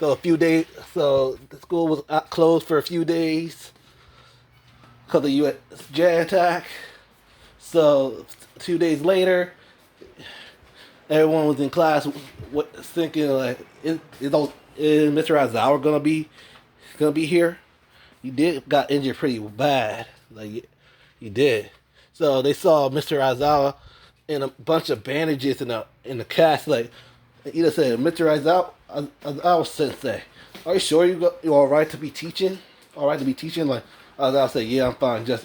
a few days. So the school was closed for a few days because of the U.S. jet attack. So 2 days later, everyone was in class thinking like, is Mr. Aizawa gonna be here? He got injured pretty bad. Like, he did. So they saw Mr. Aizawa in a bunch of bandages in the cast. Like, either said, "Mr. Aizawa Sensei, are you sure you're all right to be teaching? All right to be teaching?" Like, Aizawa said, "Yeah, I'm fine. Just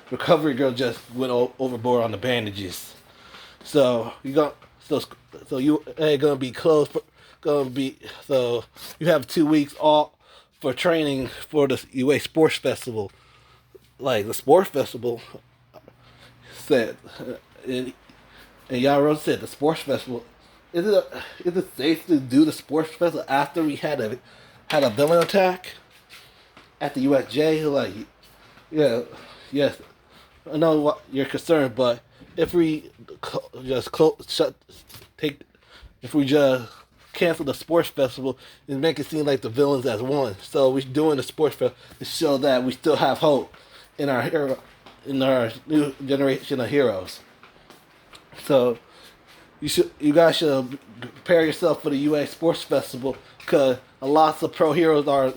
recovery girl just went overboard on the bandages. So you ain't gonna be closed. So you have 2 weeks off for training for the UA Sports Festival." Like, the sports festival. said, and, and Yaro said the sports festival. Is it safe to do the sports festival after we had a villain attack at the USJ? Like, yeah, yes, I know what you're concerned, but if we just take, if we just cancel the sports festival and make it seem like the villains as one, so we're doing the sports festival to show that we still have hope in our hero, in our new generation of heroes. So you guys should prepare yourself for the UA Sports Festival because a lots of pro heroes are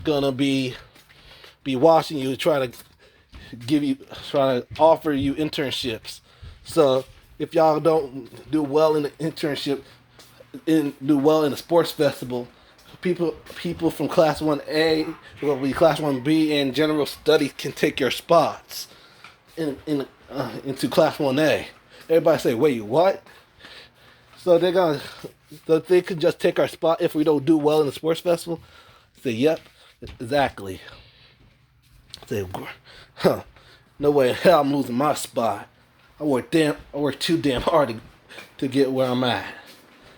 gonna be watching you, trying to offer you internships. So if y'all don't do well in the internship, do well in the sports festival, people from class 1A, will be class 1B, and general studies can take your spots into class 1A. Everybody say, wait, what? So they could just take our spot if we don't do well in the sports festival? Say, yep, exactly. Say, huh, no way in hell I'm losing my spot. I work too damn hard to get where I'm at.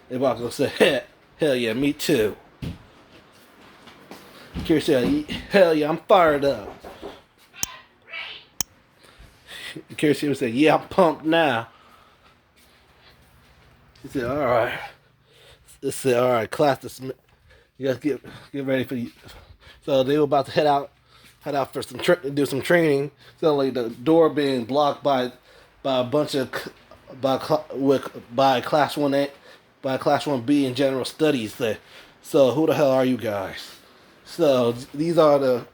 Everybody gonna say, hell yeah, me too. Kira said, hell yeah, I'm fired up. Kira would say, yeah, I'm pumped now. He said, all right. He said, all right, class, you guys get ready for you. So they were about to head out for do some training. So like the door being blocked by a bunch of by class 1A, by class 1B in general studies. So who the hell are you guys? So these are the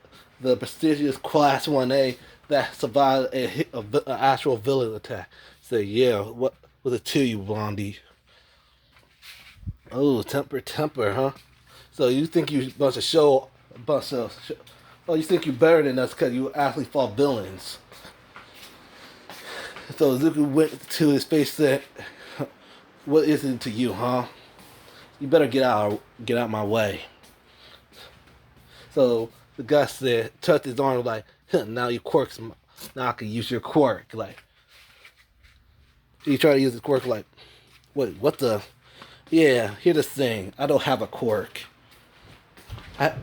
prestigious class 1A that survived an actual villain attack. So yeah, what was it to you, Blondie? Oh, temper, huh? So you think you you think you're better than us because you actually fought villains. So Izuku went to his face and said, what is it to you, huh? You better get out my way. So the guy said, touched his arm like, now you quirks, now I can use your quirk. Like, he tried to use his quirk like, wait, what the? Yeah, here's the thing. I don't have a quirk. I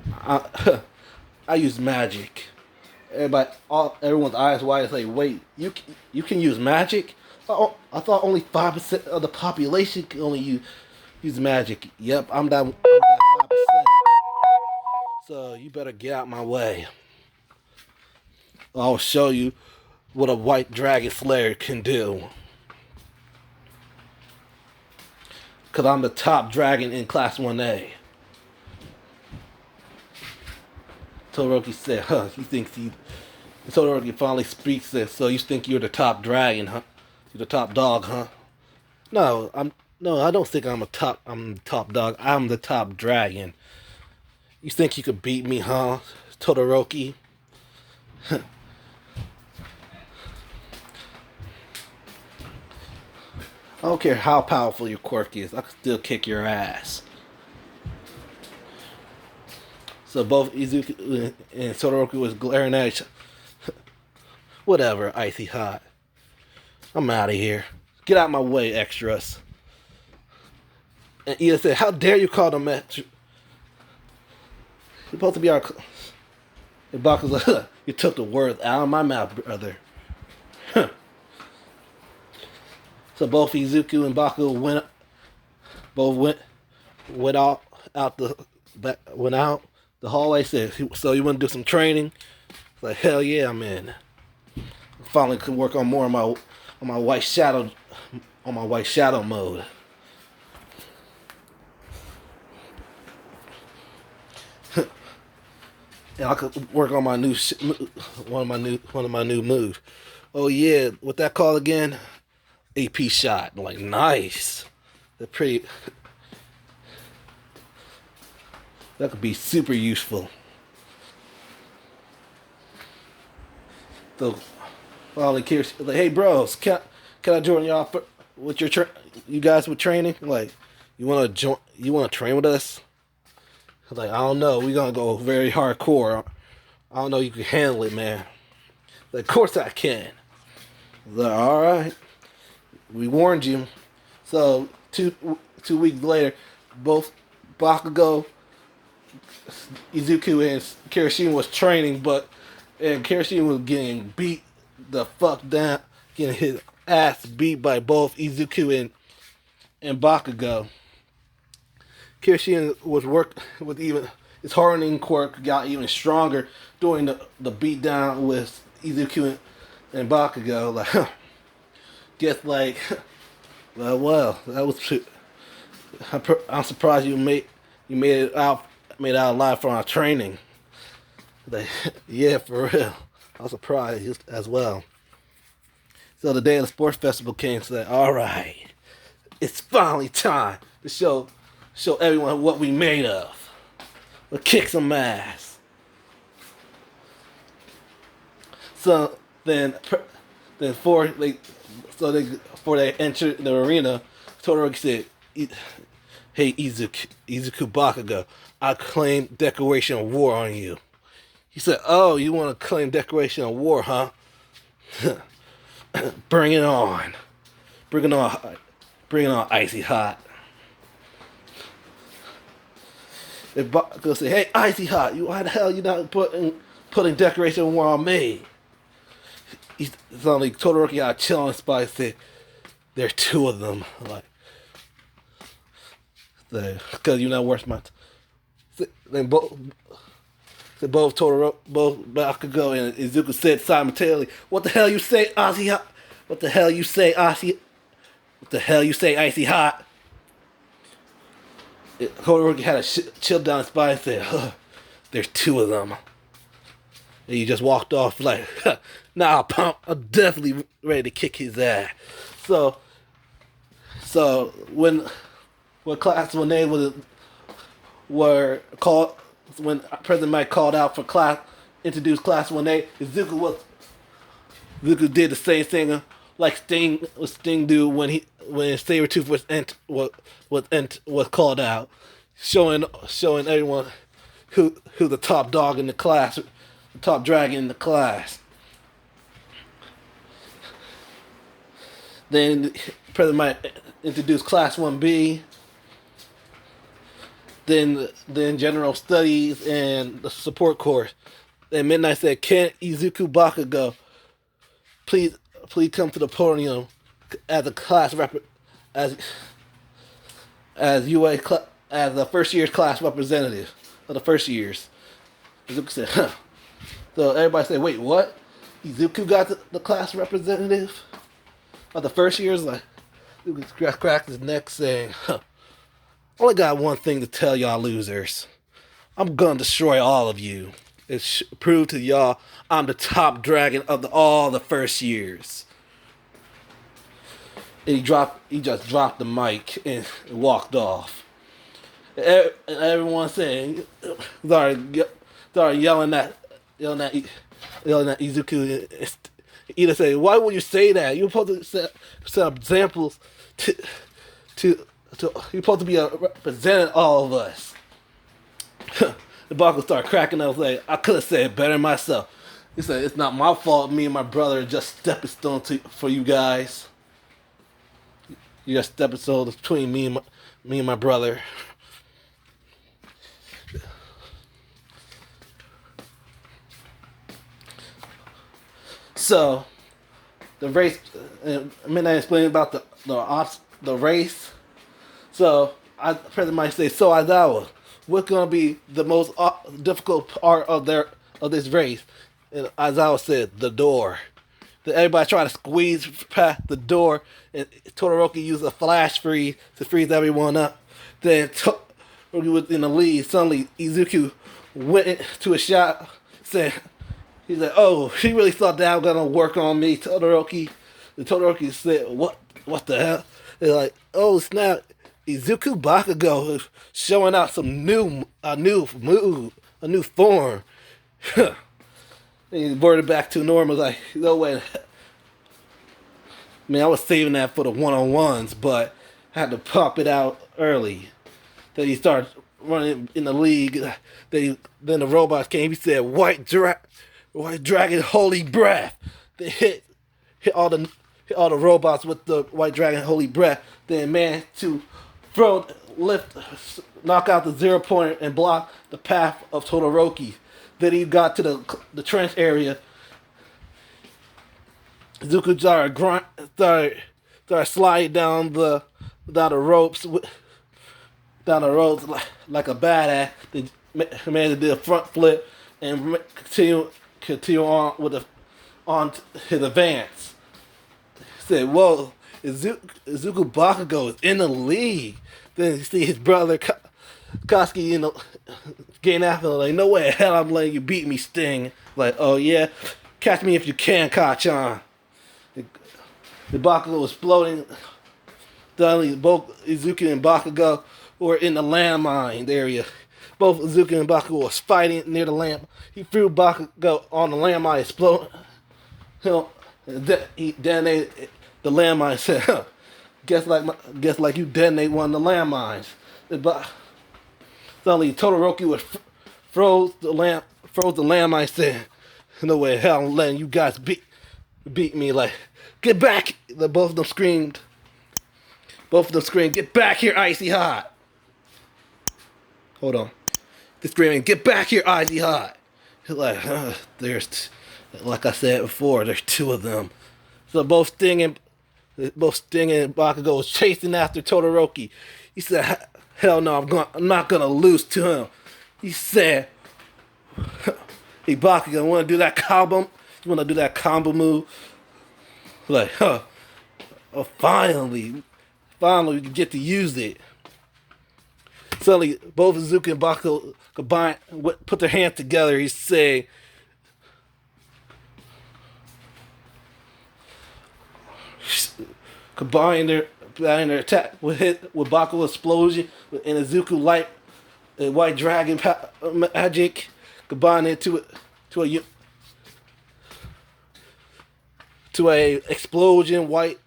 use magic. Everyone's eyes wide. Like, wait, you can use magic? I thought only 5% of the population can only use magic. Yep, I'm that 5%. So you better get out my way. I'll show you what a white dragon slayer can do. Because I'm the top dragon in class 1A. Todoroki said, Todoroki finally speaks this, so you think you're the top dragon, huh? You're the top dog, huh? No, I don't think I'm the top dog. I'm the top dragon. You think you could beat me, huh, Todoroki? I don't care how powerful your quirk is, I can still kick your ass. So both Izuku and Todoroki was glaring at each other. Whatever, icy hot. I'm out of here. Get out my way, extras. And Ida said, how dare you call them extras? You're supposed to be our... And Baku's like, you took the words out of my mouth, brother. So both Izuku and Baku went out the hallway. Said, so you want to do some training? Like, hell yeah, I'm in. Finally could work on more on my white shadow mode. And I could work on my one of my new moves. Oh yeah, what that called again? AP shot. I'm like, nice. That could be super useful. So finally, like, hey bros, can I join y'all with you guys with training? Like, you wanna train with us? Like, I don't know, we gonna go very hardcore. I don't know, you can handle it, man. Like, of course I can. Like, all right, we warned you. So 2 weeks later, both Bakugo, Izuku, and Kirishima was training, and Kirishima was getting beat the fuck down, getting his ass beat by both Izuku and Bakugo. Kirishima was with even his hardening quirk got even stronger during the beat down with Izuku and Bakugo. Like, guess like, well, that was. I'm surprised you made it out alive from our training. Like, yeah, for real. I was surprised as well. So the day of the sports festival came, so that all right, it's finally time to show everyone what we made of. We'll kick some ass. So before they entered the arena, Todoroki said, "Hey Izuku Bakugo, I claim declaration of war on you." He said, "Oh, you want to claim declaration of war, huh? Bring it on. Bring it on. Bring it on, icy hot." If Bakugo said, "Hey, icy hot, why the hell you not putting declaration of war on me?" He suddenly Todoroki got a chill on his spine and said, "There are two of them." Like, because you're not worth my. Then both Bakugo and Izuku said simultaneously, "What the hell you say, icy hot? What the hell you say, icy? What the hell you say, icy hot?" Todoroki had a chill down his spine and said, "There's two of them." And he just walked off like, "Nah, pump, I'm definitely ready to kick his ass." So when class when they were called, when President Mike called out for class, introduced class 1A, Izuku did the same thing like Sting do when Sabretooth was called out, showing everyone who the top dog in the class, the top dragon in the class. Then President Mike introduced class 1B. Then general studies and the support course. Then Midnight said, "Can Izuku Bakugo please come to the podium as a class as the first year's class representative of the first years?" Izuku said, "Huh." So everybody said, "Wait, what? Izuku got the class representative of the first years?" Like, Izuku cracked his neck saying, "Huh. Only got one thing to tell y'all losers. I'm gonna destroy all of you. It prove to y'all I'm the top dragon of all the first years." And he just dropped the mic and walked off. And everyone saying, started yelling at Izuku. Ida said, "Why would you say that? You're supposed to set examples to you're supposed to be representing all of us." The Bakugo started cracking up, like, "I could have said it better myself." He said, "It's not my fault. Me and my brother are just stepping stones for you guys. You're just stepping stones between me and my brother." So the race. Midnight explained about the race. So President Mike said, "So Aizawa, what's gonna be the most difficult part of this race?" And Aizawa said, "The door." Then everybody tried to squeeze past the door, and Todoroki used a flash freeze to freeze everyone up. Then Todoroki was in the lead. Suddenly Izuku went to a shot, he said, "Oh, he really thought that was gonna work on me, Todoroki." And Todoroki said, What the hell?" They're like, "Oh snap. Izuku Bakugo is showing out some new move, a new form." And he brought it back to normal. Like, no way. Man, I was saving that for the one-on-ones, but I had to pop it out early. Then he started running in the league. Then the robots came. He said, White dragon, holy breath." They hit all the all the robots with the White Dragon Holy Breath. Then man to knock out the 0 pointer and block the path of Todoroki. Then he got to the trench area. Izuku started sliding down the ropes like a badass. The man did a front flip and continue on his advance. He said, "Whoa, Izuku Bakugo is in the league." Then you see his brother Koski, getting after him like, "No way, hell, I'm letting you beat me, Sting." Like, "Oh yeah, catch me if you can, Kachan." The Bakugo was exploding. Suddenly, both Izuku and Bakugo were in the landmine area. Both Izuku and Bakugo was fighting near the lamp. He threw Bakugo on the landmine, exploded. He detonated the landmine. Said, huh, guess like you detonate one of the landmines." Suddenly, Todoroki was froze the landmine. Said, "No way, hell, I'm letting you guys beat me." Like, "Get back!" Both of them screamed. "Get back here, Icy Hot!" Hold on. They're screaming, "Get back here, Icy Hot!" He's like, like I said before, there's two of them. So both Sting and Bakugo was chasing after Todoroki. He said, "Hell no, I'm not gonna lose to him." He said, "Hey Bakugo, wanna do that combo? You wanna do that combo move?" Like, huh. Oh, finally, we can get to use it. Suddenly, both Izuku and Bakugo put their hands together. He said, combine their attack with Bakugo explosion and Izuku light and White Dragon magic, combine it to a explosion white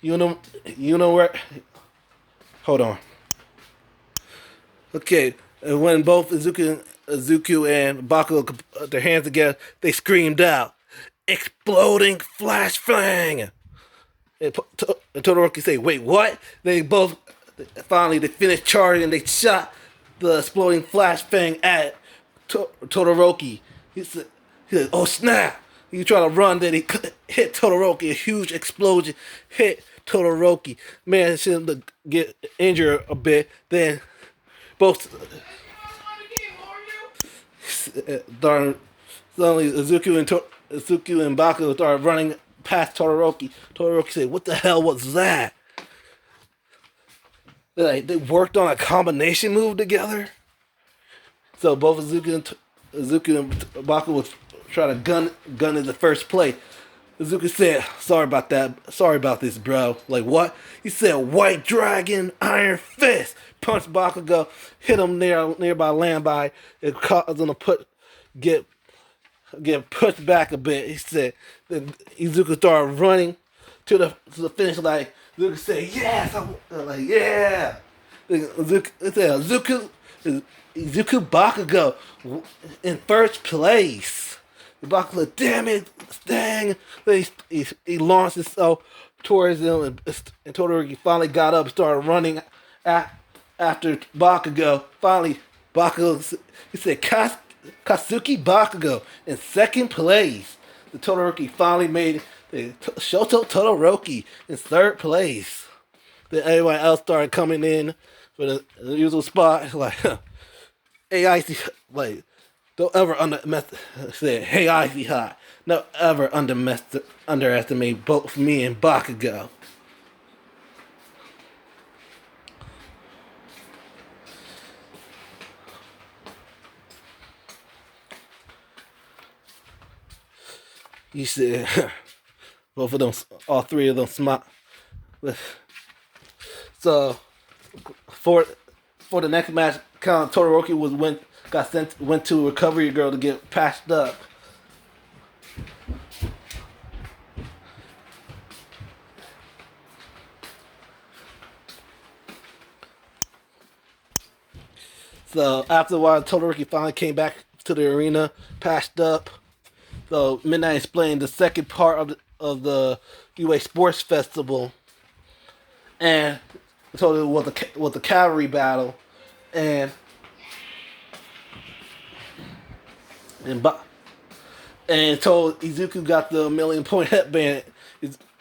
where. Hold on. Okay, and when both Izuku and Bakugo put their hands together, they screamed out, "Exploding Flash Fang!" And Todoroki said, "Wait, what?" They both finally finished charging and they shot the exploding Flash Fang at Todoroki. He said, "Oh snap!" He tried to run, then he hit Todoroki. A huge explosion hit Todoroki. Man, should get injured a bit. Then both suddenly Izuku and Bakugo started running past Todoroki. Todoroki said, "What the hell was that?" They worked on a combination move together. So both Izuku and Bakugo was trying to gun in the first play. Izuku said, "Sorry about this, bro." Like, what? He said, "White Dragon, Iron Fist." Punched Bakugo, hit him nearby landmine. It caused him to get pushed back a bit. He said, then Izuku started running to the finish line. Izuku said, "Yes!" I'm like, "Yeah!" Izuku Bakugo in first place. Bakugo, "Damn it, Sting!" He launched himself towards him, and Todoroki finally got up and started running after Bakugo. Finally, he said, "Katsuki Bakugo in second place." The Todoroki finally made it. Shoto Todoroki in third place. Then everybody else started coming in for the usual spot. Like, "Hey, Icy," like, don't ever said, "Hey, Icy Hot." Don't ever underestimate both me and Bakugo. You said both of them, all three of them smart. So for the next match, Todoroki went to Recovery Girl to get patched up. So after a while, Todoroki finally came back to the arena, patched up. So Midnight explained the second part the UA Sports Festival, and told it was the Calvary battle, and and and told Izuku got the 1,000,000 point headband.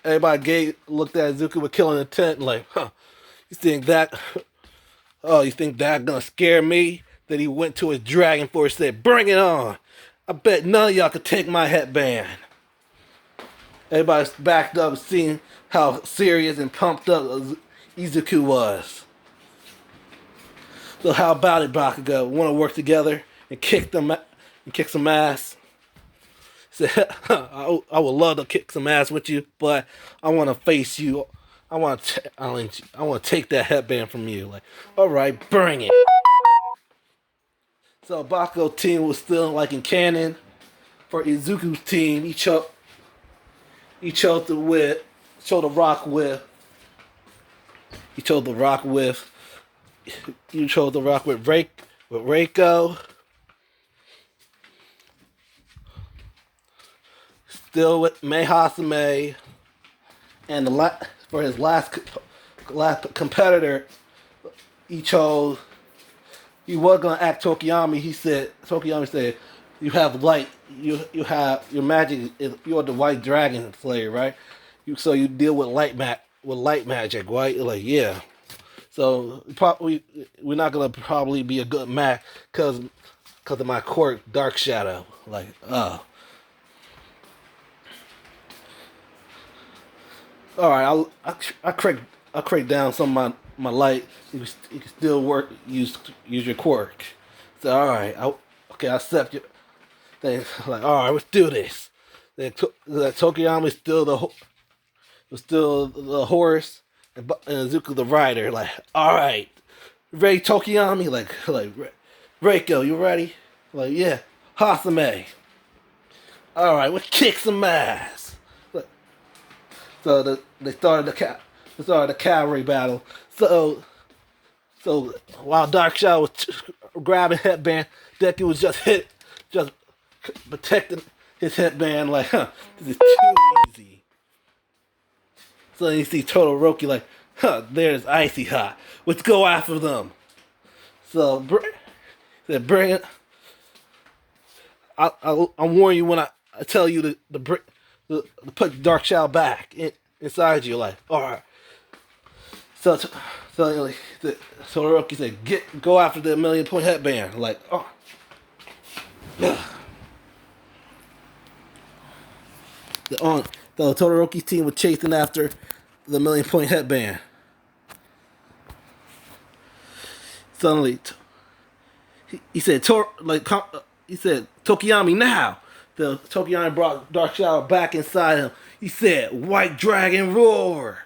Everybody looked at Izuku with killing intent, like, huh? You think that? Oh, you think that gonna scare me? Then he went to his Dragon Force and said, "Bring it on! I bet none of y'all could take my headband." Everybody's backed up, seeing how serious and pumped up Izuku was. So how about it, Bakugo? Want to work together and kick some ass? Said, I would love to kick some ass with you, but I want to face you. I want to take that headband from you. Like, all right, bring it. So Bakugo team was still like in canon. For Izuku's team, he chose the rock with. He chose the rock with. You chose the rock with Reiko. Still with Mei Hasame, and for his last competitor, he chose. He was gonna act Tokiyami. Tokiyami said, "You have light. You have your magic. You're the White Dragon Slayer, right? So you deal with light magic, right?" Like, yeah. So we're not gonna probably be a good match because of my quirk, Dark Shadow. Like, oh. All right, I crank down some of my light. You can still use your quirk. So all right, I accept you. They like, all right, let's do this. Tokiyami was still the horse, and Izuku the rider. Like, all right, ready, Tokiyami? Like Reiko, you ready? Like, yeah, Hasame. All right, let's kick some ass. So they started the cavalry battle. So while Dark Shadow was grabbing headband, Deku was just protecting his headband. Like, huh, this is too easy. So then you see Todoroki like, huh, there's Icy Hot. Let's go after them. So bring it. I'll warn you when I tell you to put Dark Shadow back inside you. Like, all right. So Todoroki said, go after the 1,000,000 point headband. Like, oh. The Todoroki team was chasing after the 1,000,000 point headband. Suddenly, he said, Tokiyami now. The Tokiyami brought Dark Shadow back inside him. He said, White Dragon Roar.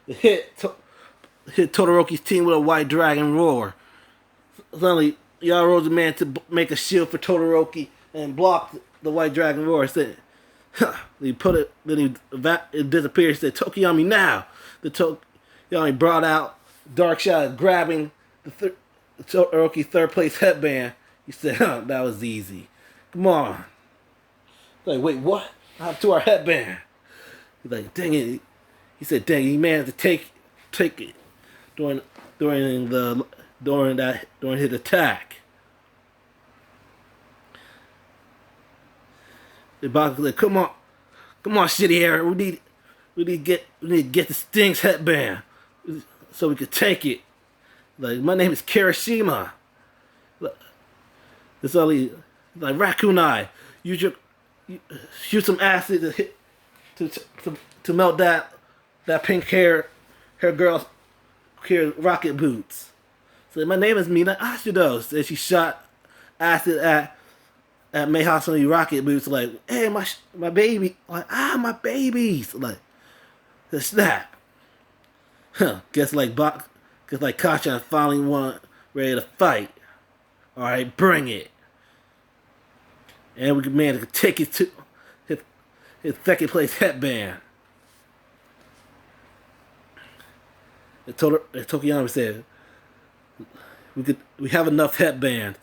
It hit Todoroki's team with a White Dragon Roar. Suddenly, Yaro's the man to make a shield for Todoroki and block the White Dragon Roar. He said, he put it, then it disappeared. He said, Tokiyami now. The Tokiyami brought out Dark Shadow, grabbing the Todoroki third place headband. He said, that was easy. Come on. Like, wait, what? Happened to our headband? He's like, dang it. He said, dang it, he managed to take it during his attack. The box was like, come on, shitty hair. We need to get the Sting's headband so we could take it. Like, my name is Kirishima. It's only like Raccoon Eye. Shoot some acid to melt that pink hair girl's rocket boots. So my name is Mina Ashidos. And she shot acid at Mei Hasame rocket boots. Like, hey, my baby. Like, my babies. Like, the snap. Guess like Kacha finally ready to fight. All right, bring it. And we managed to take it to his second place headband. And Tokiyama said, we have enough headbands.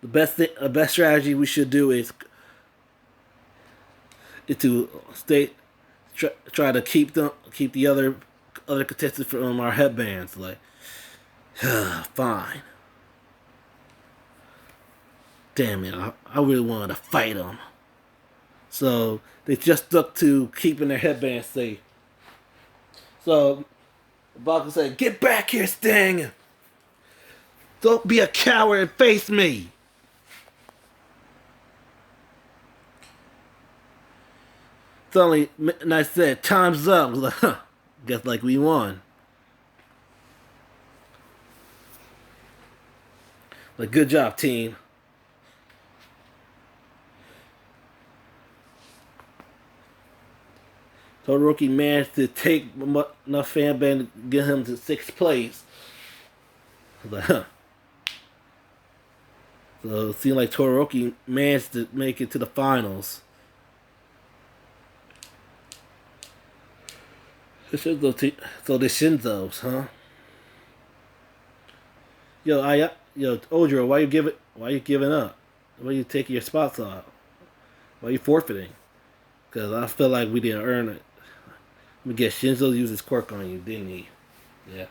The best strategy we should do is to try to keep the other contestants from our headbands. Like, fine. Damn it, I really wanted to fight them. So they just stuck to keeping their headbands safe. So Bakugo said, "Get back here, Sting! Don't be a coward and face me!" Suddenly, Midnight said, "Time's up." I was like, huh, guess like we won. Like, good job, team. Todoroki managed to take enough fan band to get him to 6th place. I was like, huh. So it seemed like Todoroki managed to make it to the finals. So the Shinzos, huh? Yo, Ojiro, why you giving up? Why you taking your spots off? Why you forfeiting? Because I feel like we didn't earn it. We get Shinzo to use his quirk on you, didn't he? Yeah.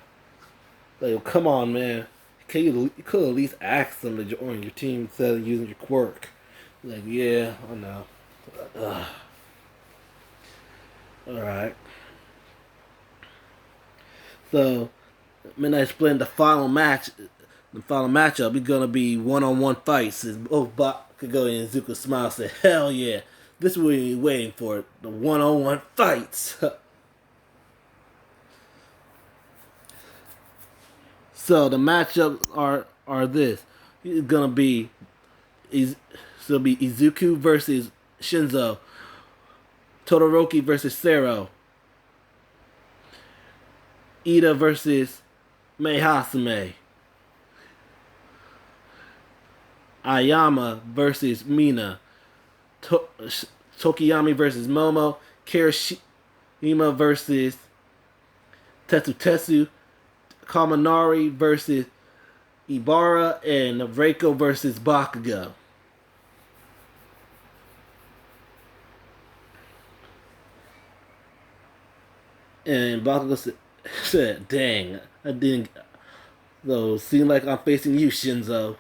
Like, come on, man. You could at least ask them to join your team instead of using your quirk. Like, yeah, I know. Alright. So, Midnight Split, the final matchup is gonna be one-on-one fights. Both Bakugo and Izuku smile and say, "Hell yeah, this is what we've been waiting for, the one-on-one fights." So the matchups are this. It's gonna be Izuku versus Shinzo, Todoroki versus Sero, Ida versus Mei Hasume, Ayama versus Mina, Tokiyami versus Momo, Kirishima versus Tetsu, Kaminari versus Ibara, and Reiko versus Bakugo. And Bakugo said, "Dang, I didn't. Though, seem like I'm facing you, Shinzo.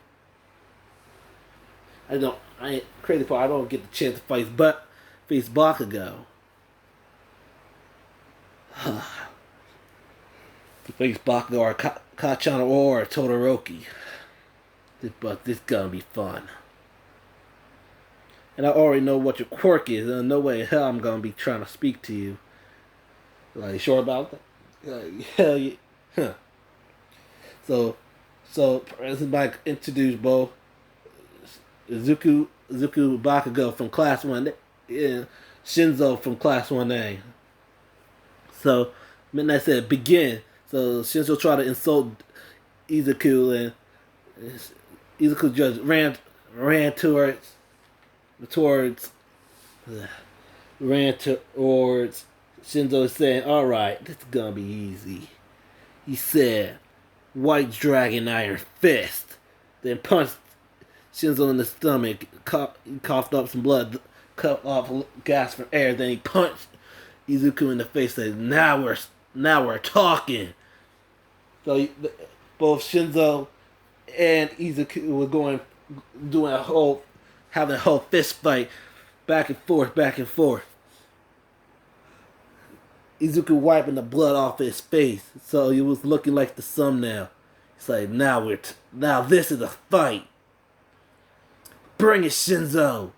I ain't crazy part. I don't get the chance to face Bakugo. To face Bakugo or Kachan or Todoroki. But this gonna be fun. And I already know what your quirk is. There's no way in hell I'm gonna be trying to speak to you. Like, sure about that? Hell yeah. Huh. So President Mike introduced both Izuku Bakugo from Class 1 and Shinzo from Class 1A. So Midnight said, "Begin." So Shinzo tried to insult Izuku, and Izuku just ran towards Shinzo, saying, "Alright, this is gonna be easy." He said, "White Dragon Iron Fist." Then punched Shinzo in the stomach. He coughed up some blood, cut off gas from air. Then he punched Izuku in the face. Said, now we're talking." So both Shinzo and Izuku were having a whole fist fight, back and forth, back and forth. Izuku wiping the blood off his face, so he was looking like the thumbnail. He's like, now this is a fight. Bring it, Shinzo.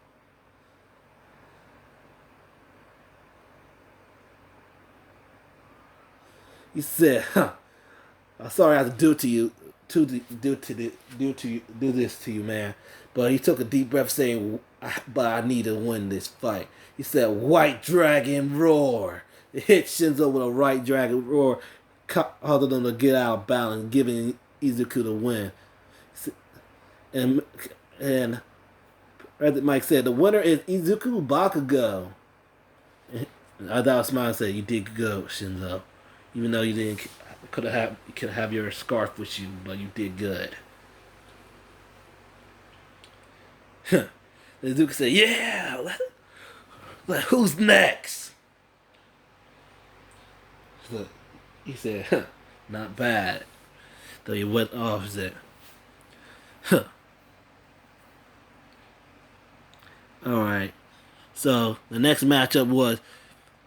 He said, "I'm sorry I have to do this to you, man." But he took a deep breath, saying, "But I need to win this fight." He said, "White Dragon Roar." It hit Shinzo with a right dragon roar, causing them to get out of balance, giving Izuku the win. And as Mike said, the winner is Izuku Bakugo. I thought smile and said, "You did good, Shinzo. Even though you could have your scarf with you, but you did good." Izuku said, "Yeah, who's next?" So he said, huh, not bad. Though he went off, he said, huh. Alright. So the next matchup was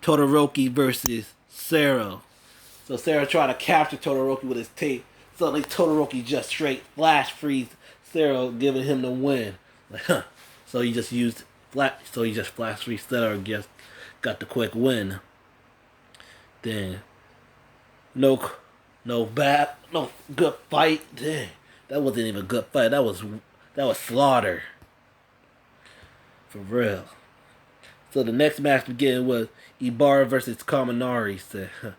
Todoroki versus Sero. So Sero tried to capture Todoroki with his tape. Suddenly Todoroki just straight flash freeze Sero, giving him the win. Like, huh. So he just used flash freeze Sero and just got the quick win. Then no good fight. Dang, that wasn't even a good fight. That was slaughter. For real. So the next match began was Ibarra versus Kaminari. Said, huh,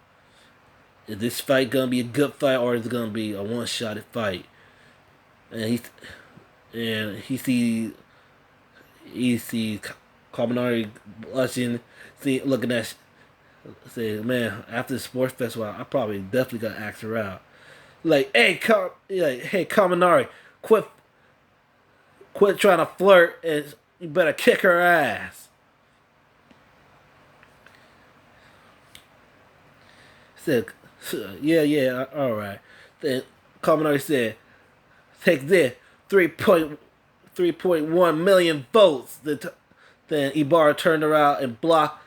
is this fight gonna be a good fight or is it gonna be a one-shotted fight? And he sees Kaminari blushing, looking at, say, man, after the sports festival, I probably definitely gotta ask her out. Like, hey, Kaminari, quit trying to flirt and you better kick her ass. Said, yeah, all right. Then Kaminari said, take this, 3.1 million votes. Then Ibarra turned around and blocked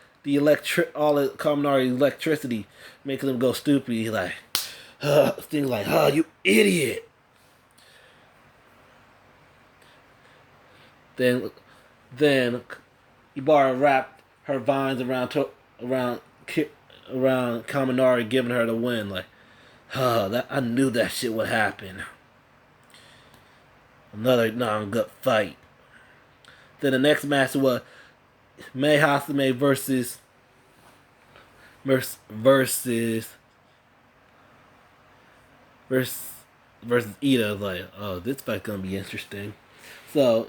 all of Kaminari's electricity, making him go stupid. He's like, things like, you idiot. Then Ibarra wrapped her vines around Kaminari, giving her the win. Like, I knew that shit would happen. Another non-good fight. Then the next match was Mei Hasame versus Ida. Like, oh, this fight gonna be interesting. So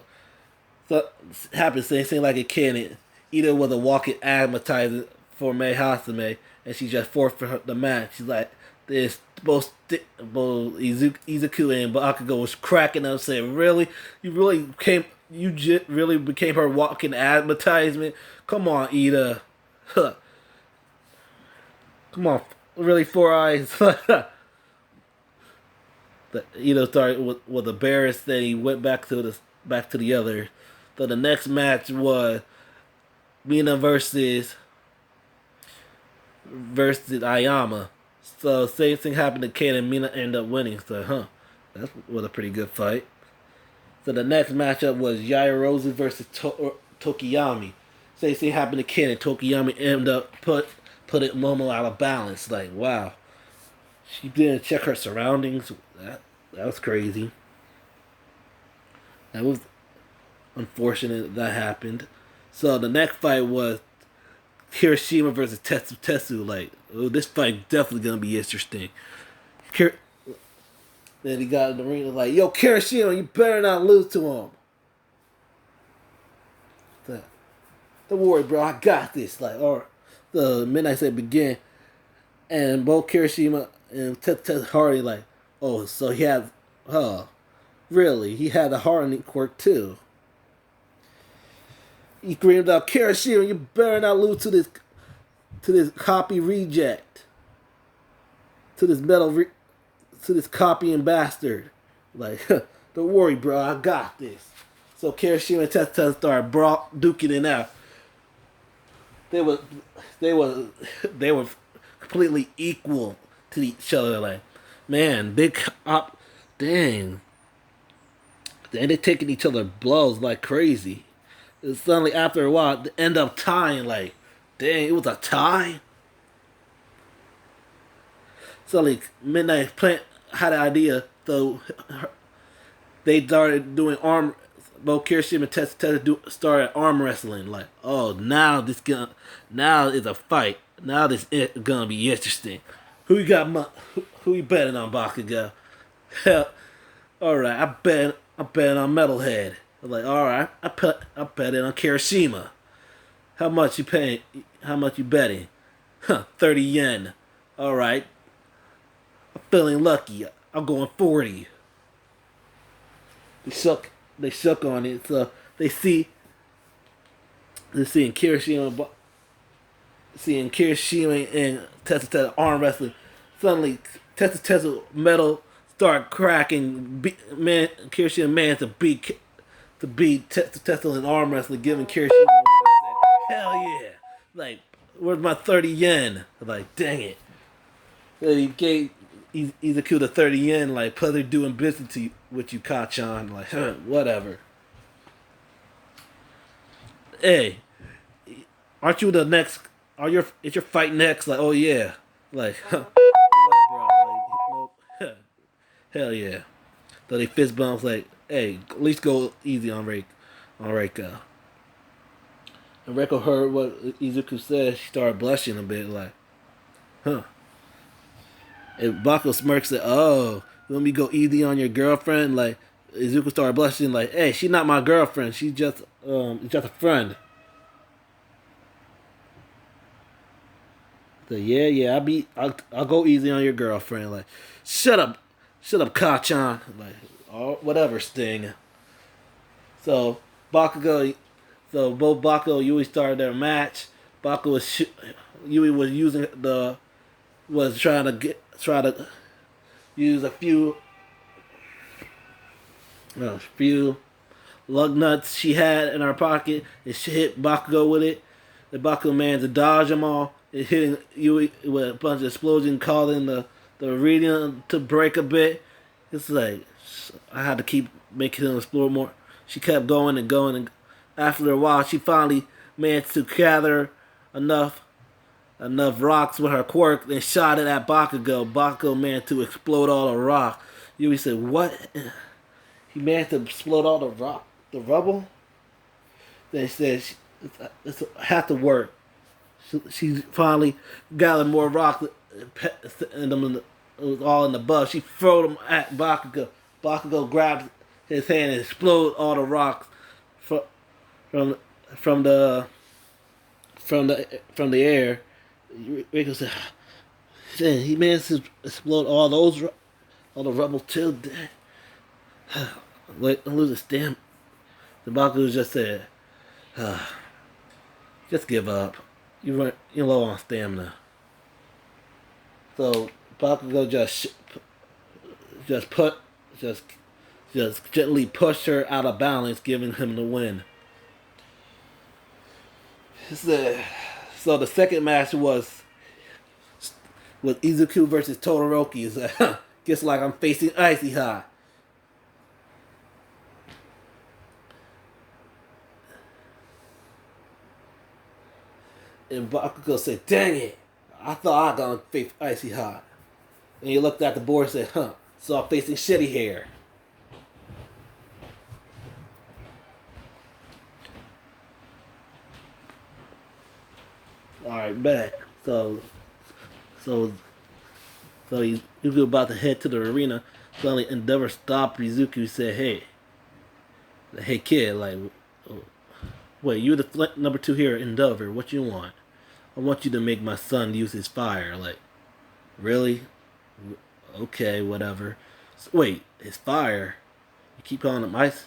happened to seem like a kid. Ida was a walking advertisement for Mei Hasame, and she just forfeited the match. She's like, this both Izuku and Bakugo was cracking up, saying, "Really, you really became her walking advertisement? Come on, Ida, huh. Come on, really, Four Eyes." Ida started with embarrassed, then he went back to the other. So the next match was Mina versus Ayama. So same thing happened to Kane and Mina ended up winning. So that was a pretty good fight. So the next matchup was Yaoyorozu versus Tokiyami. Same thing happened to Kane and Tokiyami ended up put it Momo out of balance. Like, wow, she didn't check her surroundings. That was crazy. That was unfortunate that happened. So the next fight was Hiroshima versus Tetsu. Like, oh, this fight definitely gonna be interesting. Then he got in the ring and like, yo, Hiroshima, you better not lose to him. Don't worry, bro, I got this. Like, or the midnight set begin, and both Hiroshima and Tetsu Hardy like, oh, so he had, really, he had a hardening quirk too. He screamed out, Hiroshima, you better not lose to this copy reject. To this copying bastard. Like, don't worry, bro, I got this. So Hiroshima and Tetsu started duking it out. They were completely equal to each other. Like, man, dang. They're taking each other blows like crazy. And suddenly, after a while, they end up tying. Like, dang, it was a tie. So, like, Midnight Plant had an idea. So, they started doing both Kirishima and Tetsu started arm wrestling. Like, oh, now is a fight. Now this is gonna be interesting. Who you betting on, Bakugo? Hell, all right, I bet on Metalhead. I'm like, all right, I bet it on Kirishima. How much you paying? How much you betting? 30 yen. All right. I'm feeling lucky. I'm going 40. They shook on it, so they're seeing Kirishima and Tesla arm wrestling. Suddenly, Tesla metal start cracking. Man, Kirishima managed to beat Tesla in arm wrestling, giving Kirishima a win. Hell yeah! Like, where's my 30 yen? I'm like, dang it. Then he gave Izuku the 30 yen, like, pleasure doing business with you, Kachan. Like, whatever. Hey, aren't you the next? Is your fight next? Like, oh yeah. Like, bro, like, nope. Hell yeah. So they fist bumps like, hey, at least go easy on Reiko. And Reiko heard what Izuku said. She started blushing a bit, like, huh. And Bako smirks said, oh, let me go easy on your girlfriend. Like, Izuku started blushing, like, hey, she's not my girlfriend. She's just a friend. So yeah, I'll go easy on your girlfriend. Like, shut up, Kachan. Like, oh, whatever, Sting. So Bakugo, so both Bakugo and Yui started their match. Bakugo Yui was try to use a few lug nuts she had in her pocket, and she hit Bakugo with it. The Bakugo managed to dodge them all. It hitting Yui with a bunch of explosions, causing the arena to break a bit. It's like I had to keep making him explore more. She kept going and going, and after a while, she finally managed to gather enough rocks with her quirk and shot it at Bakugo. Bakugo managed to explode all the rock. Yui said, "What? He managed to explode all the rubble?" They said, "It had to work." She finally gathered more rocks, and it was all in the bug. She threw them at Bakugo. Bakugo grabbed his hand and exploded all the rocks from from the air. Rico said, "He managed to explode all the rubble too." Wait, I'm losing stamina. The Bakugo just said, "Just give up. You're low on stamina." So Bakugo just gently pushed her out of balance, giving him the win. So the second match was Izuku versus Todoroki. It's like, guess like I'm facing Icy Hot. And Bakugo said, "Dang it! I thought I gonna face Icy Hot." And he looked at the board and said, "Huh? So I'm facing Shitty Hair." All right, back. So Izuku about to head to the arena. Suddenly, Endeavor stopped Izuku. Said, "Hey, kid, like, wait, you're the number 2 here at Endeavor. What you want? I want you to make my son use his fire." Like, really? Okay, whatever. So, wait, his fire? You keep calling him ice?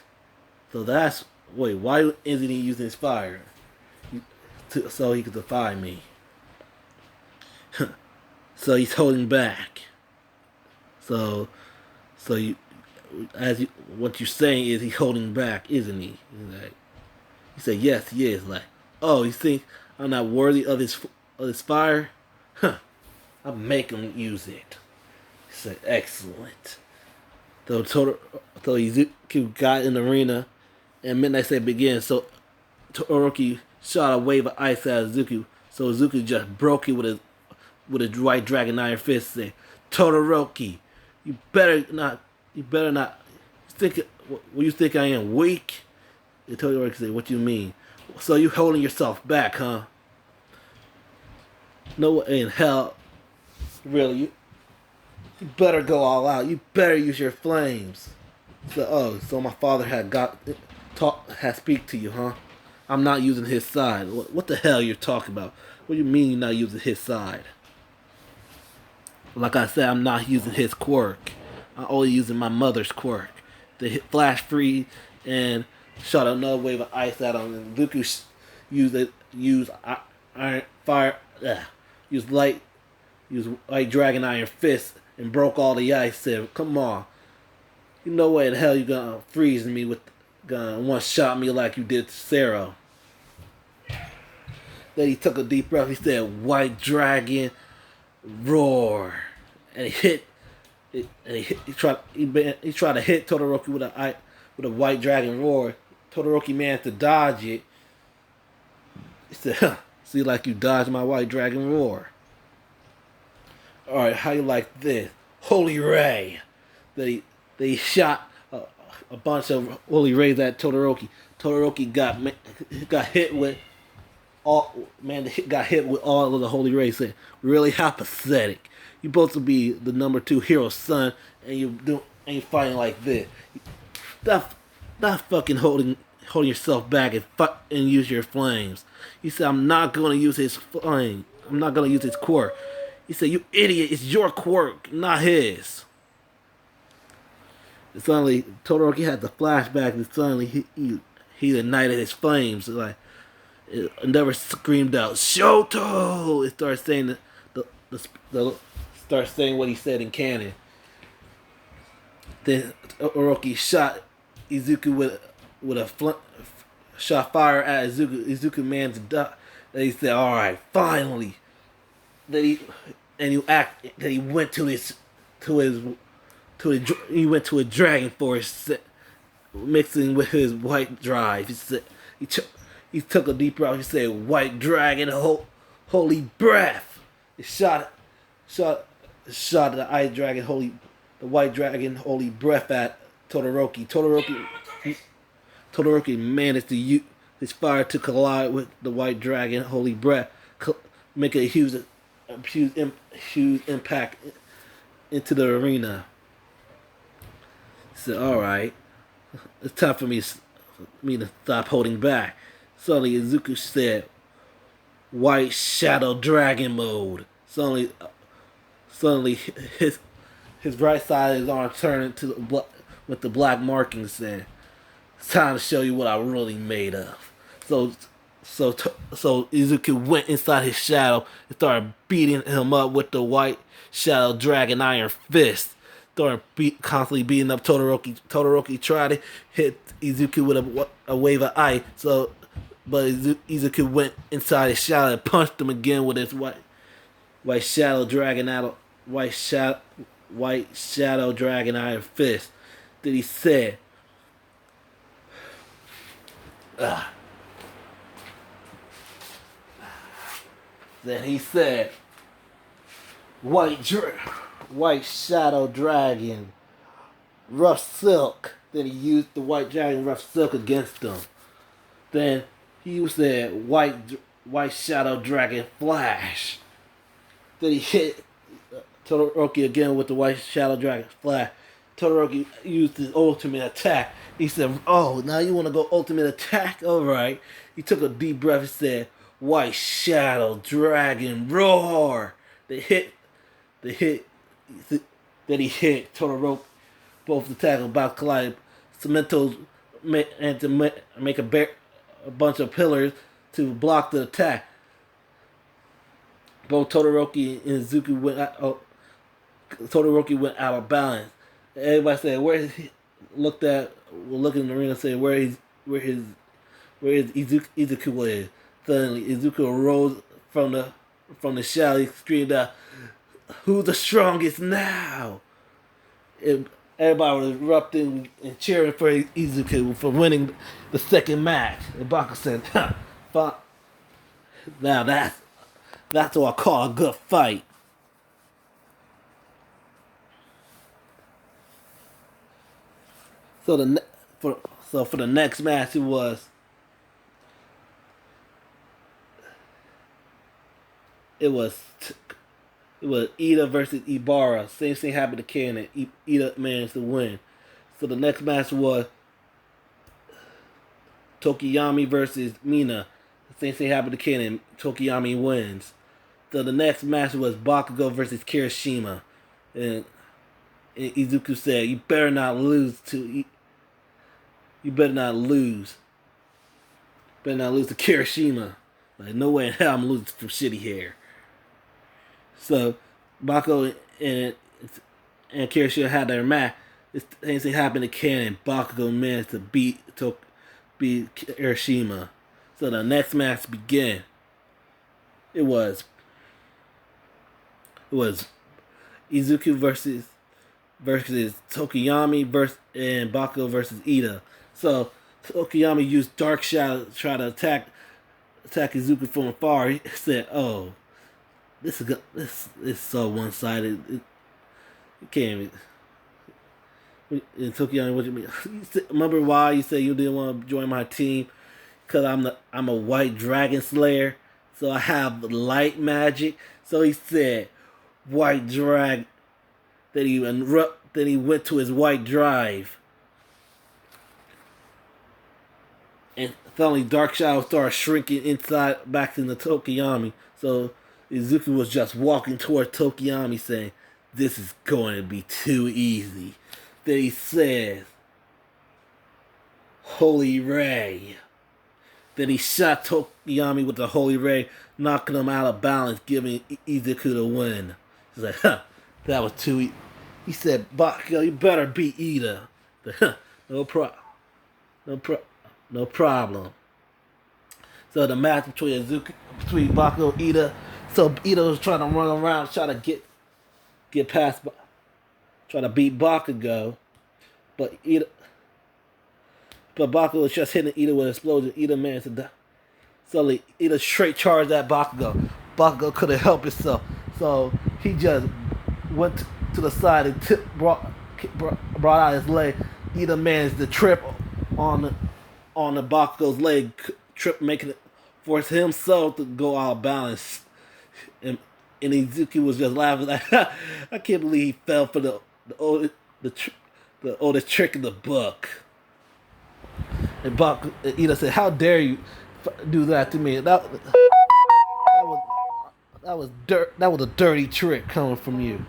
So why isn't he using his fire? So he could defy me. So he's holding back. So what you're saying is he's holding back, isn't he? He said, yes, he is. Like, oh, you think I'm not worthy of his fire? Huh. I'll make him use it. He said, excellent. So Izuku got in the arena, and Midnight Set began. So Todoroki shot a wave of ice at Izuku. So Izuku just broke it with his white dragon iron fist, saying, "Todoroki, you better not think. What you think I am, weak?" And Todoroki said, "What do you mean? So you holding yourself back, huh? No way in hell, really. You better go all out. You better use your flames." So my father had speak to you, huh? I'm not using his side. What the hell you're talking about? What do you mean you're not using his side? Like I said, I'm not using his quirk. I'm only using my mother's quirk. They hit flash free and shot another wave of ice at him. And Deku used iron fire. Used light used White Dragon Iron Fist and broke all the ice. Said, "Come on, you know way the hell you gonna freeze me with, gonna one shot me like you did to Sarah." Then he took a deep breath. He said, "White Dragon, roar!" And he hit. He tried to hit Todoroki with a White Dragon roar. Todoroki managed to dodge it. He said, "Huh, see, like you dodged my White Dragon roar." All right, how you like this? Holy Ray. They shot a bunch of Holy Rays at Todoroki. Todoroki got hit with got hit with all of the Holy Rays. Said, "Really, how pathetic! You supposed to be the number 2 hero's son, and you fighting like this. Not fucking holding yourself back and use your flames." He said, "I'm not gonna use his flame. I'm not gonna use his quirk." He said, "You idiot! It's your quirk, not his." And suddenly, Todoroki had the flashback, and suddenly he ignited his flames. Like, it never screamed out Shoto. It started saying start saying what he said in canon. Then Orochi shot Izuku with a shot fire at Izuku. Izuku managed to die. Then he said, "All right, finally." Then he went to a dragon force, mixing with his white drive. He said he took a deep breath. He said, "White dragon, holy breath." He shot the white dragon holy breath at Todoroki. Todoroki managed to use his fire to collide with the white dragon holy breath, make a huge impact into the arena. He said, "All right, it's time for me to stop holding back." Suddenly, Izuku said, "White Shadow Dragon mode." Suddenly, his right side of his arm turned with the black markings. Said, "It's time to show you what I'm really made of." So Izuku went inside his shadow and started beating him up with the White Shadow Dragon Iron Fist. Started constantly beating up Todoroki. Todoroki tried to hit Izuku with a wave of ice. But Izuku went inside his shadow and punched him again with his White Shadow Dragon Iron Fist. Then he said, "White Shadow Dragon, rough silk." Then he used the White Dragon rough silk against him. Then he said, White Shadow Dragon Flash." Then he hit Todoroki again with the White Shadow Dragon Flash. Todoroki used his ultimate attack. He said, "Oh, now you want to go ultimate attack? Alright." He took a deep breath and said, "White Shadow Dragon Roar." Then he hit Todoroki. Both attacks about to collide. Cementos and to make a bunch of pillars to block the attack. Both Todoroki and Izuku went out of balance. Everybody said, "Where is he?" Looking in the arena and said, where is Izuku is?" Suddenly Izuku arose from the shadow. He screamed out, "Who's the strongest now?" Everybody was erupting and cheering for Izuku for winning the second match. And Baka said, "Now that's what I call a good fight." So for the next match, it was Ida versus Ibarra. Same thing happened to Ken, and Ida managed to win. So the next match was Tokiyami versus Mina. Same thing happened to Ken, and Tokiyami wins. So the next match was Bakugo versus Kirishima, and Izuku said, "You better not lose to Kirishima. Like, no way in hell I'm losing from shitty hair." So Bakugo and Kirishima had their match. This same thing happened again, and Bakugo managed to beat Kirishima. So the next match began. It was Izuku versus Tokiyami and Bakugo versus Ida. So Tokiyami used Dark Shadow to try to attack Izuku from afar. He said, "Oh, this is so one sided. It can't." And Tokiyami, what you mean? Remember why you said you didn't want to join my team? Cause I'm a white dragon slayer, so I have light magic. So he said, "White drag." Then he went to his white drive, and suddenly Dark Shadow started shrinking inside back into Tokiyami. So Izuku was just walking toward Tokiyami, saying, "This is going to be too easy." Then he says, "Holy Ray." Then he shot Tokiyami with the Holy Ray, knocking him out of balance, giving Izuku the win. He's like, "Huh, that was too easy." He said, "Bakugo, you better beat Ida." No problem. So the match between Bakugo and Ida. So Ida was trying to run around, trying to get past, trying to beat Bakugo, but Bakugo was just hitting Ida with an explosion. Ida managed to die. Suddenly, Ida straight charged at Bakugo. Bakugo couldn't help himself, so he just went to the side and brought out his leg. Ida managed to trip on the Bakugo's leg, making it force himself to go out of balance. And Izuku was just laughing like, "I can't believe he fell for the oldest trick in the book." And Ida said, "How dare you do that to me? That was dirt. That was a dirty trick coming from you.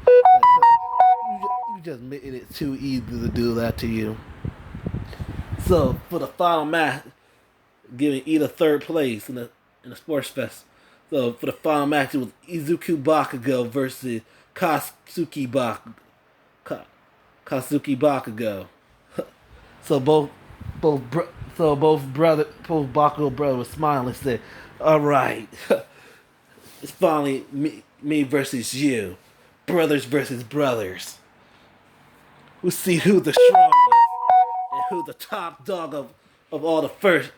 You just made it too easy to do that to you." So for the final match, giving Ida third place in the sports fest. So for the final match, it was Izuku Bakugo versus Katsuki Bakugo. So both Bakugo brothers were smiling and said, "All right, it's finally me versus you, brothers versus brothers. We'll see who's the strongest and who's the top dog of all the first,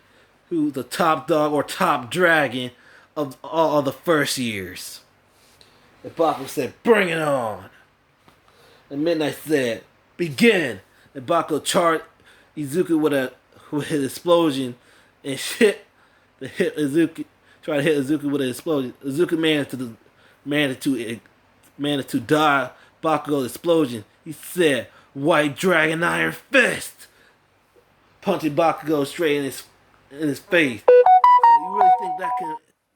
who's the top dog or top dragon of all of the first years." And Bakugo said, "Bring it on." And Midnight said, "Begin." And Bakugo charged Izuku with his explosion and hit Izuku. Tried to hit Izuku with an explosion. Izuku managed to die Bakugo's explosion. He said, "White Dragon Iron Fist," punching Bakugo straight in his face. "You really think that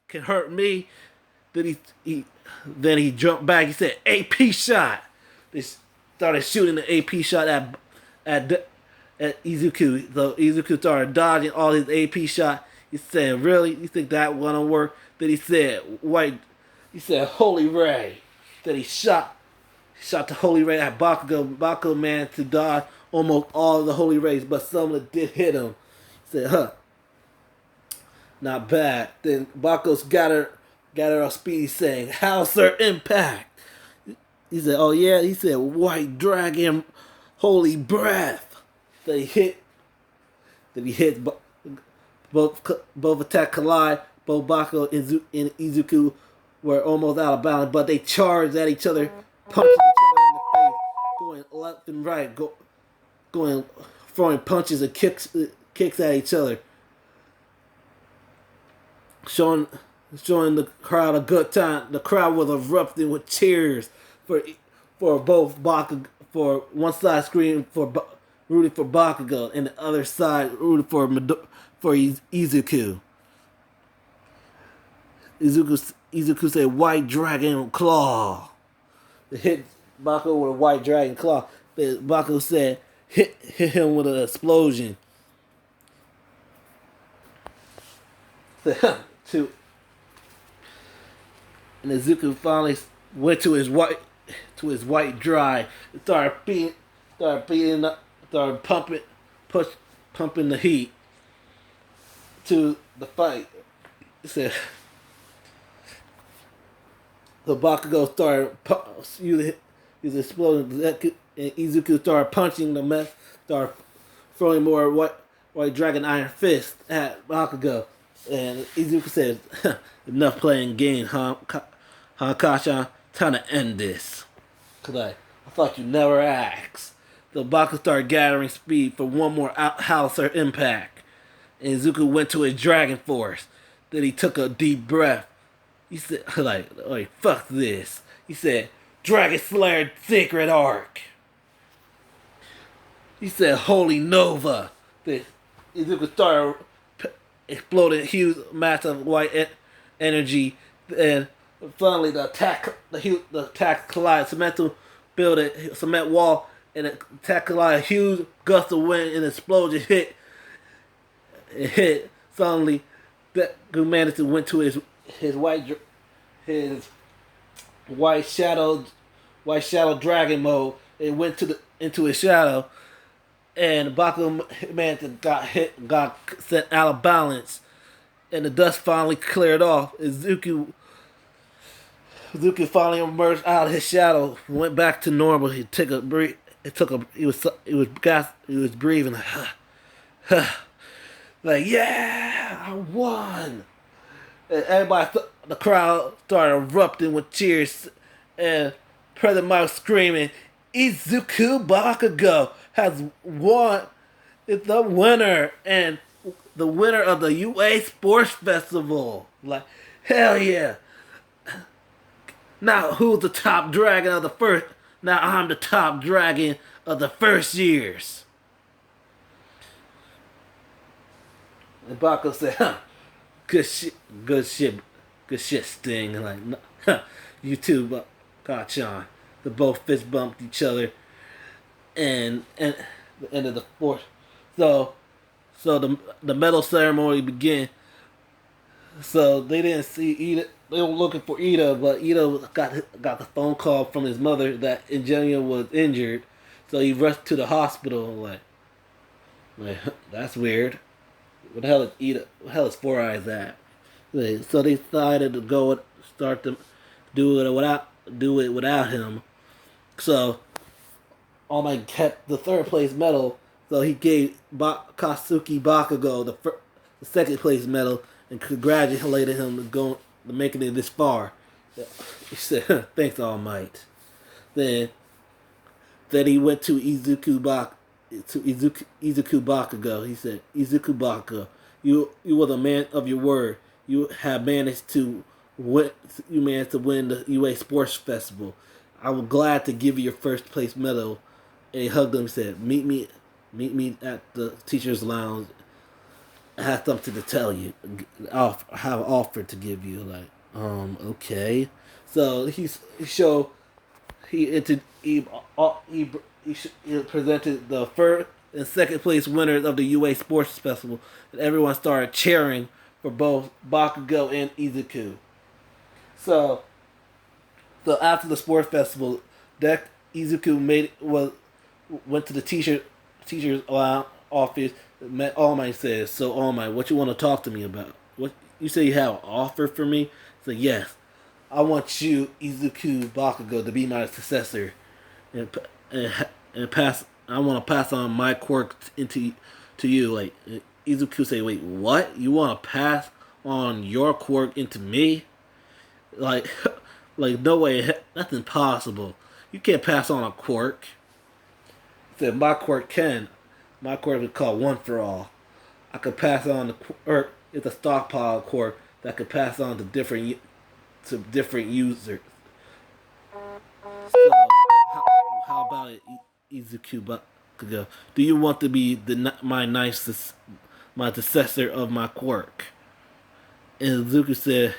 can hurt me?" Then he jumped back. He said, "AP shot." They started shooting the AP shot at Izuku. So Izuku started dodging all his AP shot. He said, "Really? You think that gonna work?" Then he said, He said, "Holy Ray." Then he shot the Holy Ray at Bakugo. Bakugo managed to dodge almost all of the Holy Rays, but some of them did hit him. He said, "Huh, not bad." Then Bakugo's got her off speed, saying, "How's her impact?" He said, "Oh yeah." He said, "White Dragon, Holy Breath." Then he hit both attack collide. Both Bakugo and Izuku were almost out of balance, but they charged at each other, punching each other in the face, going left and right, throwing punches and kicks at each other, showing the crowd a good time. The crowd was erupting with cheers for both Bakugo. For one side screaming rooting for Bakugo, and the other side rooting for Izuku. Izuku said, "White Dragon Claw." They hit Bakugo with a White Dragon Claw. Bakugo said, hit him with an explosion. And Izuku finally went to his white dry, and started beating up, started pumping the heat to the fight. He said the Bakugo started using exploding Deku, and Izuku started punching the mess, started throwing more white dragon iron fist at Bakugo, and Izuku said, "Enough playing games, huh, Kasha? Time to end this." Cause I thought you never asked. The Bakugo started gathering speed for one more Howser impact, and Izuku went to his Dragon Force. Then he took a deep breath. He said, like, fuck this. He said, Dragon Slayer Sacred Arc. He said, Holy Nova. Then Izuku started exploding huge, massive white energy. And finally, the attack collided. Cement wall, and the attack collided. Huge gust of wind and explosion hit. It hit. Suddenly, Deku managed to went to his white shadow dragon mode. It went into his shadow, and Bakugo man got sent out of balance, and the dust finally cleared off. Izuku finally emerged out of his shadow, went back to normal. He took a breath. He was breathing like, yeah, I won. And the crowd started erupting with cheers, and President Mike screaming, Izuku Bakugo has won. It's the winner, and the winner of the UA Sports Festival. Like, hell yeah. Now, who's the top dragon of the first? Now, I'm the top dragon of the first years. And Bakugo said, good shit, Sting. Like, you two, Gachan. They both fist bumped each other, and the end of the fourth. So the medal ceremony began. So they didn't see Ida. They were looking for Ida, but Ida got the phone call from his mother that Ingenia was injured. So he rushed to the hospital. Like that's weird. What the hell is Ida? What the hell is Four Eyes at? So they decided to start to do it without him. So All Might kept the third place medal. So he gave Katsuki Bakugo the second place medal and congratulated him to making it this far. He said, "Thanks, All Might." Then he went to Izuku Bakugo. He said, "Izuku Bakugo, you were the man of your word. You have managed to win. You managed to win the UA Sports Festival. I was glad to give you your first place medal." And he hugged him and said, Meet me at the teacher's lounge. I have something to tell you. I have an offer to give you." Like, okay. So he presented the first and second place winners of the UA Sports Festival, and everyone started cheering for both Bakugo and Izuku. So after the sports festival, Izuku went to the teacher's office, met All Might, says, "So All Might, what you want to talk to me about? What you say you have an offer for me?" So yes, I want you, Izuku Bakugo, to be my successor, and pass. I want to pass on my quirk to you. Like, Izuku say, "Wait, what? You want to pass on your quirk into me? Like, like no way. That's impossible. You can't pass on a quirk." He said, "My quirk can. My quirk is called One for All. I could pass on the quirk. It's a stockpile quirk that could pass on to different users. So, how about it, Izuku Bakugo? Do you want to be my successor of my quirk?" And Izuku said,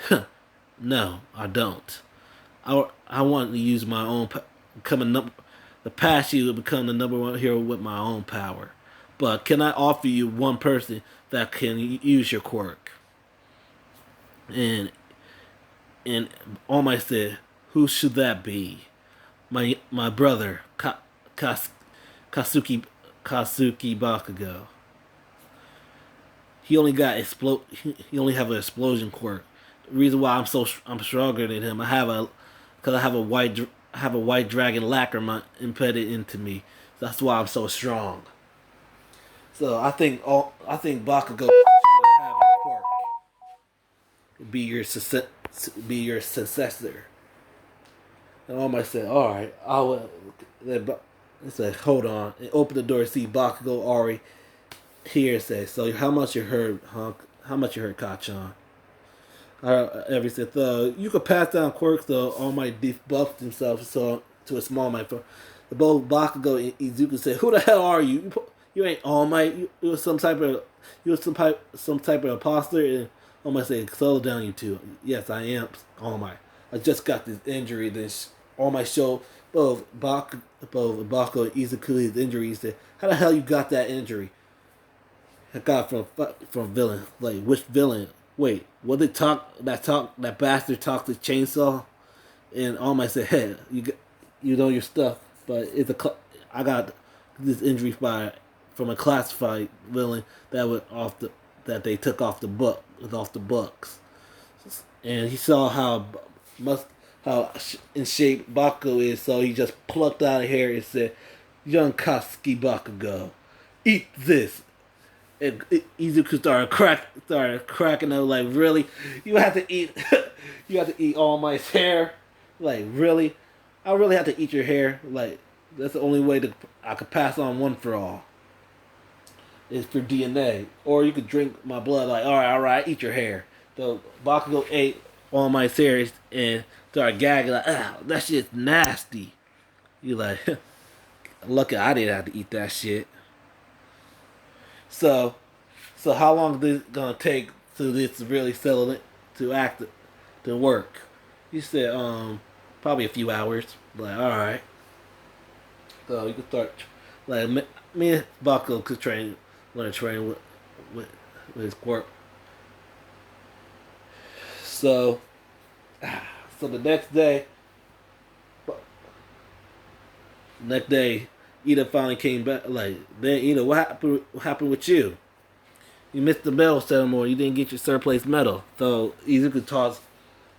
"No, I don't. I want to use my own the past you to become the number one hero with my own power. But can I offer you one person that can use your quirk?" And All Might said, Who should that be? My brother, Kas, Kasuki Bakugo. He only got He only have an explosion quirk. The reason why I'm stronger than him, because I have a white dragon lacquer embedded into me. That's why I'm so strong. So I think Bakugo should have a quirk. Be your successor. And All Might said, "All right, I will." Then he said, "Hold on," and open the door. See Bakugo already here. Says, "So how much you heard, Hunk? How much you heard, Kachan?" Every said, "You could pass down quirks, though. All Might debuffed himself so to a small Might." The both Bakugo and Izuku said, "Who the hell are you? You ain't All Might. You was some type of imposter." And All Might said, "Slow down, you two. Yes, I am All Might. I just got this injury." Then All Might showed both Bakugo and Izuku his injury. He said, "How the hell you got that injury?" I got from villain. Like which villain? Wait, what they that bastard talked to chainsaw? And All Might said, "Hey, you know your stuff, but I got this injury from a classified villain that they took off the books." And he saw how in shape Bakugo is, so he just plucked out of hair and said, "Young Katsuki Bakugo, eat this." And Izuku started cracking up like, "Really? You have to eat you have to eat All Might's hair? Like, really? I really have to eat your hair? Like, that's the only way I could pass on one for all. Is for DNA. Or you could drink my blood, like, all right, eat your hair." So Bakugo ate All Might's hair and started gagging like, "Ah, that shit's nasty." You like, lucky I didn't have to eat that shit. So, how long is this gonna take to this really settle it to work? He said, probably a few hours. Like, all right. So you can start. Like me and Bakugo could learn to train with, with his quirk. So, the next day, Ida finally came back. Like, then Ida, what happened with you? You missed the medal ceremony. You didn't get your third place medal. So Izuku tossed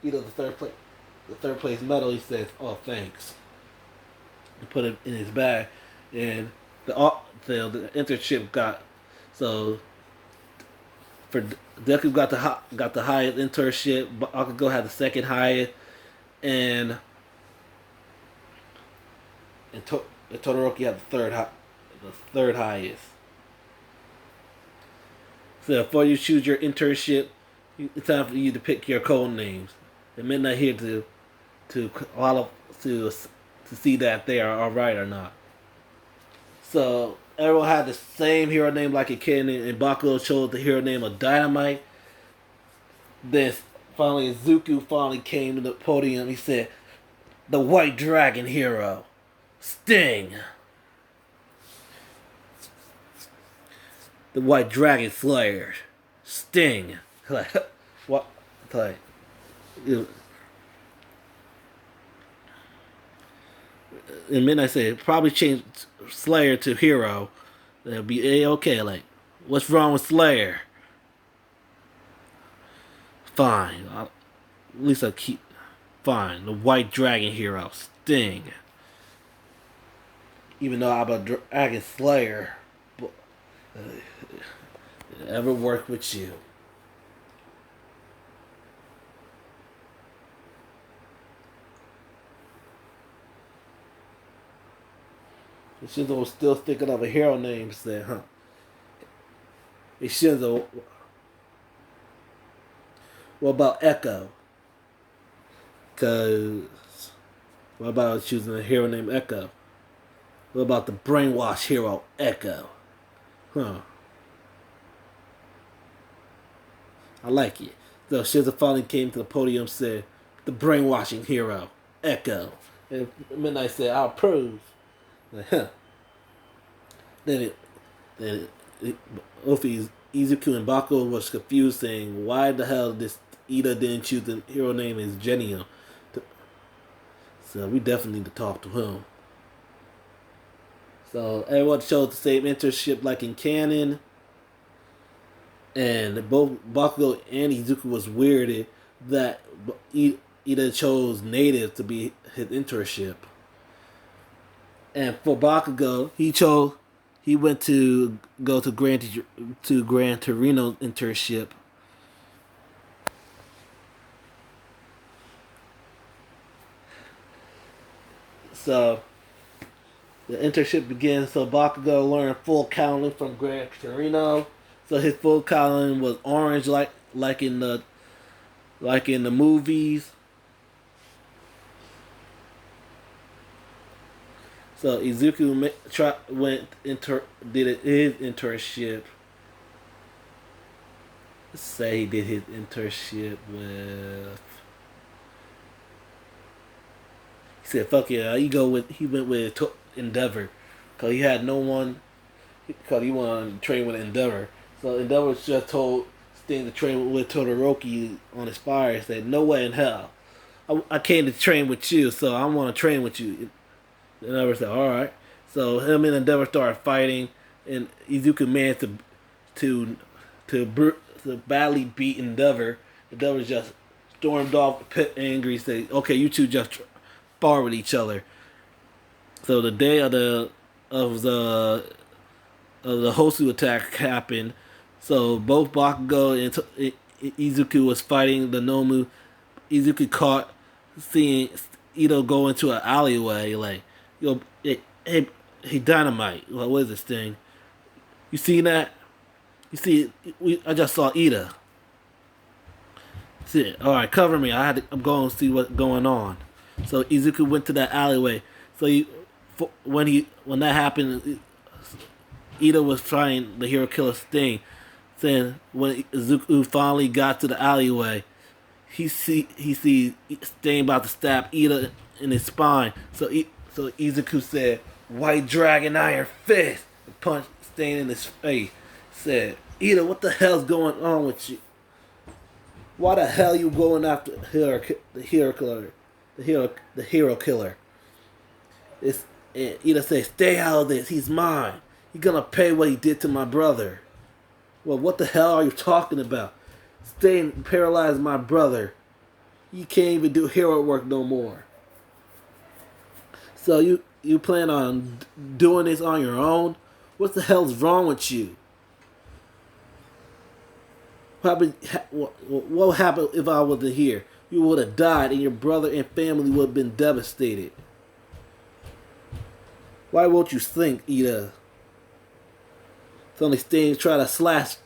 Ida the third place medal. He says, "Oh, thanks." He put it in his bag, and the internship got so for Deku got the highest internship. Bakugo had the second highest, and Todoroki had the third highest. So before you choose your internship, it's time for you to pick your code names. At midnight here to see that they are all right or not. So everyone had the same hero name like a kid, and Bakugo chose the hero name of Dynamite. Then finally Izuku came to the podium. He said, "The White Dragon hero, Sting. The White Dragon Slayer, Sting." Like, what? Like, and Midnight said, "Probably change Slayer to Hero. That'll be A-okay. Like, what's wrong with Slayer?" Fine. At least I'll keep. Fine. The White Dragon Hero, Sting. Even though I'm a Dragon Slayer, but ever work with you. Shinzo was still thinking of a hero name. Said, "Huh? Hey Shinzo, what about Echo? Cause what about choosing a hero named Echo? What about the brainwash hero Echo? Huh? I like it." So Shinzo finally came to the podium and said, "The brainwashing hero Echo." And Midnight said, "I approve." Like, huh. Then Izuku and Bakugo was confused, saying, "Why the hell this Ida didn't choose the hero name as Genio?" So we definitely need to talk to him. So everyone chose the same internship like in canon, and both Bakugo and Izuku was weirded that Ida chose native to be his internship. And for Bakugo, he went to go to Gran Torino internship. So the internship begins. So Bakugo learned full counting from Gran Torino. So his full counting was orange, like in the movies. So Izuku did his internship. Let's say he did his internship with. He said, "Fuck yeah!" He went with Endeavor, cause he had no one. Cause he wanted to train with Endeavor. So Endeavor just told Sting to train with Todoroki on his fire. He said, "No way in hell. I came to train with you, so I want to train with you." Endeavor said, "All right." So him and Endeavor started fighting, and Izuku managed to to badly beat Endeavor. Endeavor just stormed off the pit angry, said, "Okay, you two just spar with each other." So the day of the Hosu attack happened. So both Bakugo and Izuku was fighting the Nomu. Izuku caught seeing Ito go into an alleyway like, yo, hey, Dynamite. What is this thing? You seen that? You see, I just saw Ida. That's it. All right, cover me. I'm going to see what's going on. So Izuku went to that alleyway. So when that happened, Ida was trying the hero killer Sting. Then when Izuku finally got to the alleyway, he see Sting about to stab Ida in his spine. So Izuku said, "White Dragon Iron Fist," and punched Sting in his face. Said, "Ida, what the hell's going on with you? Why the hell you going after the hero killer? The hero killer?" Ida said, "Stay out of this. He's mine. He's gonna pay what he did to my brother." Well, what the hell are you talking about? Sting paralyzed my brother. You can't even do hero work no more. So you plan on doing this on your own? What the hell's wrong with you? What happened if I wasn't here? You would have died and your brother and family would have been devastated. Why won't you think, Ida? Suddenly Sting tried to slash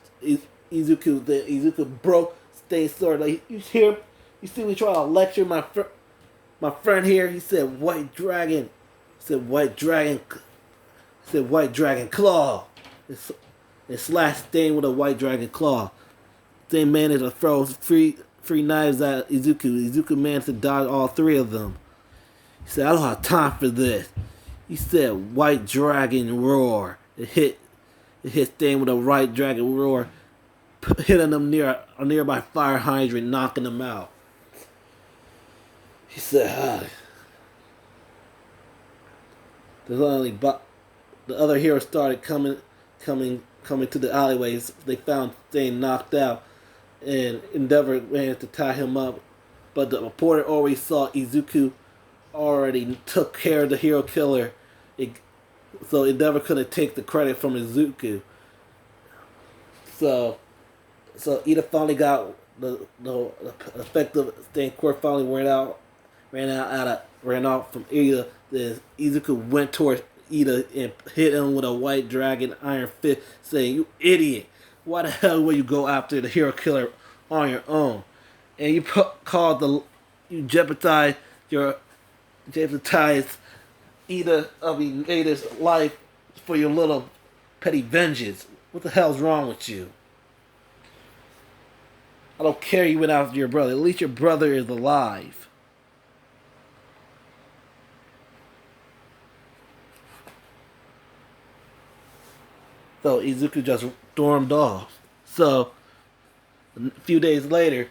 Izuku. Then Izuku broke Sting's sword. Like, you see me try to lecture my friend here. He said, "White Dragon." He said, "White Dragon." He said, "White Dragon Claw." And slashed Sting with a White Dragon Claw. Sting managed to throw three knives at Izuku. Izuku managed to dodge all three of them. He said, "I don't have time for this." He said, "White Dragon Roar." It hit Sting with a White Dragon Roar, hitting him near a nearby fire hydrant, knocking him out. He said, the other heroes started coming to the alleyways. They found Sting knocked out, and Endeavor managed to tie him up. But the reporter always saw Izuku already took care of the hero killer. So Endeavor couldn't take the credit from Izuku. So Ida finally got the effective Sting quirk finally ran out from Ida. Then Izuku went towards Ida and hit him with a White Dragon Iron Fist, saying, "You idiot! Why the hell will you go after the hero killer on your own? And you jeopardize Ada's life for your little petty vengeance. What the hell's wrong with you? I don't care you went after your brother. At least your brother is alive." So Izuku just stormed off. So a few days later,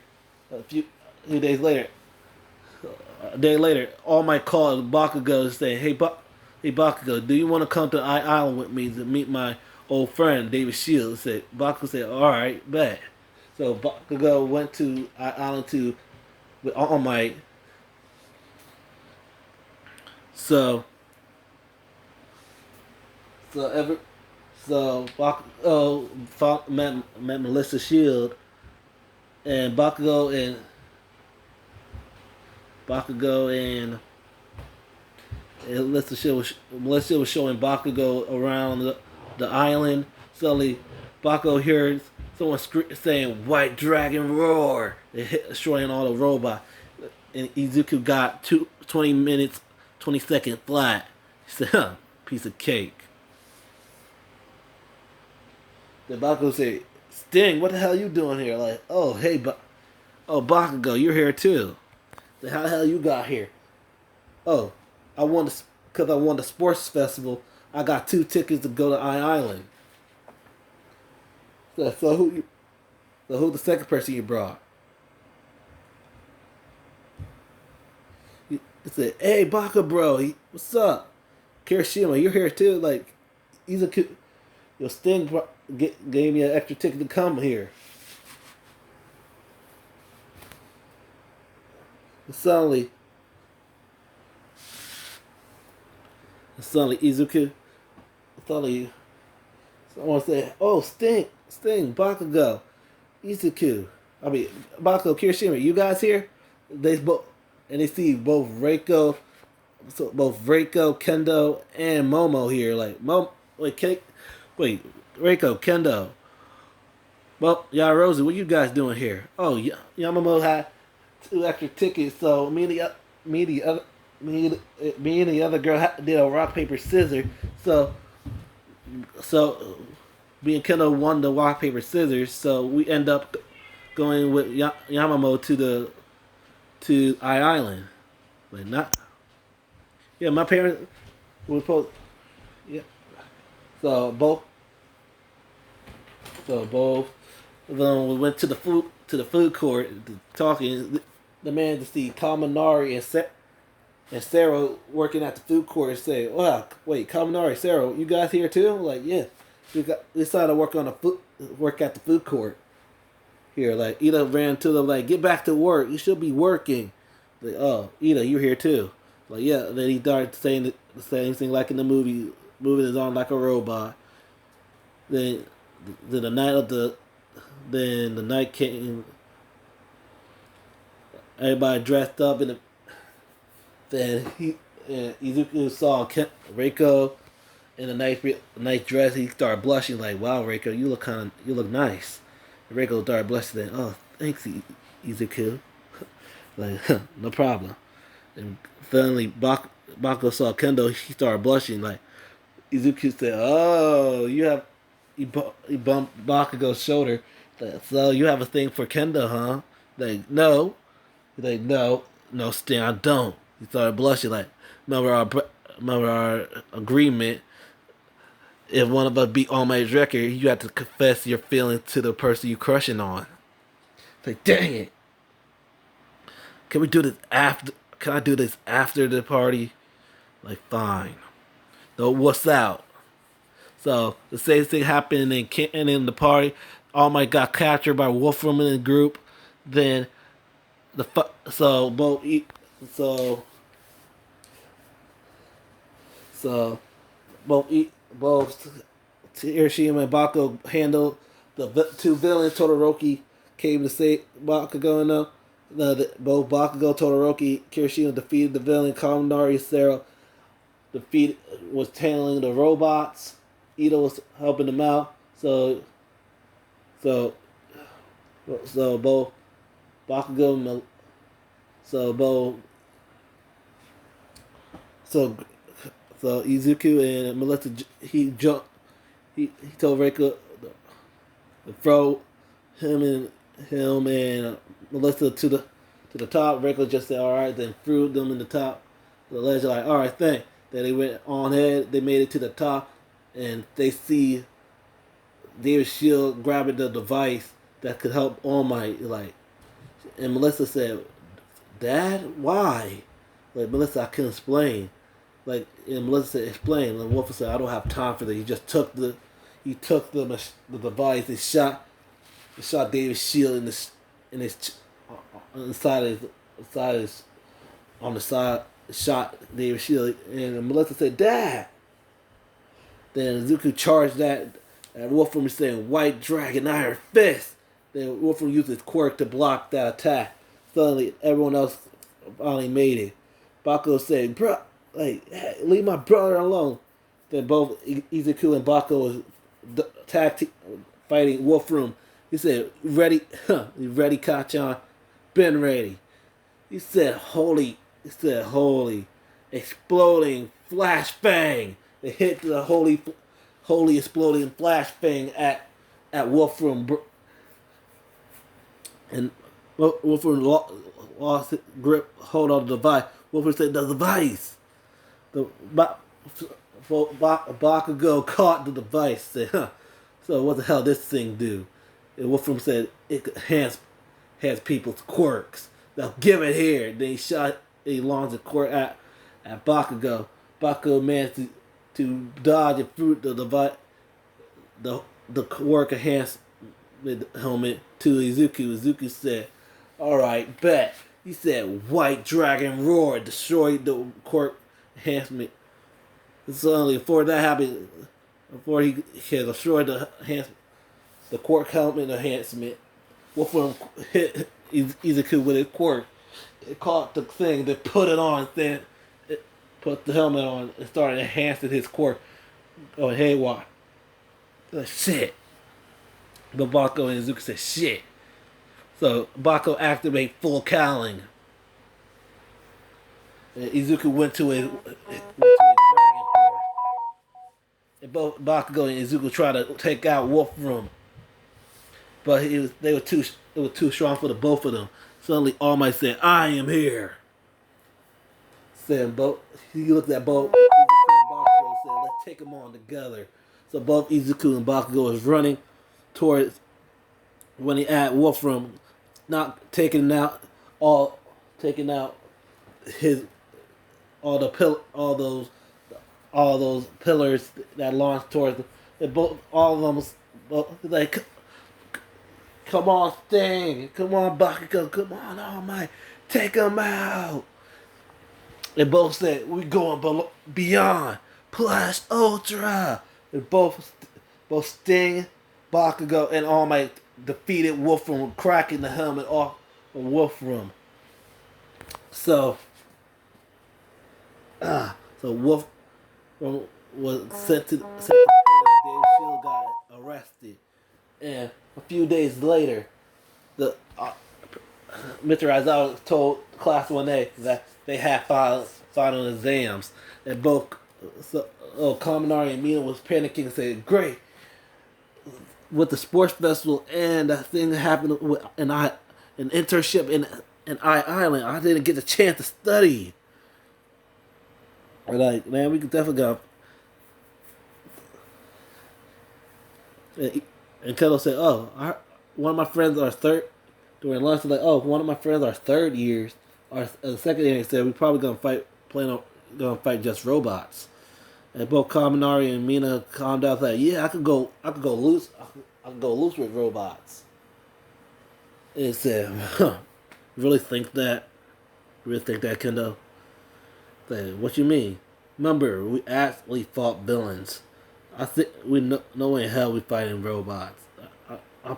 A day later, All Might called Bakugo and saying, hey Bakugo, do you want to come to Island with me to meet my old friend David Shields?" Said Bakugo said, "All right, bet." So Bakugo went to Island to with All Might. So so ever so Bakugo met Melissa Shield, and Bakugo and Melissa was showing Bakugo around the island. Suddenly, Bakugo hears someone saying "White Dragon Roar!" It hit, destroying all the robots. And Izuku got 20 minutes, 20 seconds flat. He said, "Huh, piece of cake." Then Bakugo said, "Sting, what the hell you doing here?" Like, "Oh, hey, Bakugo, you're here too." Then how the hell you got here? "Oh, because I won the sports festival. I got 2 tickets to go to Island." So who the second person you brought? He said, "Hey, Baka bro, what's up? Kirishima, you're here too." Like, Izuku, your Sting gave me an extra ticket to come here. And suddenly suddenly someone said, "Oh, Sting, Bakugo, Izuku. I mean, Bakugo, Kirishima, you guys here?" They both and they see both Reiko, Kendo, and Momo here. Like, wait, Reiko, Kendo, well, Yarozu, what you guys doing here? Oh, Yamamoto had 2 extra tickets, so me, the other, me and the other girl did a rock paper scissors. So so me and Kendo won the rock paper scissors. So we end up going with Yamamoto to Island, but not. Yeah, my parents were supposed. Yeah, so both both of them we went to the food court talking. The man to see Kaminari and Sarah working at the food court and say, "Wow, wait, Kaminari, Sarah, you guys here too?" Like, yeah, we decided to work at the food court here. Like, Ida ran to them like, "Get back to work. You should be working." Like, "Oh, Ida, you're here too." Like, yeah. Then he started saying the same thing like in the movie, moving his arm like a robot. Then, then the night of the, then the night came. Everybody dressed up in the. Then Izuku saw Reiko in a nice dress. He started blushing like, "Wow, Reiko, you look nice." And Reiko started blushing. Then, "Oh, thanks, Izuku." Like, no problem. And finally, Bako saw Kendo. He started blushing. Like, Izuku said, "Oh, you have." He bumped Bakugo's shoulder. Like, "So you have a thing for Kendo, huh?" Like, "No." He's like, "No, no, Stan, I don't." He started blushing. Like, remember our agreement. If one of us beat All Might's record, you have to confess your feelings to the person you crushing on. It's like, dang it. Can we do this after? Can I do this after the party? Like, fine. So what's out? So the same thing happened in the party. All Might got captured by Wolfram in the group. Then so so so both Hiroshima and Bako handled the two villains. Todoroki came to save Bakugo. No, both Bakugo, Todoroki, Kirishima defeated the villain. Kaminari Sarah defeated was handling the robots. Ito was helping them out. So both Bakugo, so both so so Izuku and Melissa, he told Reiko to throw him and Melissa to the top. Reiko just said, "All right," then threw them in the top. The ledge, like, "All right, thanks." Then they went on ahead. They made it to the top, and they see David Shield grabbing the device that could help All Might. Like, and Melissa said, "Dad, why?" Like Melissa, I can explain. Like and Melissa said, explain. And Wolf said, I don't have time for that. He took the device and shot David's shield in his inside his on the side. Shot David's shield, and Melissa said, "Dad." Then Izuku charged that, and Wolfram is saying, "White Dragon Iron Fist." Then Wolfram used his quirk to block that attack. Suddenly, everyone else finally made it. Bako said, "Bro, like, hey, leave my brother alone." Then both Izuku and Bako was fighting Wolfram. He said, "Ready? You ready, Kachan? Been ready." He said, "Holy." He said, "Holy." Exploding flashbang. They hit the holy exploding flashbang at Wolfram. And Wolfram lost grip, hold on the device. Wolfram said, "The device." The Bakugo caught the device. Said, "Huh. So what the hell this thing do?" And Wolfram said, "It has people's quirks. Now give it here." Then he launched a quirk at Bakugo. Bakugo managed to dodge and fruit the device, the quirk enhancement helmet to Izuku. Izuku said, "Alright, bet." He said, "White Dragon Roar," destroyed the quirk enhancement. Suddenly, before that happened, before he had destroyed the quirk helmet enhancement, Wolfram hit Izuku with his quirk. It caught the thing, then put it on, then it put the helmet on and started enhancing his quirk. Oh, haywire. Like, shit. But Bako and Izuku said, shit. So Bako activate full cowling. And Izuku went to his dragon force. And both Bakugo and Izuku tried to take out Wolfram. But it was too strong for the both of them. Suddenly All Might said, "I am here." Said both he looked at both Izuku and Bakugo and said, "Let's take them on together." So both Izuku and Bakugo was running towards when he had Wolfram, not taking out his all those pillars that launched towards them. And both all of them was like, "Come on, Sting! Come on, Bakugo! Come on, All Might! Take him out!" They both said, "We going beyond plus ultra." And both Sting, Bakugo, and All Might defeated Wolfram, cracking the helmet off of Wolfram. So Wolfram was sent to Dave Shield got arrested, and a few days later, the Mr. Aizawa told Class 1A that they had final exams, and both Kaminari and Mina was panicking and said, "Great, with the sports festival and that thing that happened with an internship in Island, I didn't get the chance to study." We're like, "Man, we could definitely go." And Keto said, one of my friends are third during lunch. Like, one of my friends are third years. Our second year said we probably gonna fight just robots. And both Kaminari and Mina calmed down. Like, yeah, I could go loose with robots. And it said, really think that, Kendo? Like, what you mean? Remember, we actually fought villains. I think we know in hell we fighting robots. I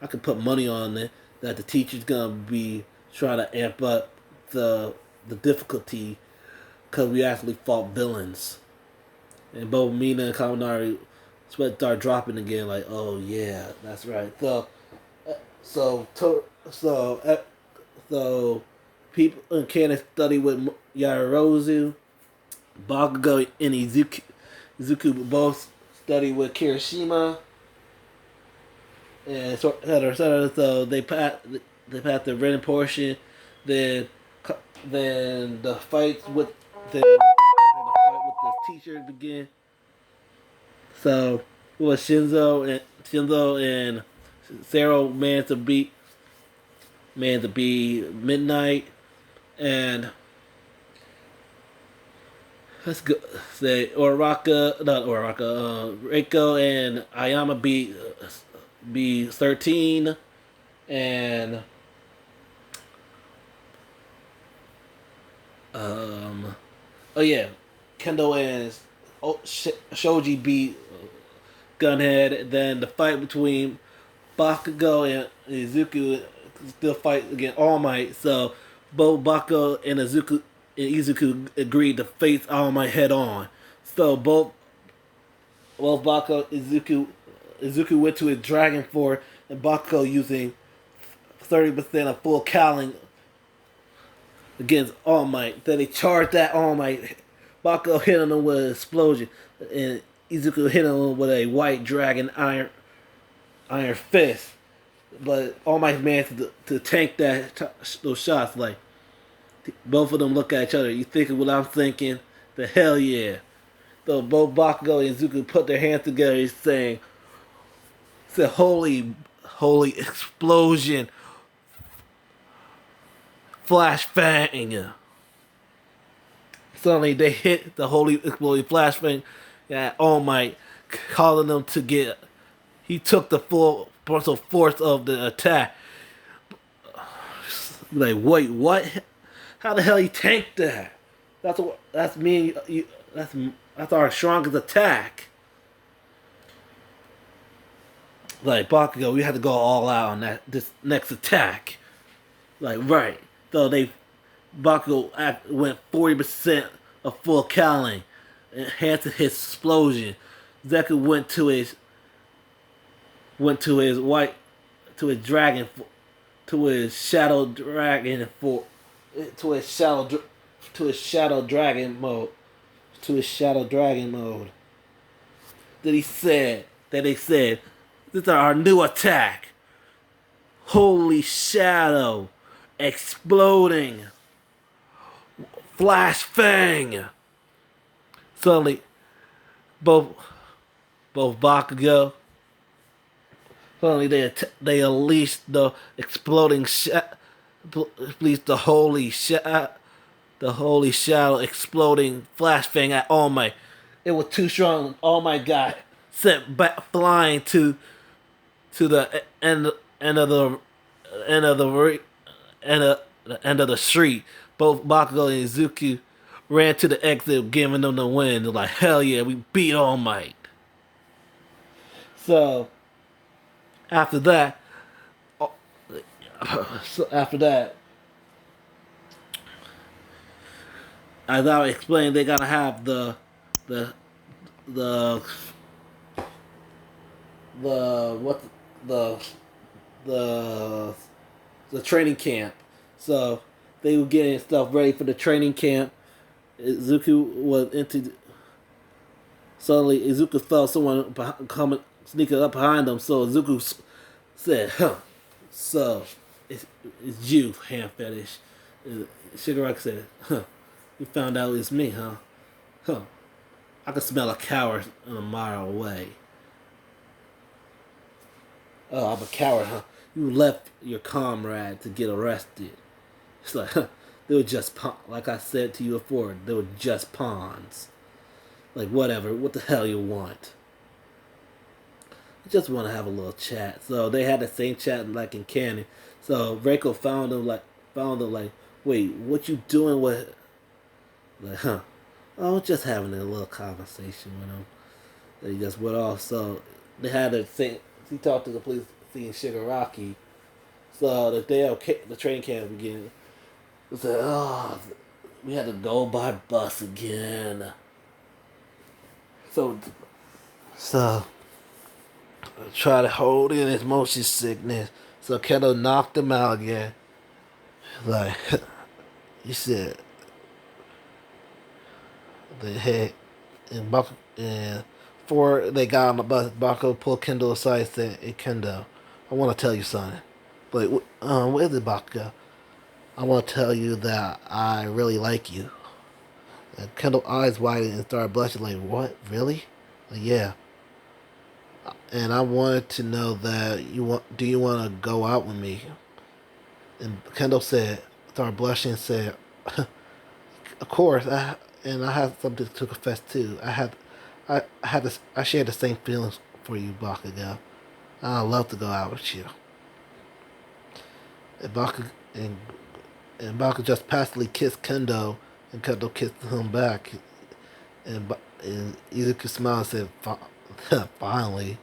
could put money on it that the teacher's gonna be trying to amp up the difficulty because we actually fought villains." And both Mina and Kaminari sweat start dropping again. Like, "Oh yeah, that's right." So people in canon study with Yarozu. Bakugo and Izuku both study with Kirishima, and so they passed the written portion. Then the fights with the teacher begin. So it was Shinzo and Zero managed to beat Midnight. And let's go say Oraka, not Oraka, Reiko and Ayama be 13, and um, oh yeah, Kendo and Shoji beat Gunhead. Then the fight between Bakugo and Izuku still fight against All Might. So both Bakugo and Izuku agreed to face All Might head on. So both Bakugo Izuku went to his Dragon Force, and Bakugo using 30% of full cowling against All Might. Then they charged that All Might. Bakugo hit him with an explosion, and Izuku hit him with a white dragon iron fist. But All Might managed to tank those shots. Like, both of them look at each other. You thinking what I'm thinking? The hell yeah. So both Bakugo and Izuku put their hands together, said holy explosion, flash fang. Suddenly they hit the holy exploding flash fang at All Might, calling them to get. He took the full frontal force of the attack. Like, wait, what? How the hell he tanked that? That's me. That's our strongest attack. Like, Bakugo, we had to go all out on this next attack. Like, right. So Bakugo went 40% of full cowling, enhanced his explosion. Deku went to his dragon, to his shadow dragon to his shadow dragon mode. That they said, this is our new attack. Holy shadow, exploding, flash fang. Suddenly, both Bakugo. Suddenly they unleashed the exploding released the holy shadow exploding flash fang at All Might. It was too strong. All Might got sent back flying to the end of the end of the street. Both Bakugo and Izuku ran to the exit, giving them the win. They're like, hell yeah, we beat All Might. So after that, as I explained, they gotta have the what the training camp. So they were getting stuff ready for the training camp. Izuku was into. Suddenly, Izuku felt someone sneaking up behind him. So Izuku said, "Huh, so it's you, hand fetish." Shigaraki said, "Huh, you found out it's me, huh? Huh, I can smell a coward a mile away." "Oh, I'm a coward, huh? You left your comrade to get arrested." It's like, huh, they were just like I said to you before, they were just pawns. Like, whatever, what the hell you want? I just want to have a little chat. So they had the same chat like in canon. So Reiko found him like, wait, what you doing with? Like, huh? Oh, just having a little conversation with him. Then he just went off. So they had the same. He talked to the police seeing Shigaraki. So the day of the train camp began, it said, "Oh, we had to go by bus again." So try to hold in his motion sickness. So Kendo knocked him out again. Like, he said, the head and before they got on the bus, Bakugo pulled Kendo aside and said, "Hey Kendo, I want to tell you something." Like, what is it, Bakugo? "I want to tell you that I really like you." And Kendall's eyes widened and started blushing. Like, what? Really? Like, yeah. And I wanted to know that do you want to go out with me? And Kendall started blushing and said, of course, and I had something to confess too. I shared the same feelings for you, Bakugo. I'd love to go out with you. And Bakugo just passively kissed Kendo, and Kendo kissed him back. And Izuku smiled and said, "Finally."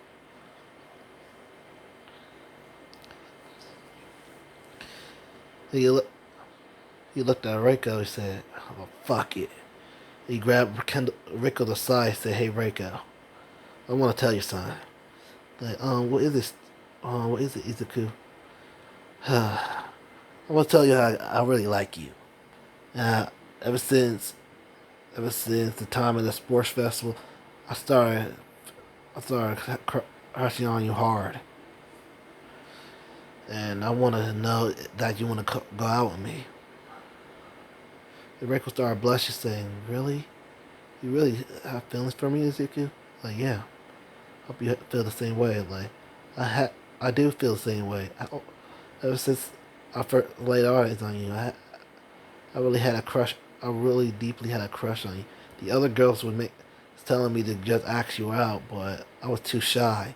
He looked. He looked at Reiko. He said, "Oh, fuck it." He grabbed Reiko the side and said, "Hey, Reiko, I want to tell you something. Like, what is this? What is it, Izuku? I want to tell you how I really like you. Uh, ever since, ever since the time of the sports festival, I started, I started crushing on you hard, and I want to know that you want to go out with me." And Reiko started blushing, saying, "Really? You really have feelings for me, Izuku?" Like, yeah. Hope you feel the same way. Like, I do feel the same way. Ever since I first laid eyes on you, I really had a crush. I really deeply had a crush on you. The other girls was telling me to just ask you out, but I was too shy.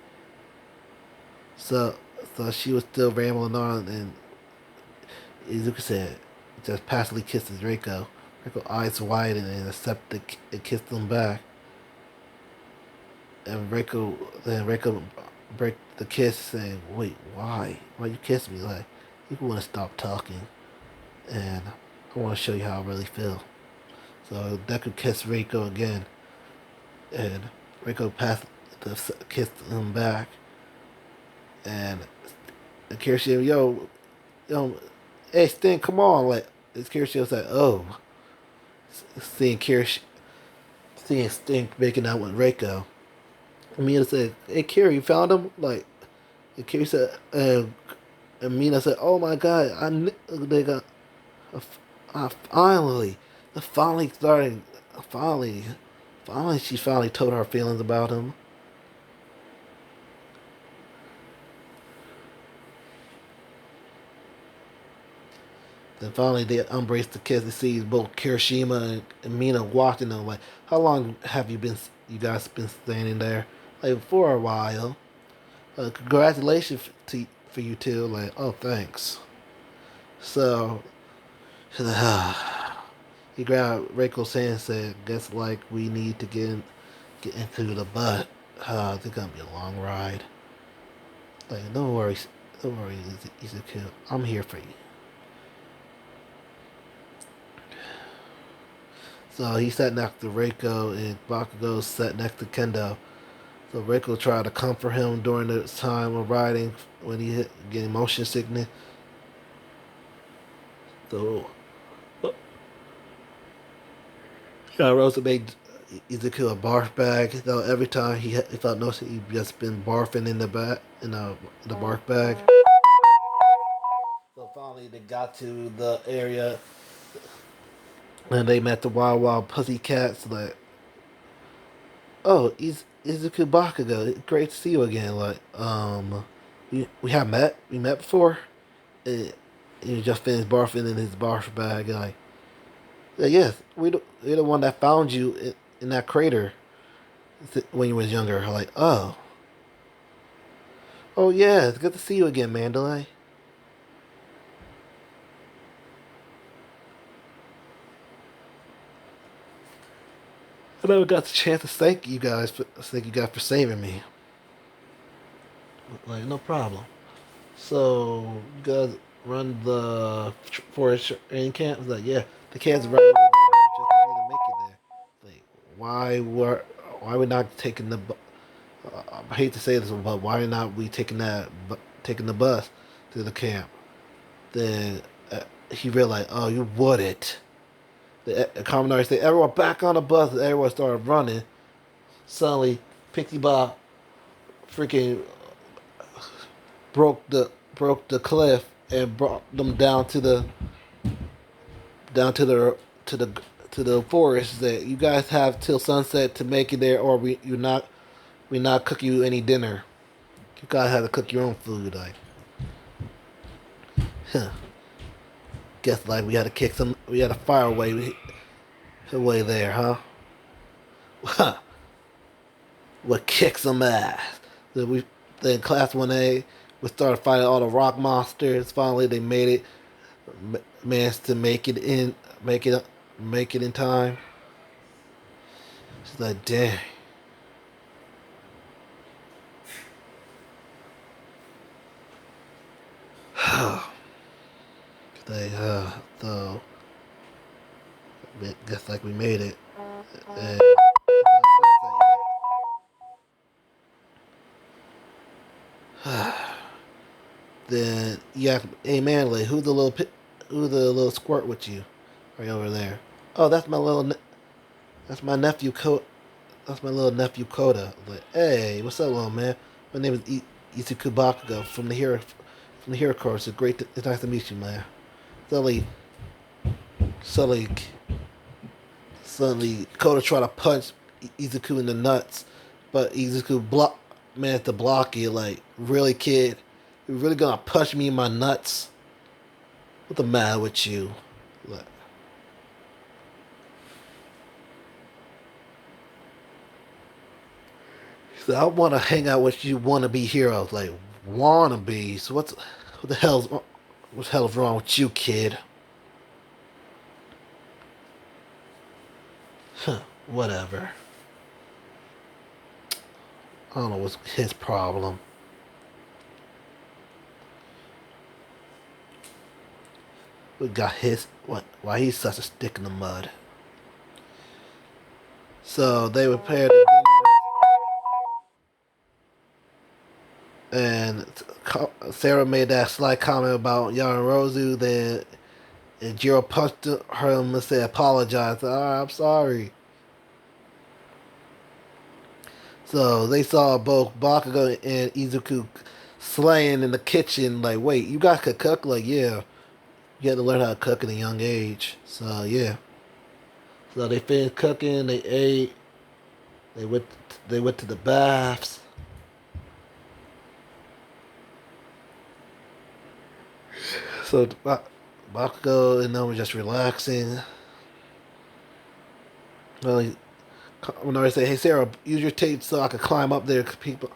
So, so she was still rambling on, and Izuku said, just passively kisses Reiko. Reiko eyes widened and accepted and kissed him back. And Reiko break the kiss, saying, "Wait, why? Why you kiss me? Like, you want to stop talking, and I want to show you how I really feel." So Deku kissed Reiko again, and Reiko kissed him back, and Kirishima, yo, hey Sting, come on, like, Kirishima was like, oh, seeing Kirish, seeing Sting making out with Reiko. Mina said, "Hey, Kira, you found him?" Like, and Kira said, and Mina said, "Oh my God, they got, finally, finally starting, finally, finally, she finally told her feelings about him." Then finally, they embraced the kiss. They see both Kirishima and Mina watching them. Like, how long have you guys been standing there? Like, for a while. Congratulations for you two. Like, oh, thanks. So, he grabbed Reiko's hand and said, "Guess like we need to get into the bus. It's gonna be a long ride." Like, don't worry, Izuku. I'm here for you. So he sat next to Reiko, and Bakugo sat next to Kendo. So Reiko tried to comfort him during the time of riding when he getting motion sickness. So Rosa made Izuku a barf bag. Though every time he felt noticed, he just been barfing in the barf bag. So finally they got to the area and they met the wild wild pussycats. Like, oh, Izuku Bakugo, great to see you again. Like, we have met. We met before. And he just finished barfing in his barf bag. Like, yeah, yes, we're the one that found you in that crater when you was younger. Like, oh yeah, it's good to see you again, Mandalay. I never got the chance to thank you guys for saving me. Like, no problem. So you guys run the forest training camp? Like, yeah, the camps right over there. We just need to make it there. Like, why we not taking the? I hate to say this, but why not we taking the bus to the camp? Then he realized, oh, you wouldn't. The commandant said, "Everyone back on the bus." And everyone started running. Suddenly, Pixie Bob freaking broke the cliff and brought them down to the to the forest. That you guys have till sunset to make it there, or we not cook you any dinner. You guys have to cook your own food. Like, huh. Guess like we had to kick some. We had to fire away there, huh? We'll kick some ass. Then class 1A, we started fighting all the rock monsters. Finally, they made it. Managed to make it in time. She's like, dang. So guess like we made it. And then yeah, hey man, like who's the little squirt with you, right over there? Oh, that's my nephew That's my little nephew Koda. Like, hey, what's up, little man? My name is Izuku Bakugo from the Hero Course. It's nice to meet you, man. Suddenly, suddenly, suddenly, Koda tried to punch Izuku in the nuts, but Izuku managed to block it. Like, really, kid? You really gonna punch me in my nuts? What the matter with you? Like, so I want to hang out with you wannabe heroes. Like, wannabes. What the hell's wrong with you, kid? Huh, whatever. I don't know what's his problem. We got why he's such a stick in the mud. So they were paired and Sarah made that slight comment about Yanarozu. Then and Jiro punched her and said, apologize. I'm sorry. So they saw both Bakugo and Izuku slaying in the kitchen. Like, wait, you guys could cook? Like, yeah. You had to learn how to cook at a young age. So, yeah. So they finished cooking. They ate. They went to the baths. So Bakugo and them were just relaxing. Well, Kaminari said, "Hey Sarah, use your tape so I can climb up there." People,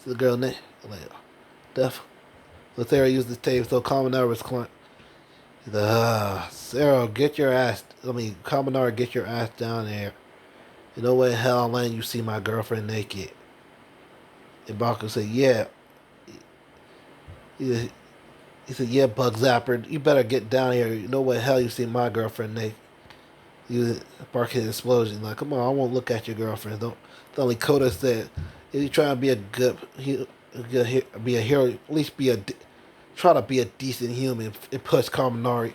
to the girl name, like, Def. So Sarah used the tape so Kaminari was climbing. He's like, Sarah, get your ass. Kaminari, get your ass down there. You know what hell I'll let you see my girlfriend naked. And Bakugo said, yeah. He said, yeah, Bug Zapper, you better get down here. You know what hell you see my girlfriend naked. You bark his explosion. Like, come on, I won't look at your girlfriend. Don't. Only Koda said, if you trying to be be a hero, at least try to be a decent human. And push Kaminari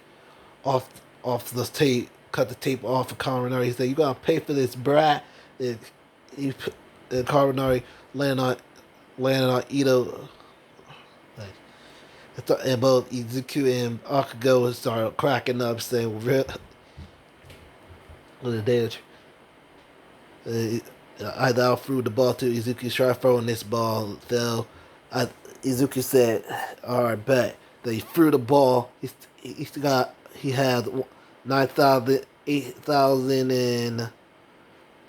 off the tape, cut the tape off of Kaminari. He said, you gotta pay for this, brat. And Kaminari landing on Ito. And both Izuku and Akugo started cracking up, saying, "Real, what a damage." I threw the ball to Izuku. Tried throwing this ball, fell. Izuku said, "All right, bet." They threw the ball. He had 9,000, 8,000 and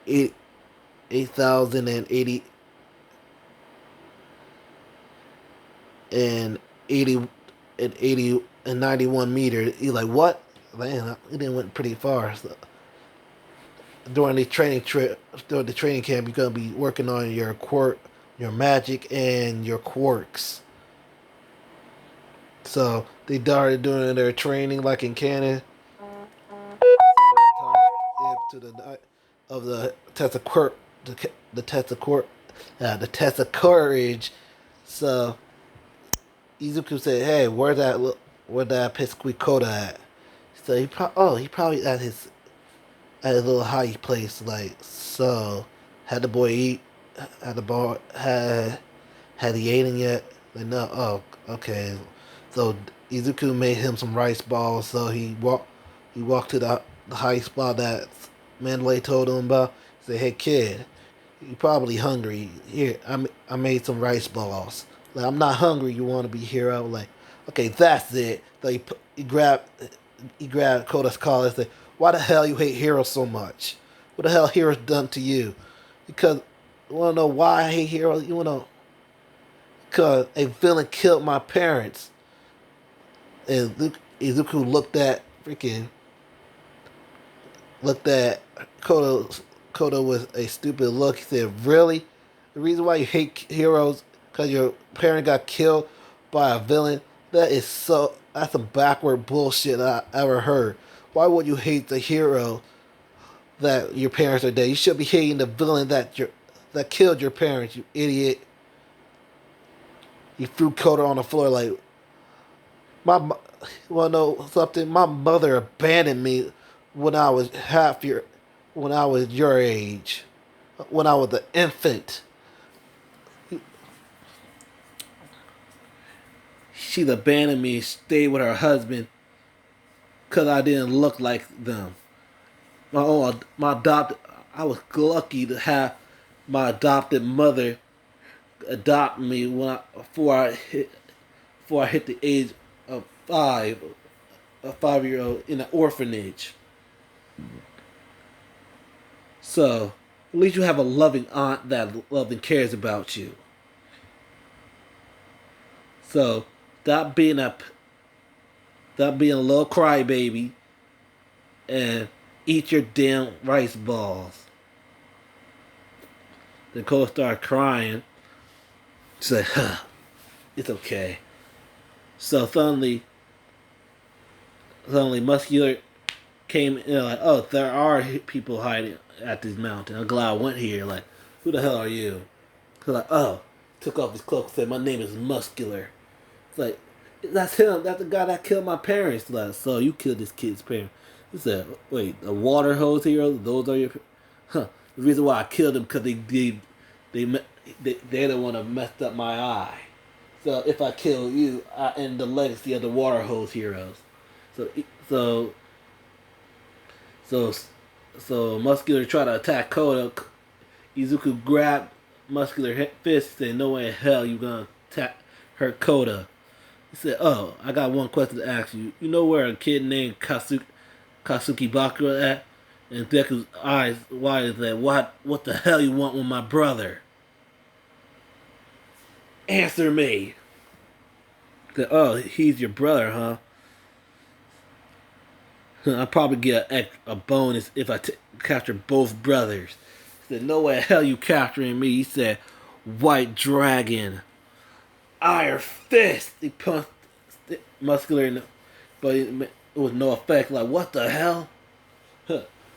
8,080 and 80 and 91 meters. He's like, what? Man, it didn't went pretty far. So, during the training camp, you're gonna be working on your magic, and your quirks. So they started doing their training like in canon. To the night of the test of quirk, the test of quirk, the test of courage. So Izuku said, "Hey, where that Pisqui Koda at?" So he probably at his little high place. Like, so had the boy eat? Had he eaten yet? Like, no. Oh, okay. So Izuku made him some rice balls. So he walked to the high spot that Mandalay told him about. He said, "Hey kid, you probably hungry. Here, I made some rice balls." Like, I'm not hungry. You want to be hero? Like, okay, that's it. So he he grabbed Koda's collar and said, "Why the hell you hate Hero so much? What the hell Hero's done to you?" Because you wanna know why I hate Hero? You wanna because a villain killed my parents. And Izuku looked at Koda with a stupid look. He said, "Really? The reason why you hate heroes because your parent got killed by a villain? That's some backward bullshit I ever heard. Why would you hate the hero that your parents are dead? You should be hating the villain that killed your parents, you idiot." He threw Koda on the floor like, "My, well, know something? My mother abandoned me when I was when I was your age, when I was an infant. She abandoned me, stayed with her husband, because I didn't look like them. I was lucky to have my adopted mother adopt me before I hit the age of 5, a 5-year old in an orphanage. So at least you have a loving aunt that loves and cares about you. So stop being a little crybaby and eat your damn rice balls." Then Cole started crying. She said, "It's okay." So suddenly, Muscular came in like, "Oh, there are people hiding at this mountain. I'm glad I went here." Like, "Who the hell are you?" He's like, "Oh," took off his cloak and said, "My name is Muscular." It's like, "That's him. That's the guy that killed my parents." Like, "So you killed this kid's parents?" He said, "Wait, a water hose hero? Those are your?" Huh. The reason why I killed them because they're the one that messed up my eye. So if I kill you, I end the legacy of the water hose heroes. So so so so Muscular tried to attack Koda. Izuku grabbed Muscular fist and said, "No way in hell you gonna attack her Koda." He said, "Oh, I got one question to ask you. You know where a kid named Katsuki Bakura at?" And Deku's eyes wide and said, What the hell you want with my brother? Answer me." He said, "Oh, he's your brother, huh? I'll probably get a bonus if I capture both brothers." He said, "No way hell you capturing me." He said, "White Dragon. Iron Fist." He punched Muscular but it was no effect. Like, what the hell?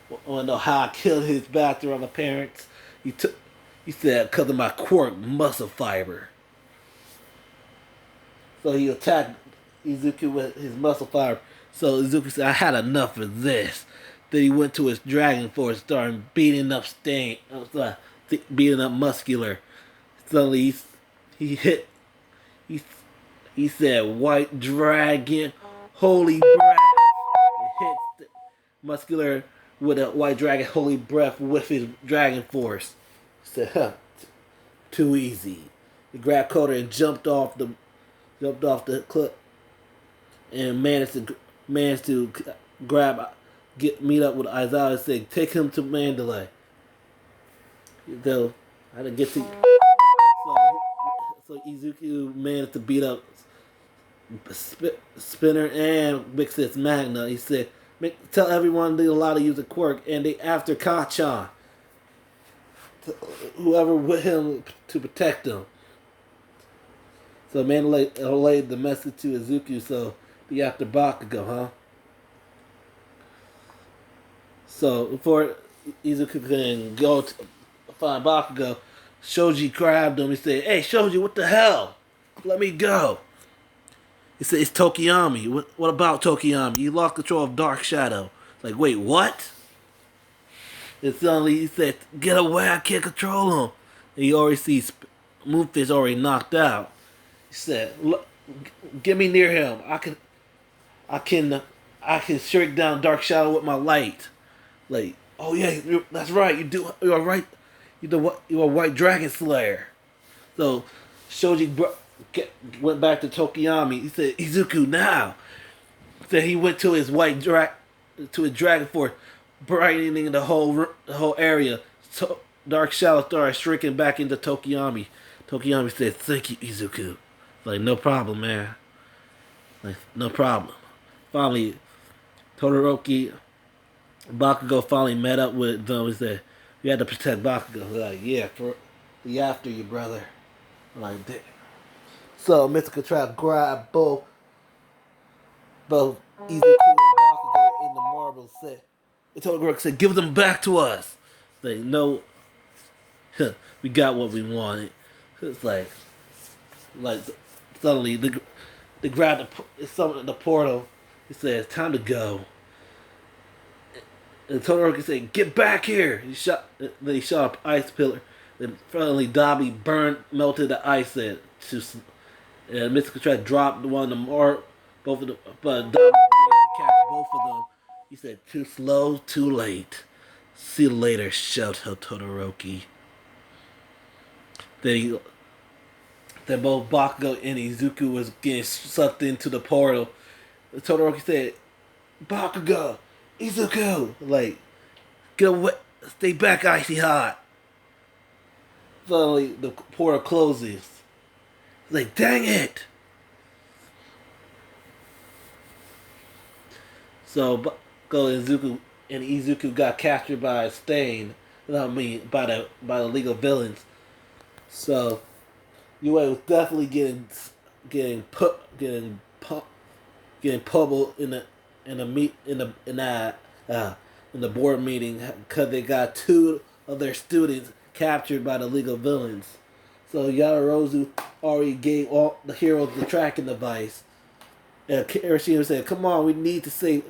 Want to know how I killed his bastard on the parents? He said, "Because of my quirk, muscle fiber." So he attacked Izuku with his muscle fiber. So Izuku said, "I had enough of this." Then he went to his dragon force and started beating up Muscular. Suddenly he hit. He he said, "White Dragon, holy breath." He hit Muscular with a White Dragon holy breath with his dragon force. He said, "Too easy." He grabbed Koda and jumped off the cliff and managed to meet up with Aizawa and say, "Take him to Mandalay." Though I didn't get to. So Izuku managed to beat up Spinner and Big Sis Magna. He said, "Tell everyone they're allowed to use a quirk, and they after Kachan, whoever with him to protect them." So Mandalay relayed the message to Izuku, so the after Bakugo, huh? So before Izuku can go to find Bakugo, Shoji grabbed him. He said, "Hey, Shoji, what the hell? Let me go." He said, "It's Tokiyami. What about Tokiyami? You lost control of Dark Shadow." Like, wait, what? And suddenly he said, "Get away, I can't control him." And you already see Moonfish already knocked out. He said, "Look, get me near him. I can shrink down Dark Shadow with my light." Like, "Oh yeah, that's right. You're right. You're a White Dragon Slayer." So Shoji went back to Tokiyami. He said, "Izuku, now." Then he went to his to his dragon force, brightening the whole area. So Dark Shadow started shrinking back into Tokiyami. Tokiyami said, "Thank you, Izuku." Like, no problem, man. Like, no problem. Finally, Todoroki, Bakugo finally met up with them. He said, "You had to protect Bakugo." They're like, "Yeah, for the after you, brother." I'm like, damn. So Mythical tried to grab both Izuku and Bakugo in the marble set. It told Rook said, "Give them back to us." They know we got what we wanted. It's like suddenly they grabbed the portal. He says, "Time to go." And Todoroki said, "Get back here!" Then he shot up ice pillar. Then finally Dobby melted the ice and Mystical tried to drop the one of them, both of them, but Dobby managed to catch both of them. He said, "Too slow, too late. See you later, Shoto Todoroki." Then both Bakugo and Izuku was getting sucked into the portal. Todoroki said, "Bakugo, Izuku, like, get away, stay back, icy hot." Suddenly, the portal closes. Like, dang it! So Bakugo and Izuku got captured by a stain. By the League of Villains. So UA was definitely getting pummeled in the board meeting because they got two of their students captured by the League of Villains. So Yamarozu already gave all the heroes the tracking device. And Kirishima said, "Come on, we need to save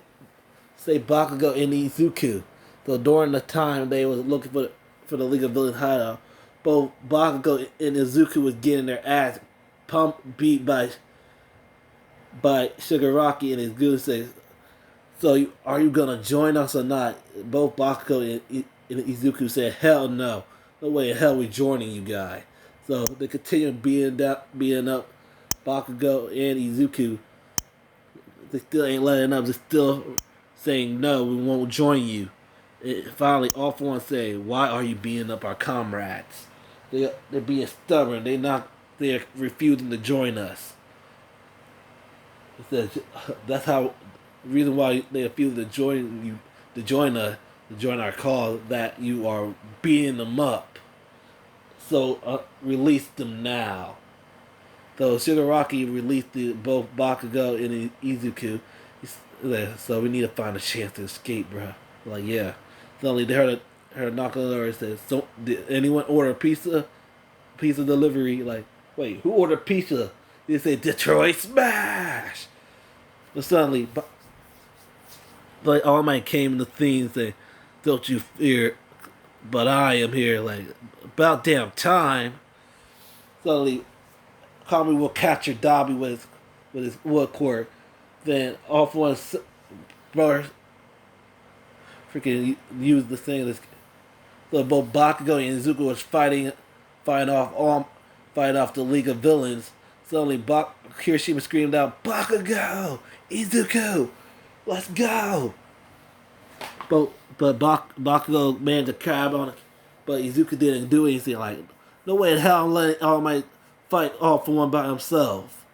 Bakugo and Izuku." So during the time they was looking for the League of Villains hideout, both Bakugo and Izuku was getting their ass beat by Shigaraki and his goons. Says, "So are you gonna join us or not?" Both Bakugo and Izuku said, "Hell no, no way in hell we joining you guys." So they continue beating up Bakugo and Izuku. They still ain't letting up. They're still saying, "No, we won't join you." Finally, all for one say, "Why are you beating up our comrades?" They're being stubborn. They're refusing to join us. That's how the reason why they refuse to join our cause, that you are beating them up. So release them now. So Shigaraki released both Bakugo and Izuku. So we need to find a chance to escape, bro. Like, yeah. Suddenly they heard a knock on the door and said, "So did anyone order pizza delivery?" Like, wait, who ordered pizza? They said, "Detroit Smash!" But suddenly, like, All Might came in the thing and said, "Don't you fear, but I am here." Like, about damn time. Suddenly, Kami will capture Dobby with his wood cord. Then all for one brother freaking used the thing. So both Bakugo and Izuku was fighting off the League of Villains. Suddenly, Kirishima screamed out, "Bakugo, Izuku, let's go!" But Bakugo managed to grab on it, but Izuku didn't do anything. Like, no way in hell I'm letting All Might fight all for one by himself.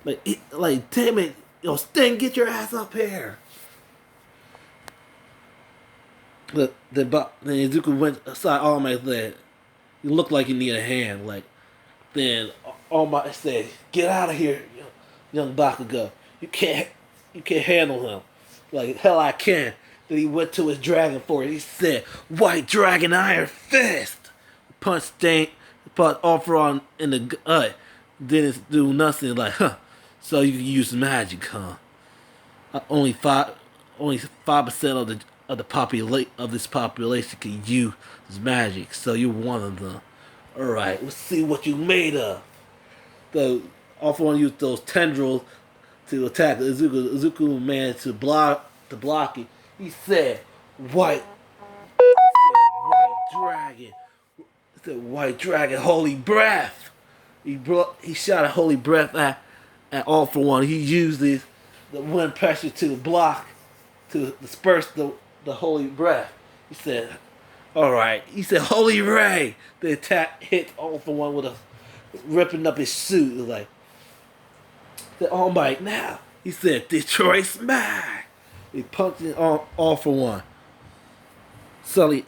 Like, damn it, Sting, get your ass up here. Then Izuku went aside All Might's leg. You look like you need a hand. Like, then All Might said, "Get out of here, young Bakugo. You can't handle him." Like, hell I can. Then he went to his dragon force. He said, "White Dragon Iron Fist." Punched Stain, punched Overhaul in the gut. Didn't do nothing. Like, huh? So you can use magic, huh? Only 5% of this population can use magic. So you're one of them. All right, let's see what you made of. So Overhaul used those tendrils to attack Izuku. Izuku managed to block it. He said, "White." He said, "White dragon." He said, "White dragon, holy breath." He shot a holy breath at All for One. He used this the wind pressure to block, to disperse the holy breath. He said, all right. He said, holy ray. The attack hit All for One with a ripping up his suit. It was like, said, all might now. He said, Detroit smack. He punched it on All for One. Suddenly,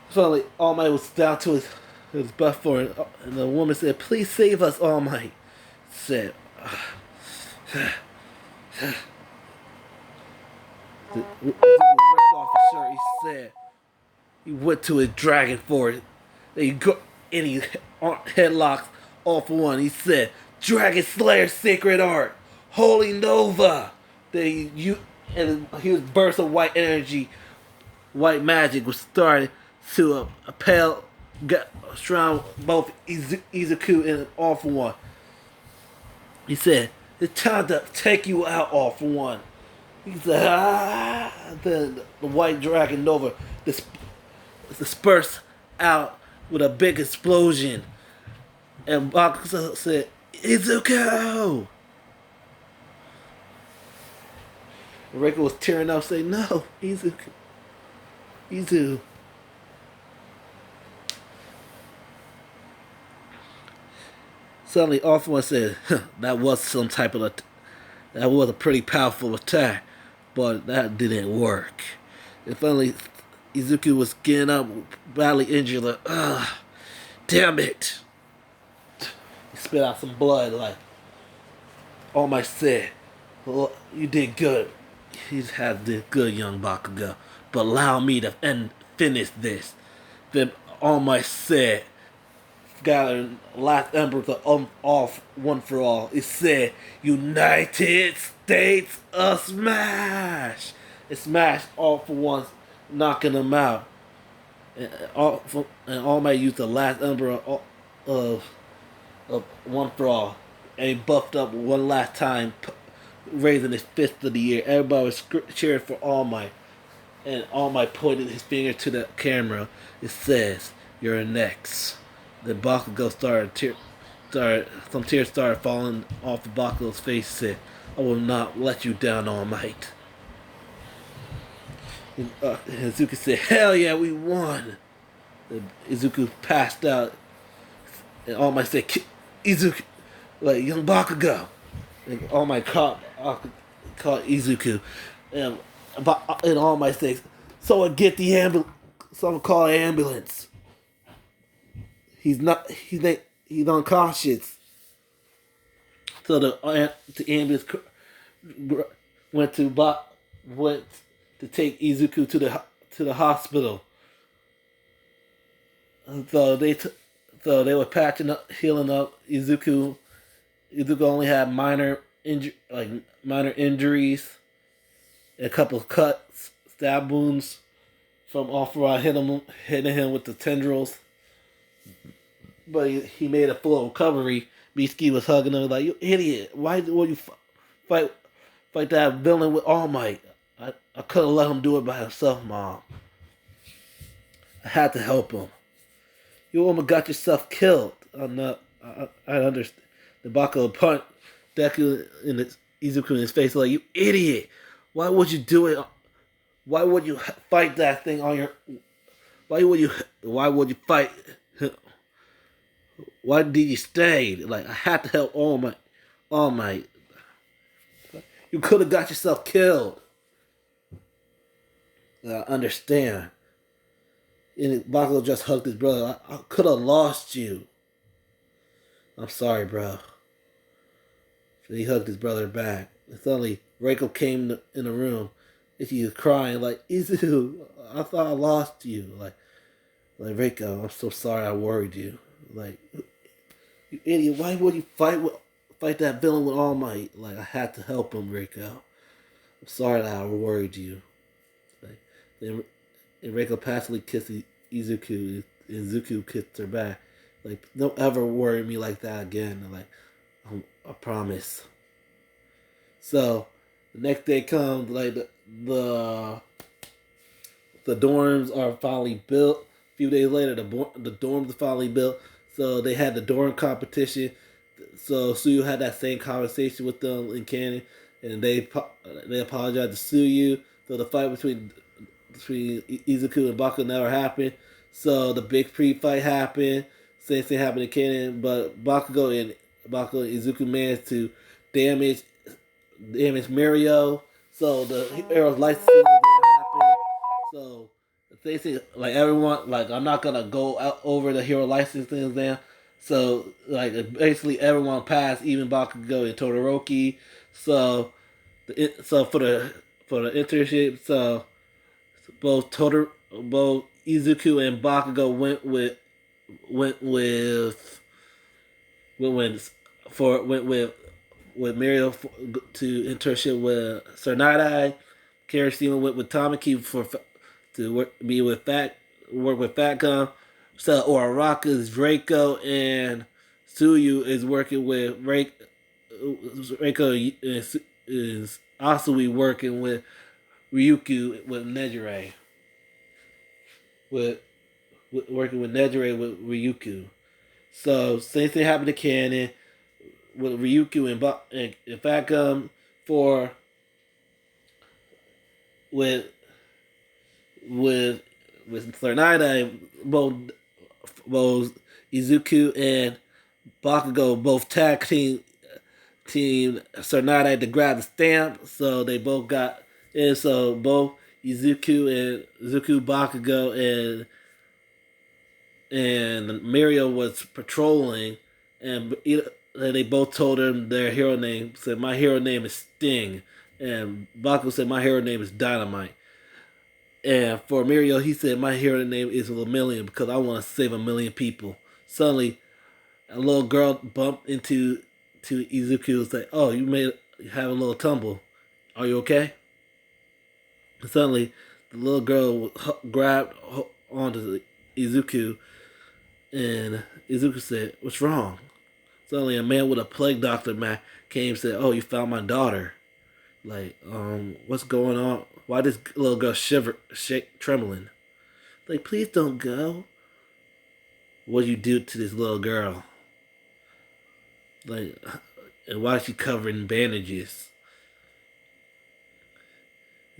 Suddenly, All Might was down to his butt for it, and the woman said, please save us, All Might. Said, ripped off his shirt. He said, he went to his dragon for it. He got any headlocks All for One. He said, Dragon Slayer Sacred Art, Holy Nova. And his burst of white energy, white magic was started to a pale surround both Izuku and All for One. He said, it's time to take you out, All for One. He said, Then the white dragon Nova dispersed out with a big explosion. And Bakugo said, Izuku! And Reiko was tearing up, saying, no, Izuku. Suddenly, All for One said, that was some type of that was a pretty powerful attack, but that didn't work. And finally, Izuku was getting up, badly injured, like, damn it. He spit out some blood, like, All Might said, well, you did good. You did good, young Bakugo. But allow me to finish this. Then All Might said, gathering last ember to off one for all. It said, United States of Smash. It smashed All for One, knocking him out. And All Might used the last ember of one for all. And he buffed up one last time, raising his fist of the air. Everybody was cheering for All Might. And All Might pointed his finger to the camera. It says, you're next. Then Bakugo some tears started falling off the Bakugo's face. He said, I will not let you down, All Might. And Izuku said, hell yeah, we won. And Izuku passed out. And All Might said, Izuku, like, young Bakugo. And All Might caught Izuku. And All Might said, someone get the ambulance. Someone call an ambulance. He's unconscious. So the ambulance went to take Izuku to the hospital. And so they were patching up, healing up Izuku. Izuku only had minor injuries, a couple of cuts, stab wounds from All for One hitting him with the tendrils. But he made a full recovery. Mitsuki was hugging him like, you idiot. Why would you fight that villain with All Might? I could have let him do it by himself, Mom. I had to help him. You almost got yourself killed. I understand. The Bakugo punched Deku Izuku in his face like, you idiot. Why would you do it? Why would you fight that thing on your... Why would you fight... Why did you stay? Like, I had to help All Might. You could have got yourself killed. I understand. And Bakugo just hugged his brother. I could have lost you. I'm sorry, bro. So he hugged his brother back. And suddenly, Reiko came in the room. And she was crying like, Izu, I thought I lost you. Like Reiko, I'm so sorry I worried you. Like, you idiot, why would you fight that villain with All Might? Like, I had to help him, Reiko. I'm sorry that I worried you. Like, then Reiko passively kissed Izuku, and Izuku kissed her back. Like, don't ever worry me like that again. Like, I promise. So, the next day comes, like, the dorms are finally built. A few days later, the dorms are finally built. So they had the dorm competition. So Suyu had that same conversation with them in canon, and they apologized to Suyu. So the fight between Izuku and Bakugo never happened. So the big pre-fight happened. Same thing happened in canon, but Bakugo and Izuku managed to damage damage Mario. So the hero's licensing happened. So they say like everyone like I'm not gonna go out over the hero licensing now. So like basically everyone passed, even Bakugo and Todoroki. So so for the internship, so both Izuku and Bakugo went with went with Mario to internship with Sir Night Eye. Carrie Steven went with Tamaki to work with Fat Gum. So Uraraka's Draco and Suyu is working with Reiko is Asui working with Ryuku with Nejire. With working with Nejire with Ryuku. So same thing happened to Canon with Ryuku and Fat Gum for with with Thornida, both Izuku and Bakugo both team Sonata to grab the stamp, so they both got and so both Izuku Bakugo and Mario was patrolling, and they both told him their hero name. Said my hero name is Sting, and Bakugo said my hero name is Dynamite. And for Mario, he said my hero name is Lemillion because I want to save 1,000,000 people. Suddenly, a little girl bumped into Izuku and said, "Oh, you have a little tumble. Are you okay?" And suddenly, the little girl grabbed onto Izuku, and Izuku said, "What's wrong?" Suddenly, a man with a plague doctor mat came and said, "Oh, you found my daughter. Like, what's going on? Why this little girl trembling? Like, please don't go. What you do to this little girl? Like, and why is she covered in bandages?"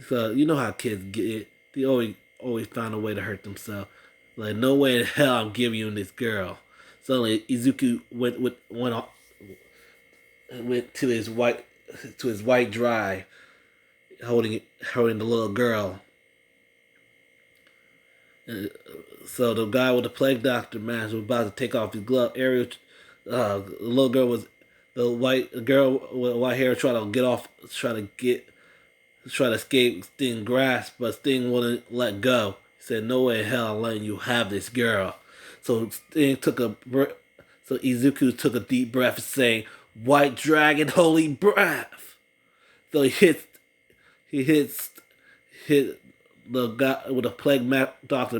So you know how kids get. They always find a way to hurt themselves. Like, no way in hell I'm giving you this girl. Suddenly Izuku went to his white drive, holding the little girl. So the guy with the plague doctor mask was about to take off his glove. The little girl was the white girl with white hair trying to get off, try to escape Sting's grasp, but Sting wouldn't let go. He said, "No way in hell I'm letting you have this girl." So so Izuku took a deep breath, saying, "White dragon, holy breath." So he hit the guy with a doctor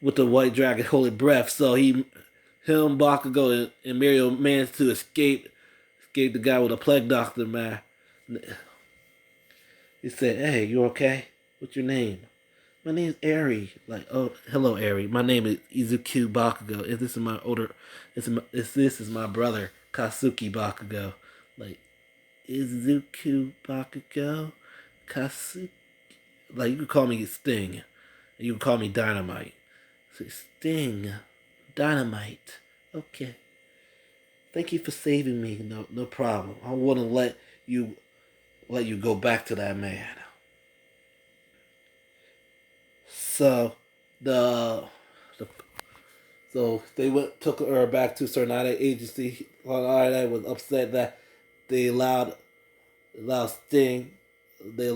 with the white dragon holy breath. So Bakugo, and Mario managed to escape the guy with a plague doctor man. He said, "Hey, you okay? What's your name?" "My name's Eri." Like, "Oh, hello, Eri. My name is Izuku Bakugo. And this is my older. This is my brother Katsuki Bakugo." Like, Izuku Bakugo, Katsuki. Like, you can call me Sting. You can call me Dynamite. So, Sting, Dynamite. Okay. Thank you for saving me. No problem. I wouldn't let you go back to that man. So the so they took her back to Sonata agency. Sonata was upset that they allowed Sting. They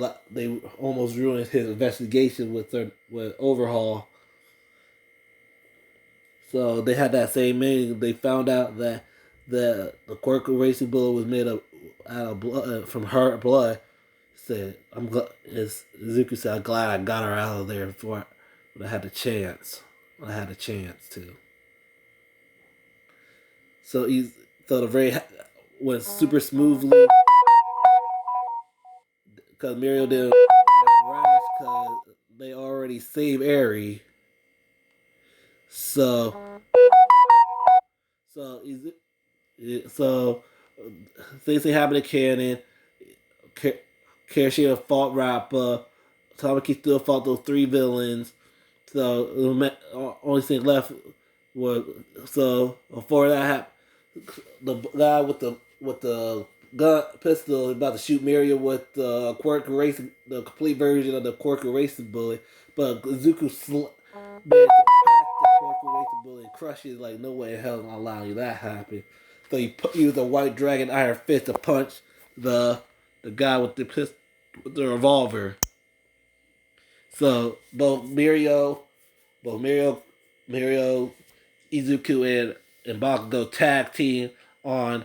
almost ruined his investigation with Overhaul. So they had that same meeting. They found out that the quirk racing bullet was made out of blood from her blood. Said, "I'm glad." Izuku said, "I'm glad I got her out of there before I had the chance. I had a chance to." So the very went super smoothly because Mario didn't rash because they already saved Eri. So So things that happen to Cannon. Kershia fought Rappa. Tamaki still fought those three villains. So the only thing left was so before that happened, the guy with the gun pistol is about to shoot Miria with the quirk erasing the complete version of the quirk erasing bullet, but Izuku managed to crack the quirk erasing bullet and crush it. Like no way in hell I'm allowing you that happen. So he used a white dragon iron fist to punch the guy with the pistol with the revolver. So Mirio, Izuku, and Bakugo tag team on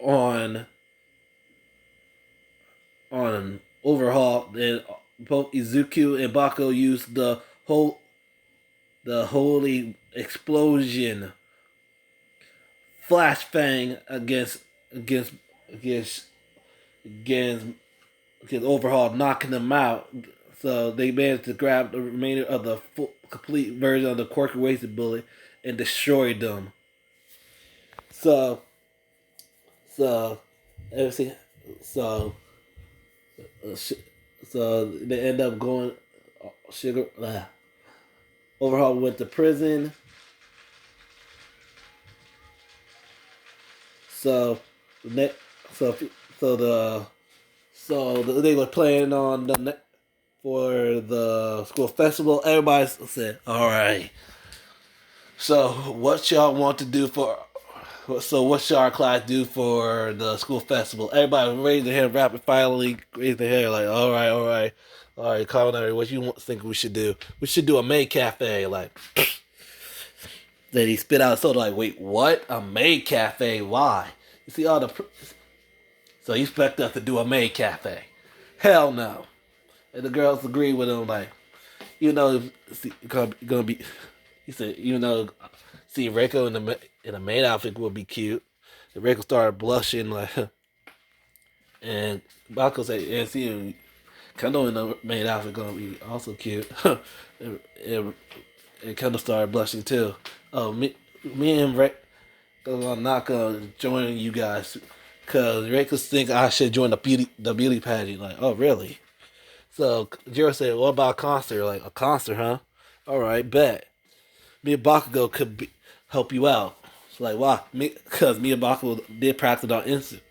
on on Overhaul. Then both Izuku and Bakugo use the holy explosion flash fang against against against Overhaul, knocking them out. So they managed to grab the remainder of the complete version of the quirk erasing bullet and destroyed them. So so everything so so they end up going sugar. Overhaul went to prison. So the so so the they were playing on for the school festival. Everybody said, "All right, so what y'all want to do for? So what should our class do for the school festival?" Everybody raised their hand rapid finally raised their hand like, all right, culinary. What you think we should do? We should do a maid cafe. Like, then he spit out a soda. Like, wait, what? A maid cafe? Why? You see all the. So you expect us to do a maid cafe? Hell no. And the girls agreed with him. Like, see, gonna be. He said, see Reiko in the maid outfit would be cute. And Reiko started blushing like, and Bakugo said, and see Kendo in the maid outfit gonna be also cute. and Kendo started blushing too. Oh, me and Reiko are not gonna join you guys. Cause Reiko think I should join the beauty pageant. Like, oh really? So Jiro said, "What about a concert? Like a concert, huh? All right, bet. Me and Bakugo could help you out." It's like, why? Because me and Bakugo did practice on instrument.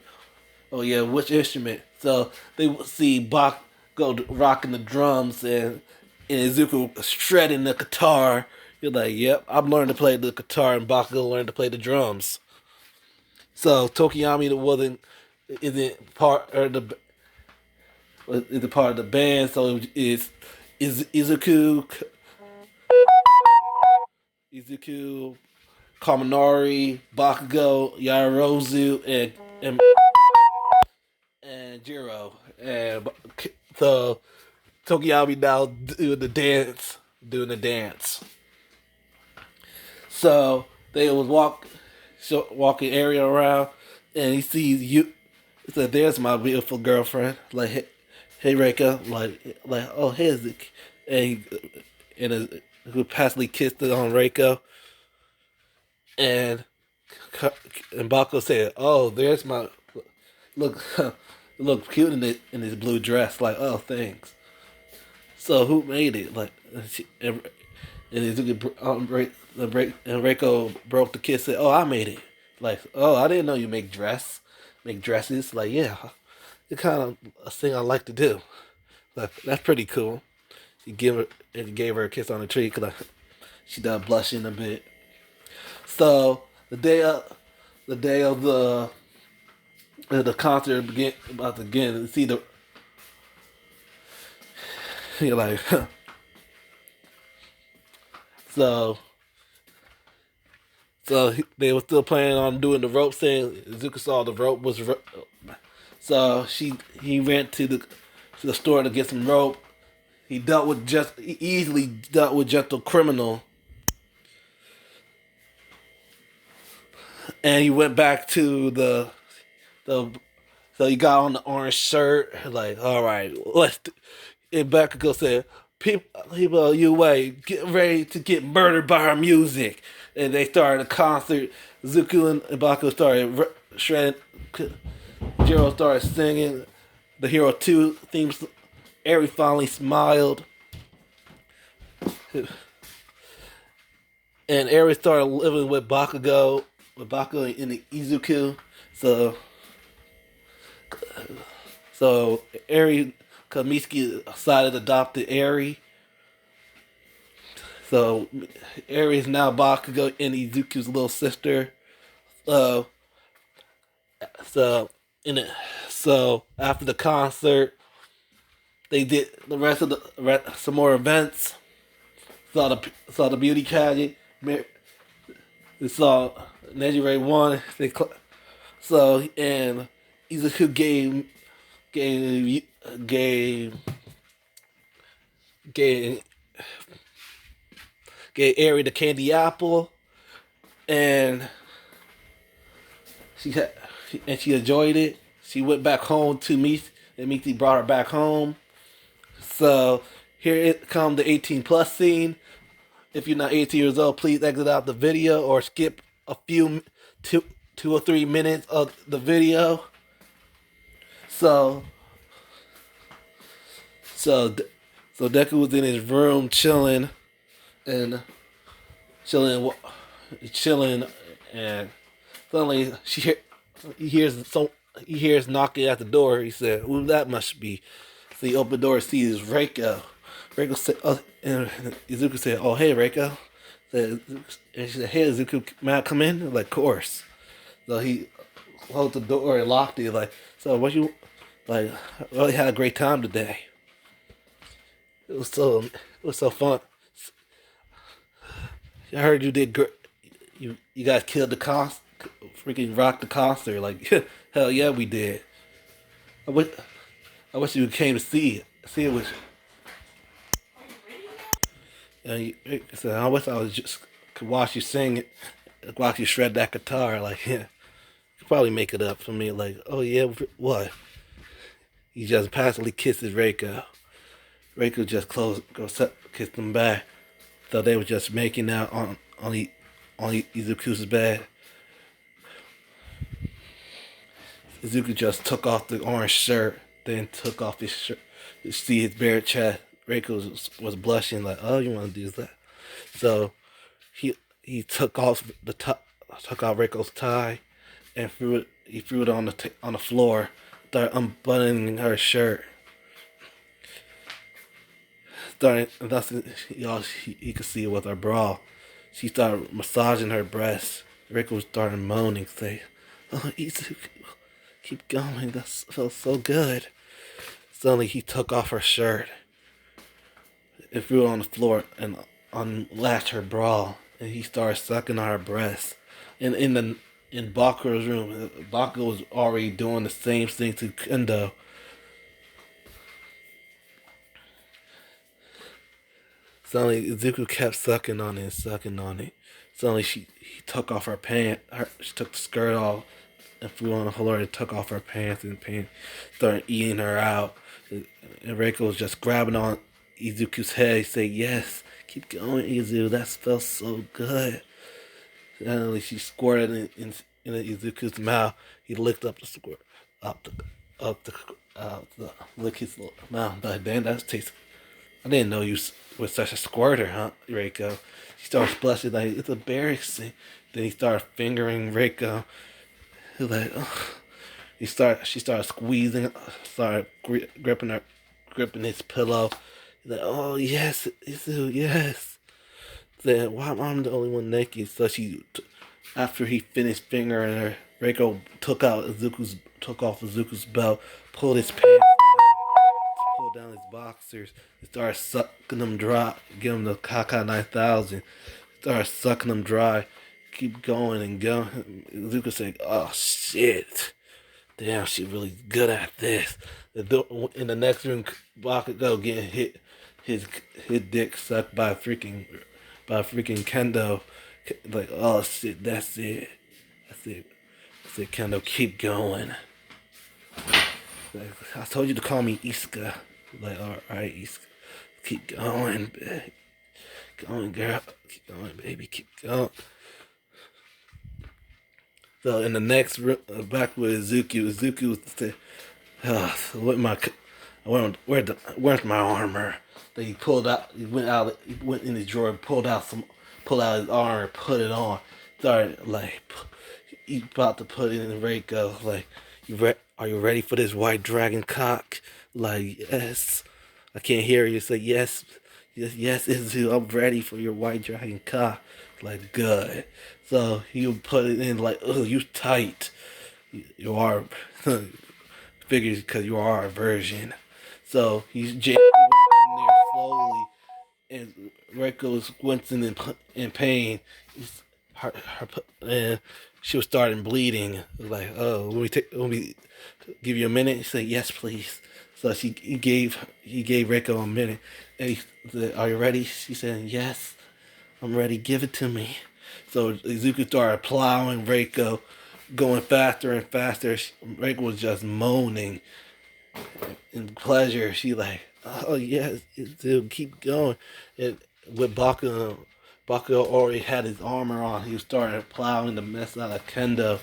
Oh yeah, which instrument? So they would see Bakugo rocking the drums and Izuku shredding the guitar. You're like, yep, I'm learning to play the guitar, and Bakugo learned to play the drums. So Tokiyami isn't part of the band. So is Izuku, Kaminari, Bakugo, Yarozu, and Jiro, and so Tokiyami now doing the dance. So they was walking area around, and he sees you. He said, "There's my beautiful girlfriend." Like, hey Reika, like, oh, hey, Izuku, who passively kissed it on Reiko, and Bako said, "Oh, there's my look, look cute in his blue dress." Like, oh, thanks. So who made it? Like, and Reiko broke the kiss. Said, "Oh, I made it." Like, oh, I didn't know you make dresses. Like, yeah, it's kind of a thing I like to do. Like, that's pretty cool. He gave her a kiss on the tree because she done blushing a bit. So the day of the concert about to begin. See the you're like so they were still planning on doing the rope thing. Izuku saw the rope was so he went to the store to get some rope. He easily dealt with Gentle Criminal. And he went back to the so he got on the orange shirt, like, all right, and Bakugo said, people UA, get ready to get murdered by our music. And they started a concert. Izuku and Bakugo started shredding. Jiro started singing the Hero 2 themes. Eri finally smiled. And Eri started living with Bakugo and the Izuku. So Eri Kamisaki decided to adopt Eri. So Eri is now Bakugo and Izuku's little sister. So so in it, so after the concert, they did the rest of some more events. Saw the beauty pageant. They saw Nejire won. So and Izuku gave gave Eri the candy apple, and she enjoyed it. She went back home to Miti, and Miti brought her back home. So here it comes the 18 plus scene. If you're not 18 years old, please exit out the video or skip a few 2 or 3 minutes of the video. So Deku was in his room chilling, and and suddenly he hears knocking at the door. He said, "Ooh, that must be." So he opened the door and sees Reiko. Reiko said, and Izuku said, "Oh, hey, Reiko." And she said, "Hey, Izuku, may I come in?" Like, of course. So he closed the door and locked it. Like, so what you like? I really had a great time today. It was so fun. I heard you did great. You guys killed the cost, freaking rocked the concert. Like, hell yeah, we did. I wish you came to see it with. So I wish I was just could watch you sing it, watch you shred that guitar. Like, yeah, you could probably make it up for me. Like, oh yeah, what? He just passively kisses Reiko. Reiko just kissed him back. So they were just making out on Izuku's bed. Izuku just took off the orange shirt, then took off his shirt to see his bare chest. Reiko was blushing like, "Oh, you want to do that?" So he took off Reiko's tie and he threw it on the floor. Started unbuttoning her shirt. He could see it with her bra. She started massaging her breasts. Reiko started moaning, saying, "Oh, Izuku, keep going. That feels so good." Suddenly, he took off her shirt and threw it on the floor and unlatched her bra. And he started sucking on her breasts. And in Bakuro's room, Bakuro was already doing the same thing to Kendo. Suddenly, Izuku kept sucking on it and sucking on it. Suddenly, he took off her pants. She took the skirt off and threw on the floor and took off her pants and started eating her out. And Reiko was just grabbing on Izuku's head. He said, "Yes, keep going, Izu. That feels so good." Suddenly, she squirted in Izuku's mouth. He licked up the squirt, lick his little mouth. But damn, that tastes. I didn't know you was such a squirter, huh, Reiko? She started blushing like it's embarrassing. Then he started fingering Reiko. He was like, ugh. She started squeezing, gripping his pillow. He's like, "Oh yes, Izu, yes." Then why I'm the only one naked? So after he finished fingering her, Reiko took off Izuku's belt, pulled his pants pulled down his boxers, and started sucking them dry, give him the Kaka 9000, started sucking them dry, keep going and going. Izuku said, "Oh shit, damn, she really good at this." In the next room, Bakugo getting his dick sucked by freaking Kendo, like, "Oh shit, that's it, Kendo, keep going." Like, "I told you to call me Isuka." Like, "Alright, Isuka, keep going, babe. Going, girl. Keep going, baby. Keep going." So in the next back with Izuku said, "What my, where's my armor?" Then he pulled out. He went in his drawer, pulled out his armor, put it on. Started like, he about to put it in Reiko. Like, are you ready for this white dragon cock? Like, yes. I can't hear you say yes. Yes, Izu, I'm ready for your white dragon cock. Like, good. So he put it in like, oh, you tight. You are figures because you are a virgin. So he's jammed in there slowly, and Reiko was wincing in pain. And she was starting bleeding. Like, oh, let me give you a minute. He said, yes, please. So he gave Reiko a minute. And he said, are you ready? She said, yes, I'm ready. Give it to me. So Izuku started plowing Reiko, going faster and faster. Reiko was just moaning in pleasure. She like, oh yes, dude, keep going. And with Bakugo already had his armor on. He was starting plowing the mess out of Kendo.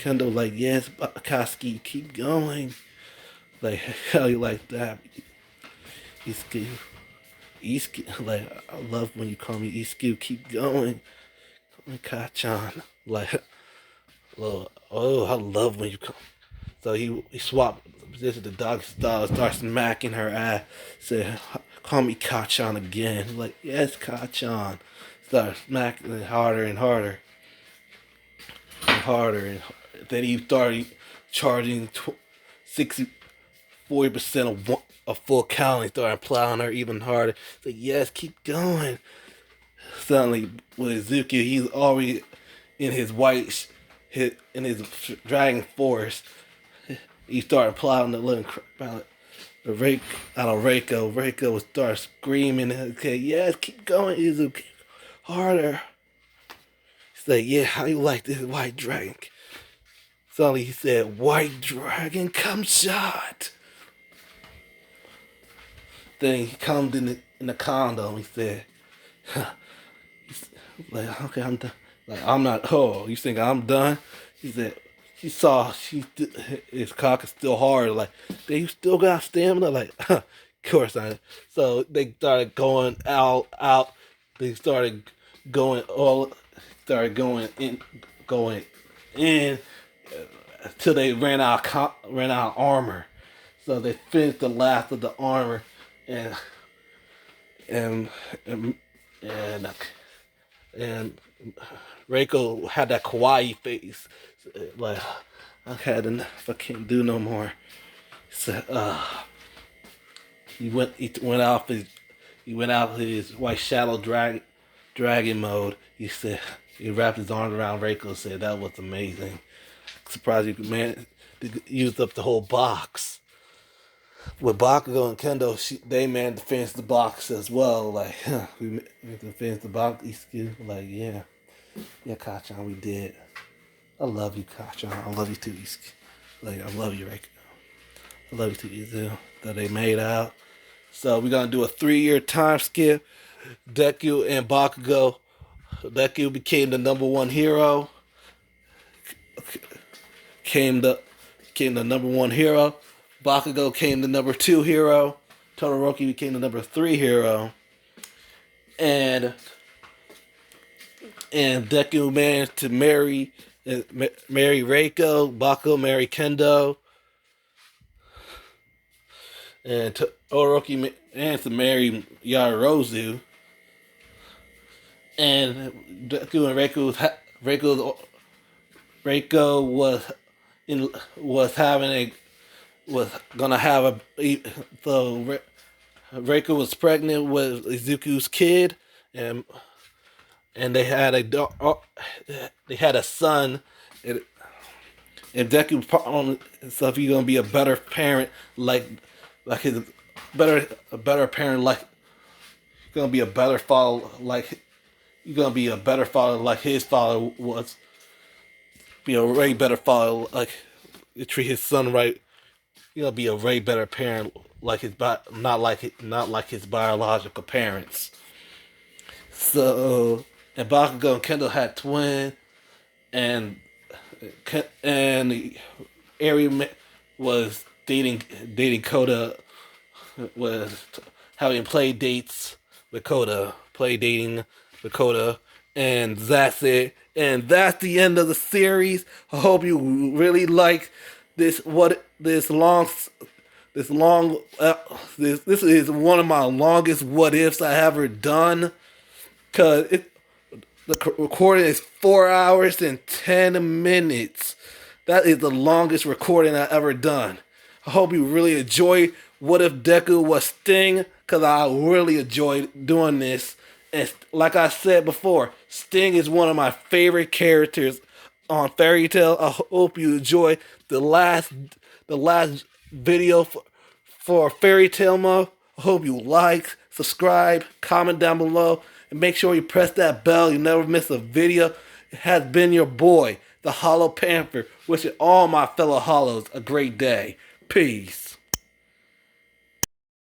Kendo like, yes, Kaski, keep going. Like, how you like that? Isku, like, I love when you call me Isku. Keep going. Call me Kachan. Like, oh, I love when you call. So he swapped position. The dog starts smacking her ass. Said, call me Kachan again. Like, yes, Kachan. Starts smacking it harder and harder. And harder. And then he started charging 40% of full count. He started plowing her even harder. Said, yes, keep going. Suddenly, with Izuku, he's already in his in his dragon forest. He started plowing the little crap out of Reiko. Reiko would start screaming. Okay, yes, keep going, Izuku. Harder. He said, yeah, how you like this white dragon? Suddenly he said, white dragon, come shot. Then he comes in the condo. He said, like, okay, I'm done. Like, I'm not, oh, you think I'm done? He said, his cock is still hard. Like, they still got stamina. Like, of course I. So they started going out. They started going going in until they ran out of armor. So they finished the last of the armor, and and and and, and Reiko had that kawaii face, like, I had enough. I can't do no more. So he went out his white shadow dragon mode. He said he wrapped his arms around Reiko and said that was amazing. Surprised you could used up the whole box. With Bakugo and Kendo, they managed to finish the box as well. Like, we to finish the box. Like, yeah, Kachan, we did. I love you, Kachan. I love you too, Izuku. Like, I love you, Reiko. I love you too, Izuku. That they made out. So we're gonna do a 3-year time skip. Deku and Bakugo. Deku became the #1 hero. Came the #1 hero. Bakugo came the #2 hero. Todoroki became the #3 hero. And Deku managed to marry Reiko. Bakugo married Kendo. And Todoroki managed to marry Yaoyorozu. And Deku and Reiko was gonna have so Reiko was pregnant with Izuku's kid, and they had a son, and Deku so if he's gonna be a better parent, like his a better parent, like he's gonna be a better father, like you're gonna be a better father like his father was. Be a way better father, like you treat his son right. You're gonna be a way better parent, like not like his biological parents. So, and Bakugo and Kendo had twins, and and Eri was dating Coda, was having play dates with Coda, play dating with Coda, and that's it. And that's the end of the series. I hope you really like this. This is one of my longest what ifs I ever done. Cause the recording is 4 hours and 10 minutes. That is the longest recording I ever done. I hope you really enjoy What If Deku Was Sting, because I really enjoyed doing this. And like I said before, Sting is one of my favorite characters on Fairy Tail. I hope you enjoy the last video for Fairy Tail Mo. I hope you like, subscribe, comment down below, and make sure you press that bell. You never miss a video. It has been your boy, the Hollow Panther, wishing all my fellow Hollows a great day. Peace.